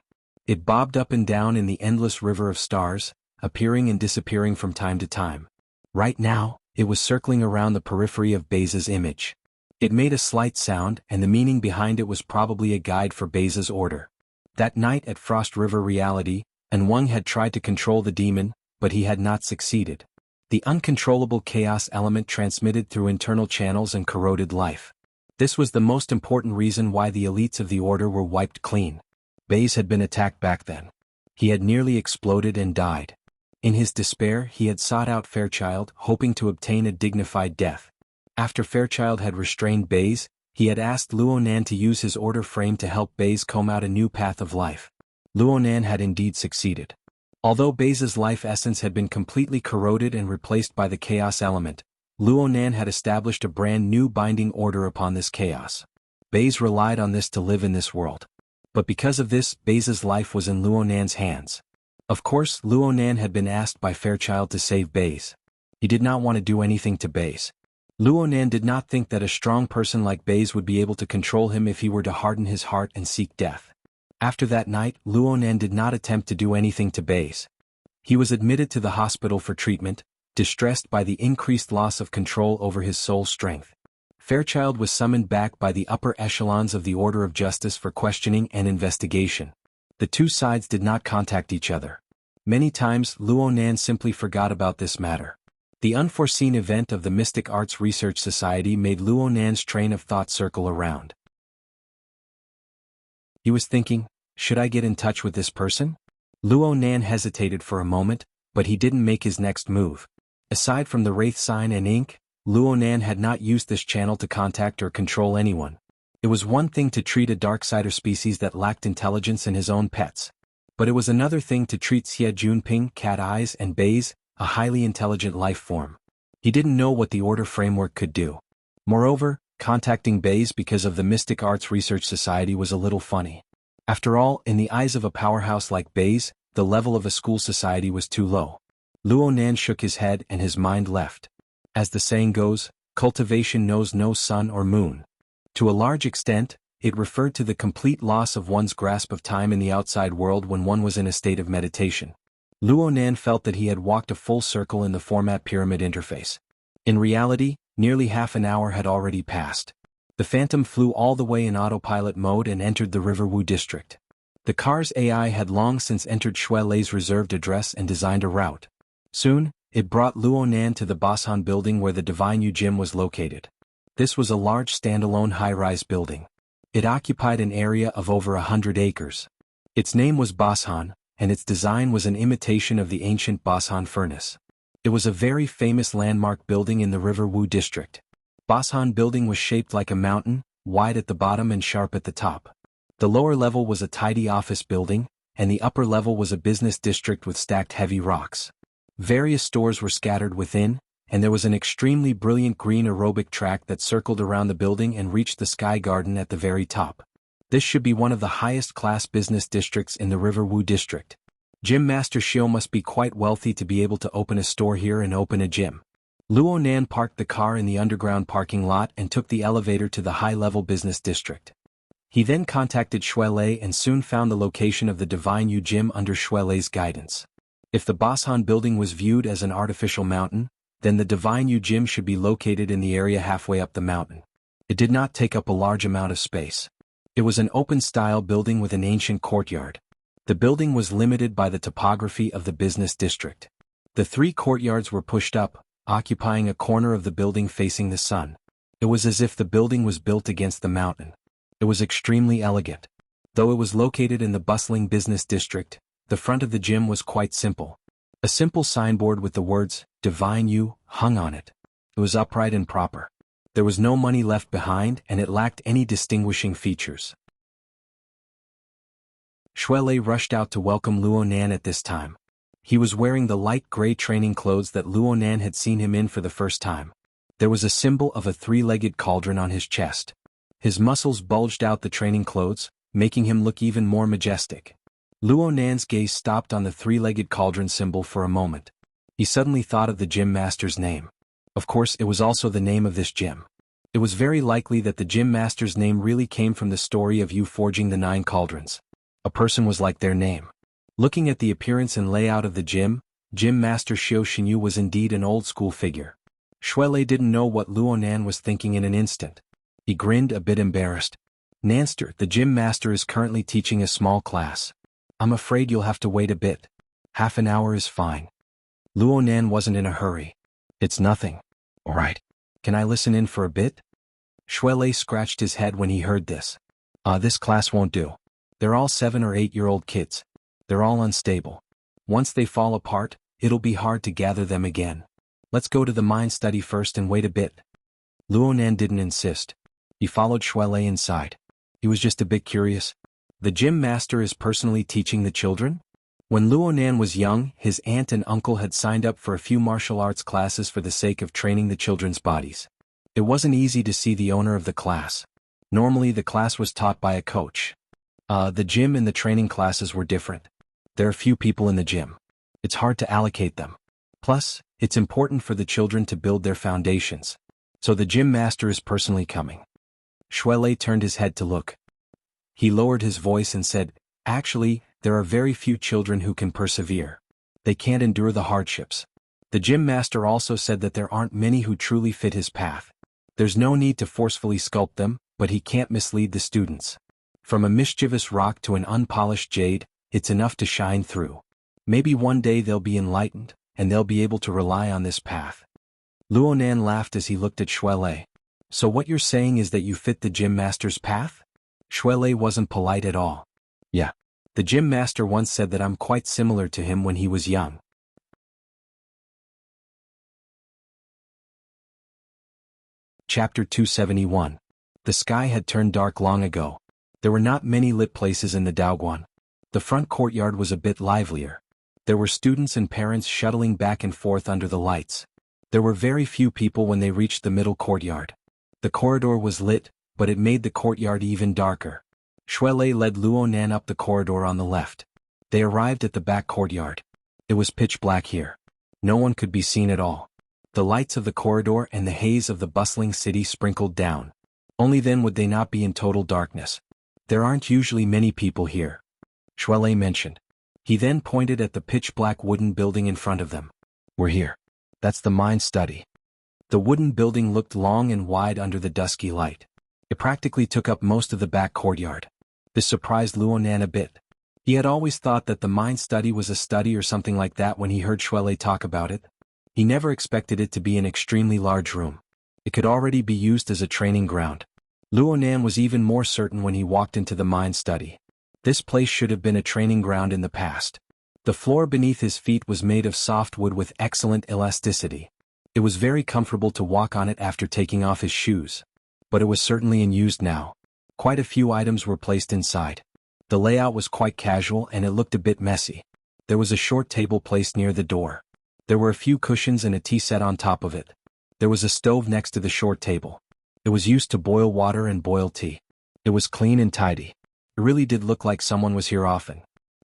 A: It bobbed up and down in the endless river of stars, appearing and disappearing from time to time. Right now, it was circling around the periphery of Baze's image. It made a slight sound, and the meaning behind it was probably a guide for Baze's order. That night at Frost River Reality, Anwang had tried to control the demon, but he had not succeeded. The uncontrollable chaos element transmitted through internal channels and corroded life. This was the most important reason why the elites of the order were wiped clean. Baze had been attacked back then. He had nearly exploded and died. In his despair, he had sought out Fairchild, hoping to obtain a dignified death. After Fairchild had restrained Baze, he had asked Luonan to use his order frame to help Baze comb out a new path of life. Luonan had indeed succeeded. Although Baze's life essence had been completely corroded and replaced by the chaos element, Luonan had established a brand new binding order upon this chaos. Baze relied on this to live in this world. But because of this, Baze's life was in Luonan's hands. Of course, Luonan had been asked by Fairchild to save Baze. He did not want to do anything to Baze. Luonan did not think that a strong person like Baze would be able to control him if he were to harden his heart and seek death. After that night, Luonan did not attempt to do anything to Baze. He was admitted to the hospital for treatment, distressed by the increased loss of control over his soul strength. Fairchild was summoned back by the upper echelons of the Order of Justice for questioning and investigation. The two sides did not contact each other. Many times, Luonan simply forgot about this matter. The unforeseen event of the Mystic Arts Research Society made Luonan's train of thought circle around. He was thinking, should I get in touch with this person? Luonan hesitated for a moment, but he didn't make his next move. Aside from the Wraith sign and ink, Luonan had not used this channel to contact or control anyone. It was one thing to treat a Darksider species that lacked intelligence and his own pets. But it was another thing to treat Xie Junping, Cat Eyes, and Baze, a highly intelligent life form. He didn't know what the order framework could do. Moreover, contacting Baze because of the Mystic Arts Research Society was a little funny. After all, in the eyes of a powerhouse like Baze, the level of a school society was too low. Luonan shook his head and his mind left. As the saying goes, cultivation knows no sun or moon. To a large extent, it referred to the complete loss of one's grasp of time in the outside world when one was in a state of meditation. Luonan felt that he had walked a full circle in the format pyramid interface. In reality, nearly half an hour had already passed. The Phantom flew all the way in autopilot mode and entered the Riverwu district. The car's AI had long since entered Shui Lei's reserved address and designed a route. Soon, it brought Luonan to the Bashan building where the Divine Yu Gym was located. This was a large standalone high-rise building. It occupied an area of over 100 acres. Its name was Bashan, and its design was an imitation of the ancient Bashan furnace. It was a very famous landmark building in the Riverwu district. Bashan building was shaped like a mountain, wide at the bottom and sharp at the top. The lower level was a tidy office building, and the upper level was a business district with stacked heavy rocks. Various stores were scattered within, and there was an extremely brilliant green aerobic track that circled around the building and reached the Sky Garden at the very top. This should be one of the highest class business districts in the Riverwu district. Gym Master Shio must be quite wealthy to be able to open a store here and open a gym. Luonan parked the car in the underground parking lot and took the elevator to the high-level business district. He then contacted Shui Lei and soon found the location of the Divine Yu Gym under Shui Lei's guidance. If the Bashan building was viewed as an artificial mountain, then the Divine Yu Gym should be located in the area halfway up the mountain. It did not take up a large amount of space. It was an open-style building with an ancient courtyard. The building was limited by the topography of the business district. The three courtyards were pushed up, occupying a corner of the building facing the sun. It was as if the building was built against the mountain. It was extremely elegant. Though it was located in the bustling business district, the front of the gym was quite simple. A simple signboard with the words, Divine Yu, hung on it. It was upright and proper. There was no money left behind and it lacked any distinguishing features. Shui Lei rushed out to welcome Luonan at this time. He was wearing the light gray training clothes that Luo Nan had seen him in for the first time. There was a symbol of a three-legged cauldron on his chest. His muscles bulged out the training clothes, making him look even more majestic. Luo Nan's gaze stopped on the three-legged cauldron symbol for a moment. He suddenly thought of the gym master's name. Of course, it was also the name of this gym. It was very likely that the gym master's name really came from the story of Yu forging the 9 cauldrons. A person was like their name. Looking at the appearance and layout of the gym master Xiao Xinyu was indeed an old-school figure. Shuelei didn't know what Luo Nan was thinking in an instant. He grinned, a bit embarrassed. Nanster, the gym master is currently teaching a small class. I'm afraid you'll have to wait a bit. Half an hour is fine. Luo Nan wasn't in a hurry. It's nothing. All right. Can I listen in for a bit? Shuelei scratched his head when he heard this. This class won't do. They're all 7 or 8-year-old kids. They're all unstable. Once they fall apart, it'll be hard to gather them again. Let's go to the mind study first and wait a bit. Luo Nan didn't insist. He followed Shuelei inside. He was just a bit curious. The gym master is personally teaching the children? When Luo Nan was young, his aunt and uncle had signed up for a few martial arts classes for the sake of training the children's bodies. It wasn't easy to see the owner of the class. Normally the class was taught by a coach. The gym and the training classes were different. There are few people in the gym. It's hard to allocate them. Plus, it's important for the children to build their foundations. So the gym master is personally coming. Shuelei turned his head to look. He lowered his voice and said, Actually, there are very few children who can persevere. They can't endure the hardships. The gym master also said that there aren't many who truly fit his path. There's no need to forcefully sculpt them, but he can't mislead the students. From a mischievous rock to an unpolished jade, it's enough to shine through. Maybe one day they'll be enlightened, and they'll be able to rely on this path. Luo Nan laughed as he looked at Shuelei. So what you're saying is that you fit the gym master's path? Shuelei wasn't polite at all. Yeah. The gym master once said that I'm quite similar to him when he was young. Chapter 271. The sky had turned dark long ago. There were not many lit places in the Daoguan. The front courtyard was a bit livelier. There were students and parents shuttling back and forth under the lights. There were very few people when they reached the middle courtyard. The corridor was lit, but it made the courtyard even darker. Shuelei led Luo Nan up the corridor on the left. They arrived at the back courtyard. It was pitch black here. No one could be seen at all. The lights of the corridor and the haze of the bustling city sprinkled down. Only then would they not be in total darkness. There aren't usually many people here, Shuelei mentioned. He then pointed at the pitch-black wooden building in front of them. We're here. That's the mind study. The wooden building looked long and wide under the dusky light. It practically took up most of the back courtyard. This surprised Luo Nan a bit. He had always thought that the mind study was a study or something like that when he heard Shuelei talk about it. He never expected it to be an extremely large room. It could already be used as a training ground. Luo Nan was even more certain when he walked into the mind study. This place should have been a training ground in the past. The floor beneath his feet was made of soft wood with excellent elasticity. It was very comfortable to walk on it after taking off his shoes. But it was certainly in use now. Quite a few items were placed inside. The layout was quite casual and it looked a bit messy. There was a short table placed near the door. There were a few cushions and a tea set on top of it. There was a stove next to the short table. It was used to boil water and boil tea. It was clean and tidy. It really did look like someone was here often.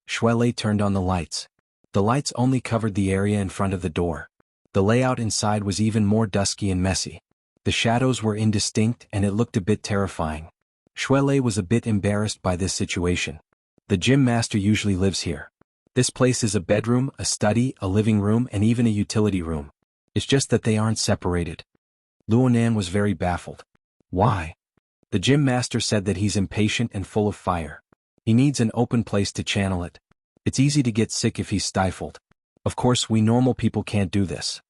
A: Shuelei turned on the lights. The lights only covered the area in front of the door. The layout inside was even more dusky and messy. The shadows were indistinct and it looked a bit terrifying. Shuelei was a bit embarrassed by this situation. The gym master usually lives here. This place is a bedroom, a study, a living room and even a utility room. It's just that they aren't separated. Luo Nan was very baffled. Why? The gym master said that he's impatient and full of fire. He needs an open place to channel it. It's easy to get sick if he's stifled. Of course we normal people can't do this.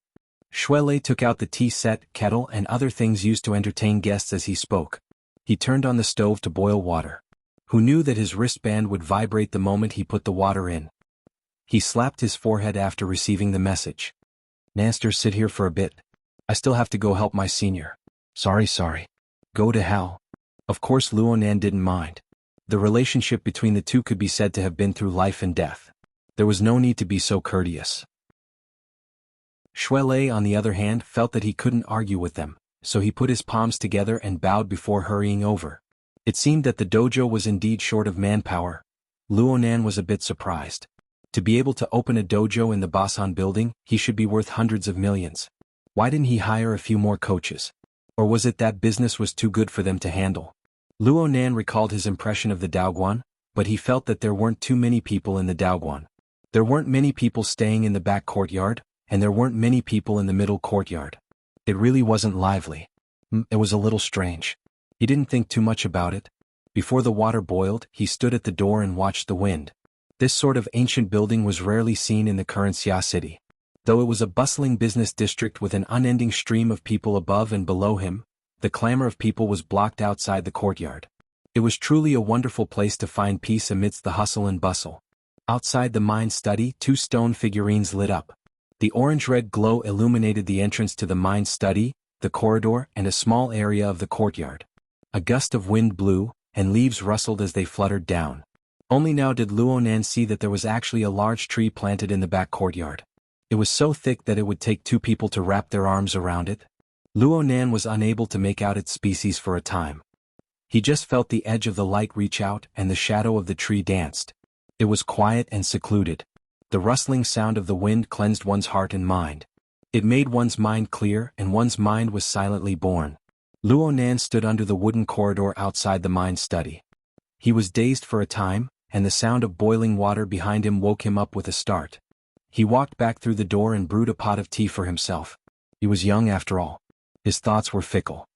A: Shuelei took out the tea set, kettle and other things used to entertain guests as he spoke. He turned on the stove to boil water. Who knew that his wristband would vibrate the moment he put the water in? He slapped his forehead after receiving the message. Nanster, sit here for a bit. I still have to go help my senior. Sorry. Go to hell. Of course Luo Nan didn't mind. The relationship between the two could be said to have been through life and death. There was no need to be so courteous. Shuele, on the other hand, felt that he couldn't argue with them, so he put his palms together and bowed before hurrying over. It seemed that the dojo was indeed short of manpower. Luonan was a bit surprised. To be able to open a dojo in the Basan building, he should be worth hundreds of millions. Why didn't he hire a few more coaches? Or was it that business was too good for them to handle? Luonan recalled his impression of the Daoguan, but he felt that there weren't too many people in the Daoguan. There weren't many people staying in the back courtyard, and there weren't many people in the middle courtyard. It really wasn't lively. It was a little strange. He didn't think too much about it. Before the water boiled, he stood at the door and watched the wind. This sort of ancient building was rarely seen in the current Xia city. Though it was a bustling business district with an unending stream of people above and below him, the clamor of people was blocked outside the courtyard. It was truly a wonderful place to find peace amidst the hustle and bustle. Outside the mind study, 2 stone figurines lit up. The orange-red glow illuminated the entrance to the mind study, the corridor, and a small area of the courtyard. A gust of wind blew, and leaves rustled as they fluttered down. Only now did Luonan see that there was actually a large tree planted in the back courtyard. It was so thick that it would take 2 people to wrap their arms around it. Luonan was unable to make out its species for a time. He just felt the edge of the light reach out and the shadow of the tree danced. It was quiet and secluded. The rustling sound of the wind cleansed one's heart and mind. It made one's mind clear, and one's mind was silently born. Luonan stood under the wooden corridor outside the mind study. He was dazed for a time, and the sound of boiling water behind him woke him up with a start. He walked back through the door and brewed a pot of tea for himself. He was young after all. His thoughts were fickle.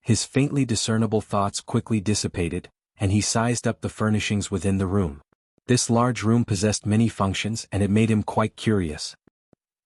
A: His faintly discernible thoughts quickly dissipated, and he sized up the furnishings within the room. This large room possessed many functions, and it made him quite curious.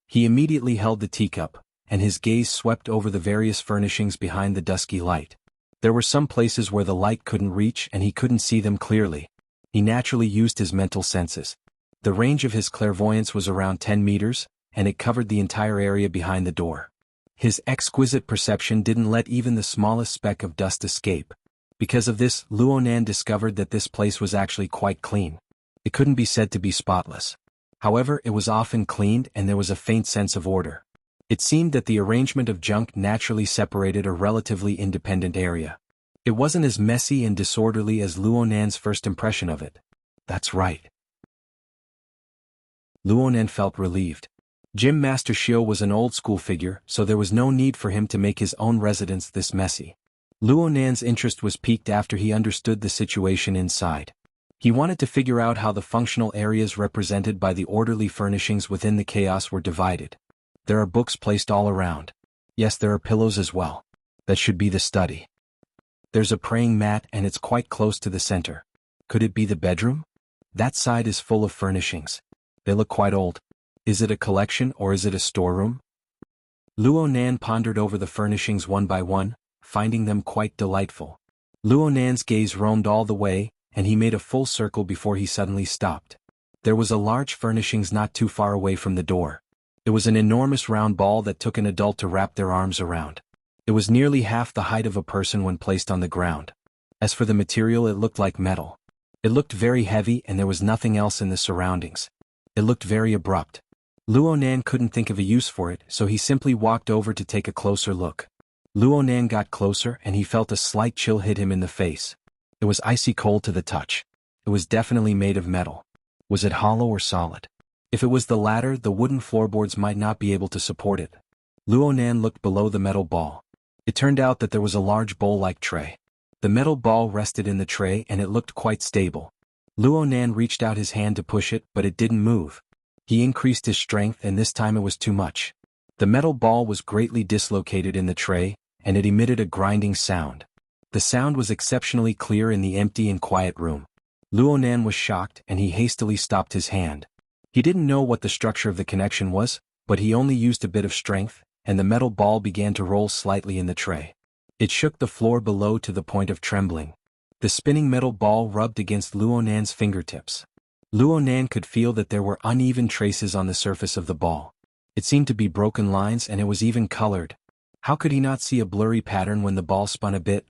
A: He immediately held the teacup, and his gaze swept over the various furnishings behind the dusky light. There were some places where the light couldn't reach and he couldn't see them clearly. He naturally used his mental senses. The range of his clairvoyance was around 10 meters, and it covered the entire area behind the door. His exquisite perception didn't let even the smallest speck of dust escape. Because of this, Luonan discovered that this place was actually quite clean. It couldn't be said to be spotless. However, it was often cleaned and there was a faint sense of order. It seemed that the arrangement of junk naturally separated a relatively independent area. It wasn't as messy and disorderly as Luonan's first impression of it. That's right. Luonan felt relieved. Gym Master Shio was an old-school figure, so there was no need for him to make his own residence this messy. Luonan's interest was piqued after he understood the situation inside. He wanted to figure out how the functional areas represented by the orderly furnishings within the chaos were divided. There are books placed all around. Yes, there are pillows as well. That should be the study. There's a praying mat and it's quite close to the center. Could it be the bedroom? That side is full of furnishings. They look quite old. Is it a collection or is it a storeroom? Luonan pondered over the furnishings one by one, finding them quite delightful. Luonan's gaze roamed all the way, and he made a full circle before he suddenly stopped. There was a large furnishings not too far away from the door. It was an enormous round ball that took an adult to wrap their arms around. It was nearly half the height of a person when placed on the ground. As for the material, it looked like metal. It looked very heavy and there was nothing else in the surroundings. It looked very abrupt. Luonan couldn't think of a use for it, so he simply walked over to take a closer look. Luonan got closer and he felt a slight chill hit him in the face. It was icy cold to the touch. It was definitely made of metal. Was it hollow or solid? If it was the latter, the wooden floorboards might not be able to support it. Luonan looked below the metal ball. It turned out that there was a large bowl-like tray. The metal ball rested in the tray and it looked quite stable. Luonan reached out his hand to push it, but it didn't move. He increased his strength and this time it was too much. The metal ball was greatly dislocated in the tray, and it emitted a grinding sound. The sound was exceptionally clear in the empty and quiet room. Luonan was shocked and he hastily stopped his hand. He didn't know what the structure of the connection was, but he only used a bit of strength, and the metal ball began to roll slightly in the tray. It shook the floor below to the point of trembling. The spinning metal ball rubbed against Luonan's fingertips. Luonan could feel that there were uneven traces on the surface of the ball. It seemed to be broken lines and it was even colored. How could he not see a blurry pattern when the ball spun a bit?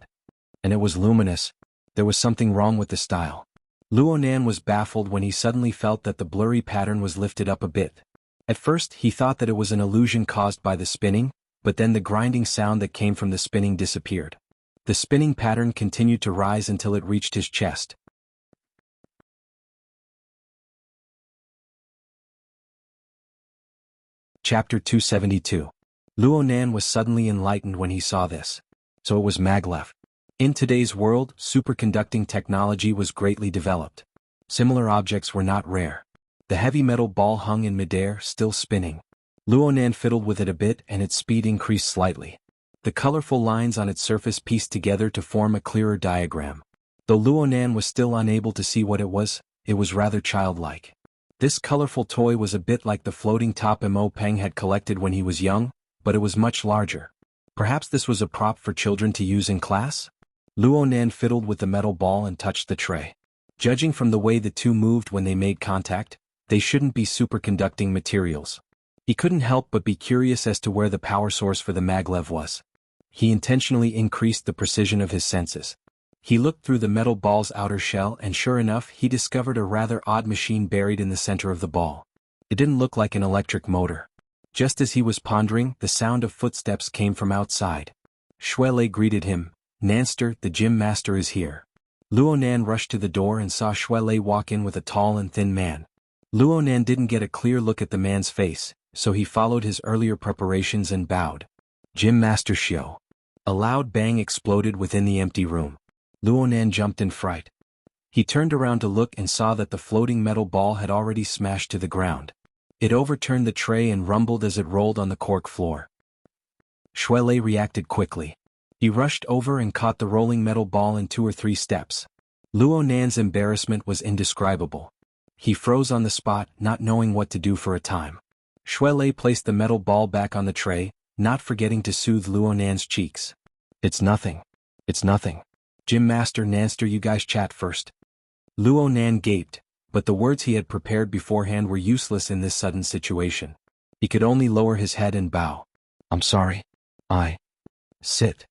A: And it was luminous. There was something wrong with the style. Luonan was baffled when he suddenly felt that the blurry pattern was lifted up a bit. At first he thought that it was an illusion caused by the spinning, but then the grinding sound that came from the spinning disappeared. The spinning pattern continued to rise until it reached his chest. Chapter 272. Luonan was suddenly enlightened when he saw this. So it was maglev. In today's world, superconducting technology was greatly developed. Similar objects were not rare. The heavy metal ball hung in midair, still spinning. Luonan fiddled with it a bit and its speed increased slightly. The colorful lines on its surface pieced together to form a clearer diagram. Though Luonan was still unable to see what it was rather childlike. This colorful toy was a bit like the floating top Mo Peng had collected when he was young, but it was much larger. Perhaps this was a prop for children to use in class? Luonan fiddled with the metal ball and touched the tray. Judging from the way the two moved when they made contact, they shouldn't be superconducting materials. He couldn't help but be curious as to where the power source for the maglev was. He intentionally increased the precision of his senses. He looked through the metal ball's outer shell and sure enough he discovered a rather odd machine buried in the center of the ball. It didn't look like an electric motor. Just as he was pondering, the sound of footsteps came from outside. Shuelei greeted him. "Nanster, the gym master is here." Luonan rushed to the door and saw Shuelei walk in with a tall and thin man. Luonan didn't get a clear look at the man's face, so he followed his earlier preparations and bowed. "Gym Master Xiao." A loud bang exploded within the empty room. Luonan jumped in fright. He turned around to look and saw that the floating metal ball had already smashed to the ground. It overturned the tray and rumbled as it rolled on the cork floor. Shuelei reacted quickly. He rushed over and caught the rolling metal ball in 2 or 3 steps. Luonan's embarrassment was indescribable. He froze on the spot, not knowing what to do for a time. Shuelei placed the metal ball back on the tray, not forgetting to soothe Luonan's cheeks. "It's nothing. It's nothing. Gym Master Nanster, you guys chat first." Luonan gaped, but the words he had prepared beforehand were useless in this sudden situation. He could only lower his head and bow. "I'm sorry. Sit."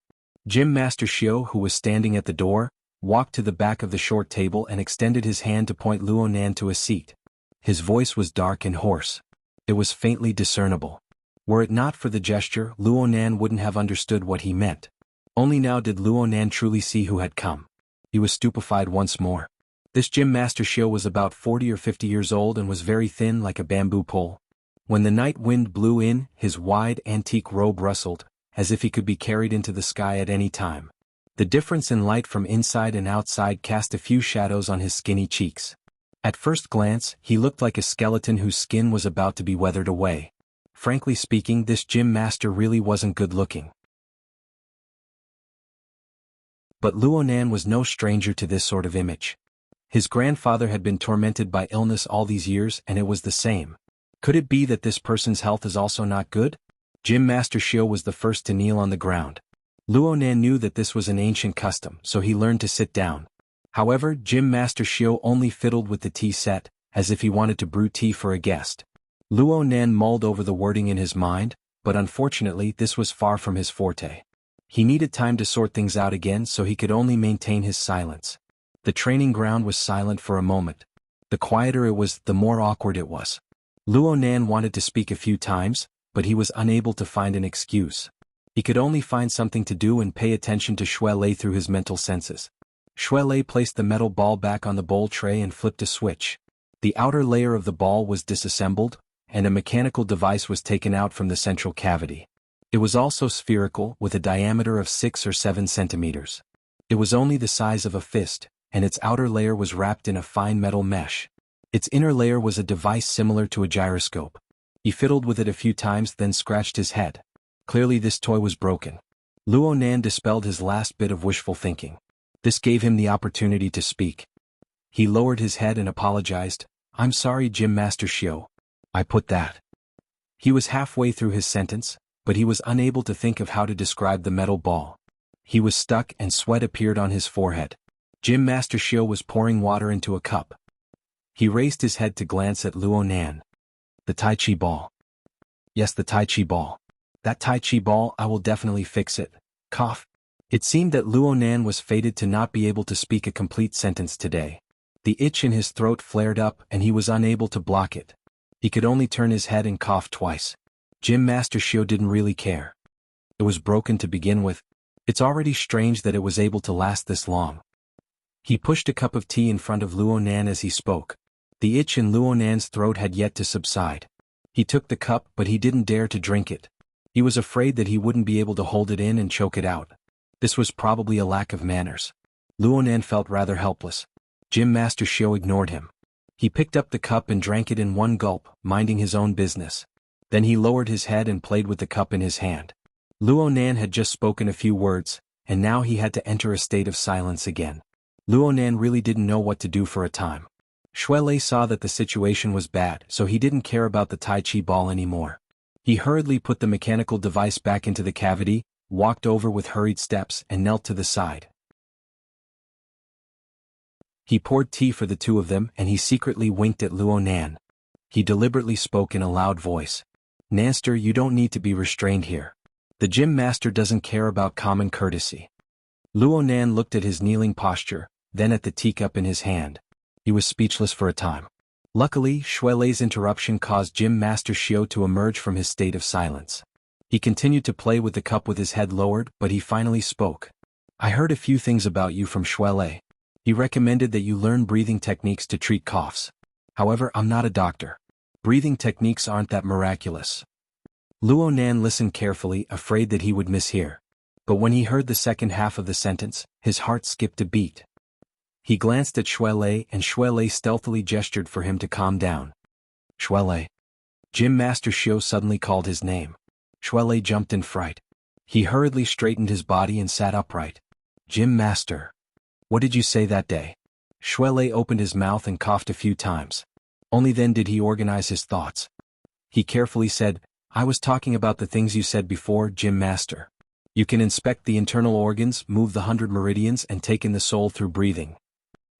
A: Gym Master Xiao, who was standing at the door, walked to the back of the short table and extended his hand to point Luonan to a seat. His voice was dark and hoarse. It was faintly discernible. Were it not for the gesture, Luonan wouldn't have understood what he meant. Only now did Luonan truly see who had come. He was stupefied once more. This Gym Master Xiao was about 40 or 50 years old and was very thin like a bamboo pole. When the night wind blew in, his wide antique robe rustled, as if he could be carried into the sky at any time. The difference in light from inside and outside cast a few shadows on his skinny cheeks. At first glance, he looked like a skeleton whose skin was about to be weathered away. Frankly speaking, this gym master really wasn't good looking. But Luonan was no stranger to this sort of image. His grandfather had been tormented by illness all these years and it was the same. Could it be that this person's health is also not good? Gym Master Xiao was the first to kneel on the ground. Luonan knew that this was an ancient custom, so he learned to sit down. However, Gym Master Xiao only fiddled with the tea set, as if he wanted to brew tea for a guest. Luonan mulled over the wording in his mind, but unfortunately this was far from his forte. He needed time to sort things out again, so he could only maintain his silence. The training ground was silent for a moment. The quieter it was, the more awkward it was. Luonan wanted to speak a few times, but he was unable to find an excuse. He could only find something to do and pay attention to Shuelei through his mental senses. Shuelei placed the metal ball back on the bowl tray and flipped a switch. The outer layer of the ball was disassembled, and a mechanical device was taken out from the central cavity. It was also spherical, with a diameter of 6 or 7 centimeters. It was only the size of a fist, and its outer layer was wrapped in a fine metal mesh. Its inner layer was a device similar to a gyroscope. He fiddled with it a few times, then scratched his head. Clearly this toy was broken. Luonan dispelled his last bit of wishful thinking. This gave him the opportunity to speak. He lowered his head and apologized. "I'm sorry, Gym Master Xiao. I put that." He was halfway through his sentence, but he was unable to think of how to describe the metal ball. He was stuck and sweat appeared on his forehead. Gym Master Xiao was pouring water into a cup. He raised his head to glance at Luonan. "The Tai Chi ball." "Yes, the Tai Chi ball. That Tai Chi ball, I will definitely fix it." Cough. It seemed that Luonan was fated to not be able to speak a complete sentence today. The itch in his throat flared up and he was unable to block it. He could only turn his head and cough twice. Gym Master Shio didn't really care. It was broken to begin with. It's already strange that it was able to last this long. He pushed a cup of tea in front of Luo Nan as he spoke. The itch in Luo Nan's throat had yet to subside. He took the cup but he didn't dare to drink it. He was afraid that he wouldn't be able to hold it in and choke it out. This was probably a lack of manners. Luo Nan felt rather helpless. Gym Master Shio ignored him. He picked up the cup and drank it in one gulp, minding his own business. Then he lowered his head and played with the cup in his hand. Luo Nan had just spoken a few words, and now he had to enter a state of silence again. Luo Nan really didn't know what to do for a time. Shui Lei saw that the situation was bad, so he didn't care about the Tai Chi ball anymore. He hurriedly put the mechanical device back into the cavity, walked over with hurried steps and knelt to the side. He poured tea for the two of them and he secretly winked at Luo Nan. He deliberately spoke in a loud voice. "Nanster, you don't need to be restrained here. The gym master doesn't care about common courtesy." Luo Nan looked at his kneeling posture, then at the teacup in his hand. He was speechless for a time. Luckily, Shui Lei's interruption caused Gym Master Shio to emerge from his state of silence. He continued to play with the cup with his head lowered, but he finally spoke. "I heard a few things about you from Shui Lei. He recommended that you learn breathing techniques to treat coughs. However, I'm not a doctor. Breathing techniques aren't that miraculous." Luo Nan listened carefully, afraid that he would mishear. But when he heard the second half of the sentence, his heart skipped a beat. He glanced at Shui Lei and Shui Lei stealthily gestured for him to calm down. "Shui Lei." Gym Master Shio suddenly called his name. Shui Lei jumped in fright. He hurriedly straightened his body and sat upright. "Gym Master. What did you say that day?" Shui Lei opened his mouth and coughed a few times. Only then did he organize his thoughts. He carefully said, "I was talking about the things you said before, Gym Master. You can inspect the internal organs, move the 100 meridians and take in the soul through breathing."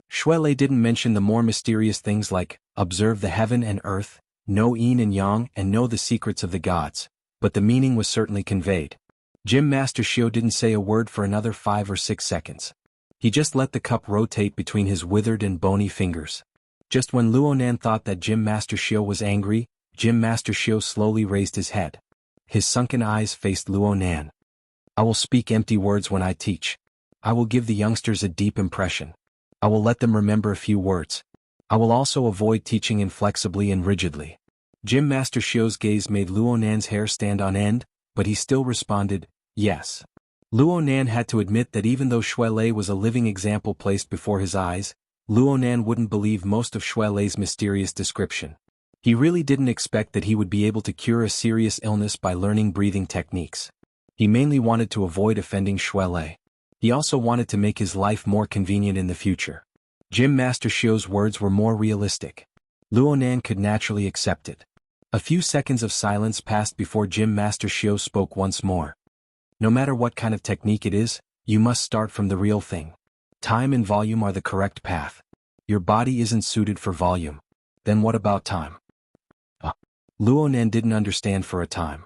A: Shui Lei didn't mention the more mysterious things like, observe the heaven and earth, know yin and yang and know the secrets of the gods, but the meaning was certainly conveyed. Gym Master Shio didn't say a word for another 5 or 6 seconds. He just let the cup rotate between his withered and bony fingers. Just when Luo Nan thought that Gym Master Shio was angry, Gym Master Shio slowly raised his head. His sunken eyes faced Luo Nan. "I will speak empty words when I teach. I will give the youngsters a deep impression. I will let them remember a few words. I will also avoid teaching inflexibly and rigidly." Gym Master Shio's gaze made Luo Nan's hair stand on end, but he still responded, "Yes." Luo Nan had to admit that even though Shui Lei was a living example placed before his eyes, Luo Nan wouldn't believe most of Shui Lei's mysterious description. He really didn't expect that he would be able to cure a serious illness by learning breathing techniques. He mainly wanted to avoid offending Shui Lei. He also wanted to make his life more convenient in the future. Gym Master Shio's words were more realistic. Luo Nan could naturally accept it. A few seconds of silence passed before Gym Master Shio spoke once more. "No matter what kind of technique it is, you must start from the real thing. Time and volume are the correct path. Your body isn't suited for volume. Then what about time?" Luo Nan didn't understand for a time.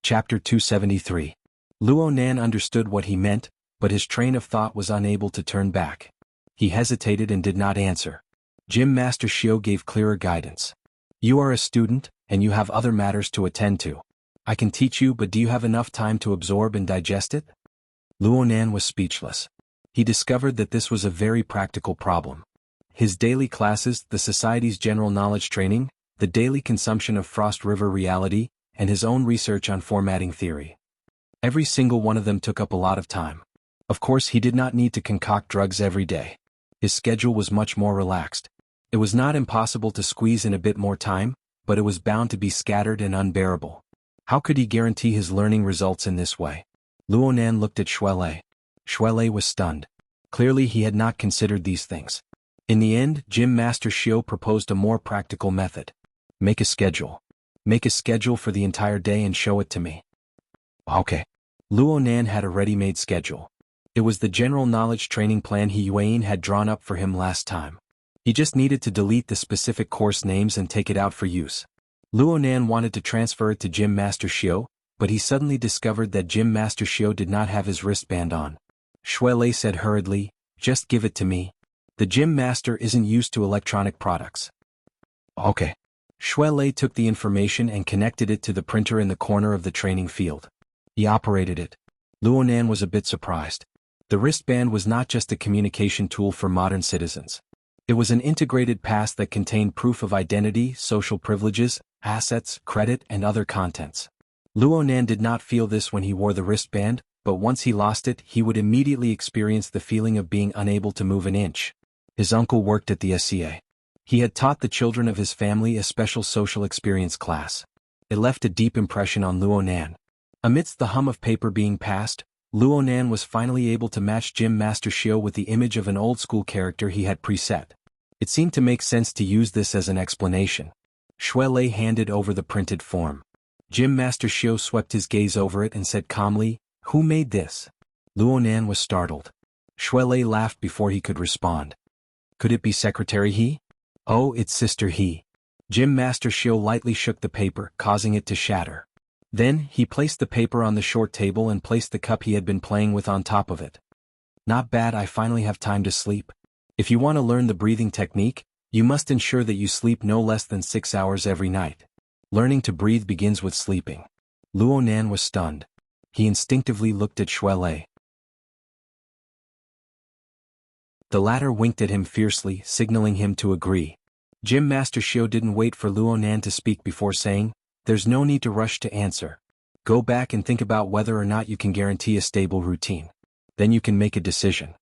A: Chapter 273. Luo Nan understood what he meant, but his train of thought was unable to turn back. He hesitated and did not answer. Gym Master Shio gave clearer guidance. "You are a student, and you have other matters to attend to. I can teach you, but do you have enough time to absorb and digest it?" Luo Nan was speechless. He discovered that this was a very practical problem. His daily classes, the Society's general knowledge training, the daily consumption of Frost River reality, and his own research on formatting theory. Every single one of them took up a lot of time. Of course, he did not need to concoct drugs every day. His schedule was much more relaxed. It was not impossible to squeeze in a bit more time, but it was bound to be scattered and unbearable. How could he guarantee his learning results in this way? Luo Nan looked at Shui Lei. Shui Lei was stunned. Clearly he had not considered these things. In the end, Gym Master Shio proposed a more practical method. Make a schedule. Make a schedule for the entire day and show it to me. Okay. Luo Nan had a ready-made schedule. It was the general knowledge training plan He Yuan had drawn up for him last time. He just needed to delete the specific course names and take it out for use. Luo Nan wanted to transfer it to Gym Master Shio, but he suddenly discovered that Gym Master Xiao did not have his wristband on. Shui Lei said hurriedly, "Just give it to me. The Gym Master isn't used to electronic products." "Okay." Shui Lei took the information and connected it to the printer in the corner of the training field. He operated it. Luonan was a bit surprised. The wristband was not just a communication tool for modern citizens. It was an integrated pass that contained proof of identity, social privileges, assets, credit, and other contents. Luonan did not feel this when he wore the wristband, but once he lost it, he would immediately experience the feeling of being unable to move an inch. His uncle worked at the SCA. He had taught the children of his family a special social experience class. It left a deep impression on Luonan. Amidst the hum of paper being passed, Luonan was finally able to match Gym Master Xiao with the image of an old-school character he had preset. It seemed to make sense to use this as an explanation. Shui Lei handed over the printed form. Gym Master Xiao swept his gaze over it and said calmly, "Who made this?" Luonan was startled. Shui Lei laughed before he could respond. "Could it be Secretary He?" "Oh, it's Sister He." Gym Master Xiao lightly shook the paper, causing it to shatter. Then, he placed the paper on the short table and placed the cup he had been playing with on top of it. "Not bad, I finally have time to sleep. If you want to learn the breathing technique, you must ensure that you sleep no less than 6 hours every night. Learning to breathe begins with sleeping." Luonan was stunned. He instinctively looked at Shui Lei. The latter winked at him fiercely, signaling him to agree. Gym Master Xiao didn't wait for Luonan to speak before saying, "There's no need to rush to answer. Go back and think about whether or not you can guarantee a stable routine. Then you can make a decision."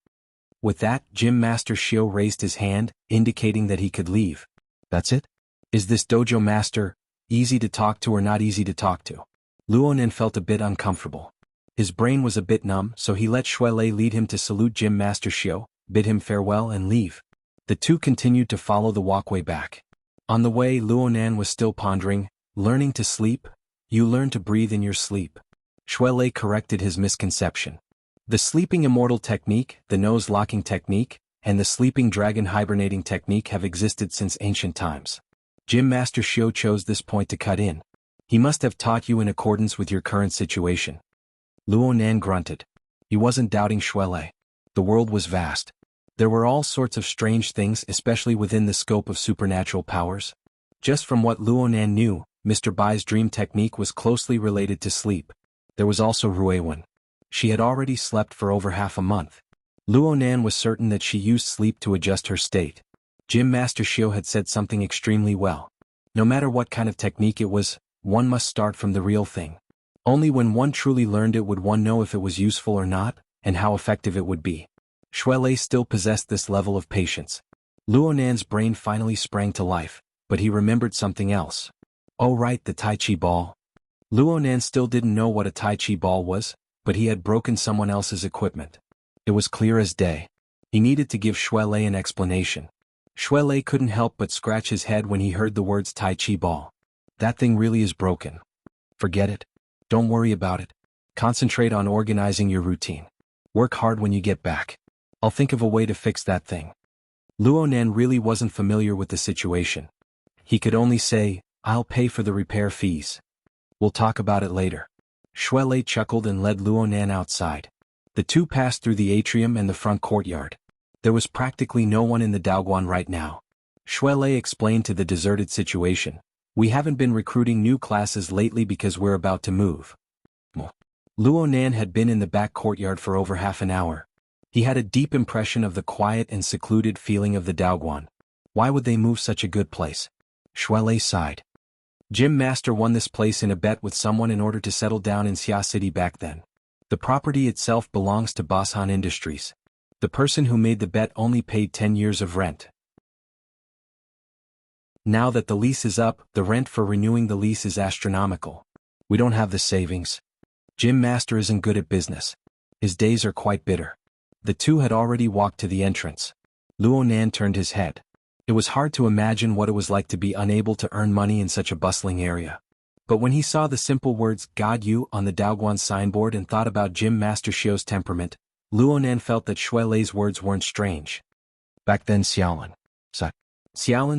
A: With that, Gym Master Xiao raised his hand, indicating that he could leave. "That's it? Is this dojo master easy to talk to or not easy to talk to?" Luonan felt a bit uncomfortable. His brain was a bit numb, so he let Shui Lei lead him to salute Gym Master Xiao, bid him farewell and leave. The two continued to follow the walkway back. On the way, Luonan was still pondering, "Learning to sleep? You learn to breathe in your sleep." Shui Lei corrected his misconception. The sleeping immortal technique, the nose-locking technique, and the sleeping dragon hibernating technique have existed since ancient times. Gym Master Xiao chose this point to cut in. He must have taught you in accordance with your current situation. Luonan grunted. He wasn't doubting Shui Lei. The world was vast. There were all sorts of strange things, especially within the scope of supernatural powers. Just from what Luonan knew, Mr. Bai's dream technique was closely related to sleep. There was also Ruiwen. She had already slept for over half a month. Luonan was certain that she used sleep to adjust her state. Gym Master Xiao had said something extremely well. No matter what kind of technique it was, one must start from the real thing. Only when one truly learned it would one know if it was useful or not, and how effective it would be. Shui Lei still possessed this level of patience. Luonan's brain finally sprang to life, but he remembered something else. Oh right, the Tai Chi ball. Luonan still didn't know what a Tai Chi ball was, but he had broken someone else's equipment. It was clear as day. He needed to give Shui Lei an explanation. Shui Lei couldn't help but scratch his head when he heard the words Tai Chi ball. That thing really is broken. Forget it. Don't worry about it. Concentrate on organizing your routine. Work hard when you get back. I'll think of a way to fix that thing. Luonan really wasn't familiar with the situation. He could only say, "I'll pay for the repair fees. We'll talk about it later." Shui Lei chuckled and led Luonan outside. The two passed through the atrium and the front courtyard. There was practically no one in the Daoguan right now. Shui Lei explained to the deserted situation. "We haven't been recruiting new classes lately because we're about to move." Luonan had been in the back courtyard for over half an hour. He had a deep impression of the quiet and secluded feeling of the Daoguan. Why would they move such a good place? Shui Lei sighed. Gym Master won this place in a bet with someone in order to settle down in Xia City back then. The property itself belongs to Boshan Industries. The person who made the bet only paid 10 years of rent. Now that the lease is up, the rent for renewing the lease is astronomical. We don't have the savings. Gym Master isn't good at business. His days are quite bitter. The two had already walked to the entrance. Luonan turned his head. It was hard to imagine what it was like to be unable to earn money in such a bustling area. But when he saw the simple words "God You" on the Daoguan signboard and thought about Gym Master Xiao's temperament, Luonan felt that Shui Lei's words weren't strange. Back then Xiaolin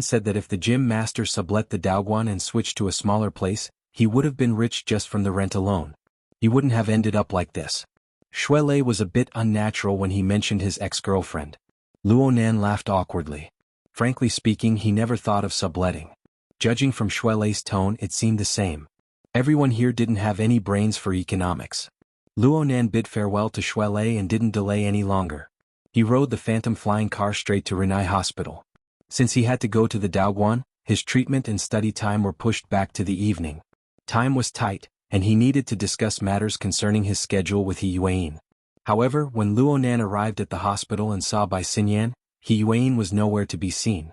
A: said that if the Gym Master sublet the Daoguan and switched to a smaller place, he would have been rich just from the rent alone. He wouldn't have ended up like this. Shuelei was a bit unnatural when he mentioned his ex-girlfriend. Luonan laughed awkwardly. Frankly speaking, he never thought of subletting. Judging from Shuelei's tone, it seemed the same. Everyone here didn't have any brains for economics. Luonan bid farewell to Shuelei and didn't delay any longer. He rode the phantom flying car straight to Renai Hospital. Since he had to go to the Daoguan, his treatment and study time were pushed back to the evening. Time was tight, and he needed to discuss matters concerning his schedule with He Yuan. However, when Luonan arrived at the hospital and saw Bai Xinyan, He Yuan was nowhere to be seen.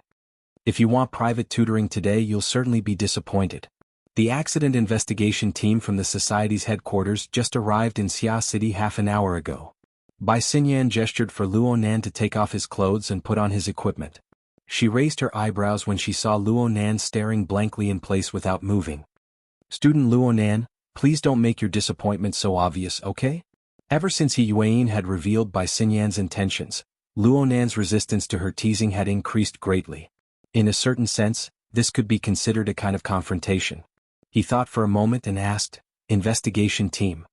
A: If you want private tutoring today, you'll certainly be disappointed. The accident investigation team from the Society's headquarters just arrived in Xia City half an hour ago. Bai Xinyan gestured for Luonan to take off his clothes and put on his equipment. She raised her eyebrows when she saw Luonan staring blankly in place without moving. Student Luonan, please don't make your disappointment so obvious, okay? Ever since He Yuan had revealed Bai Xinyan's intentions, Luonan's resistance to her teasing had increased greatly. In a certain sense, this could be considered a kind of confrontation. He thought for a moment and asked, "Investigation team.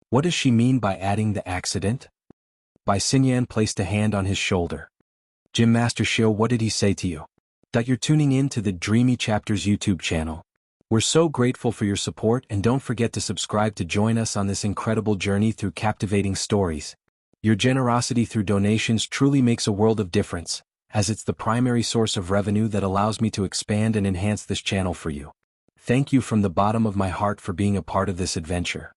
A: What does she mean by adding the accident?" Bai Xinyan placed a hand on his shoulder. "Gym Master Xiu, what did he say to you?" "That you're tuning in to the Dreamy Chapters YouTube channel. We're so grateful for your support, and don't forget to subscribe to join us on this incredible journey through captivating stories. Your generosity through donations truly makes a world of difference, as it's the primary source of revenue that allows me to expand and enhance this channel for you. Thank you from the bottom of my heart for being a part of this adventure."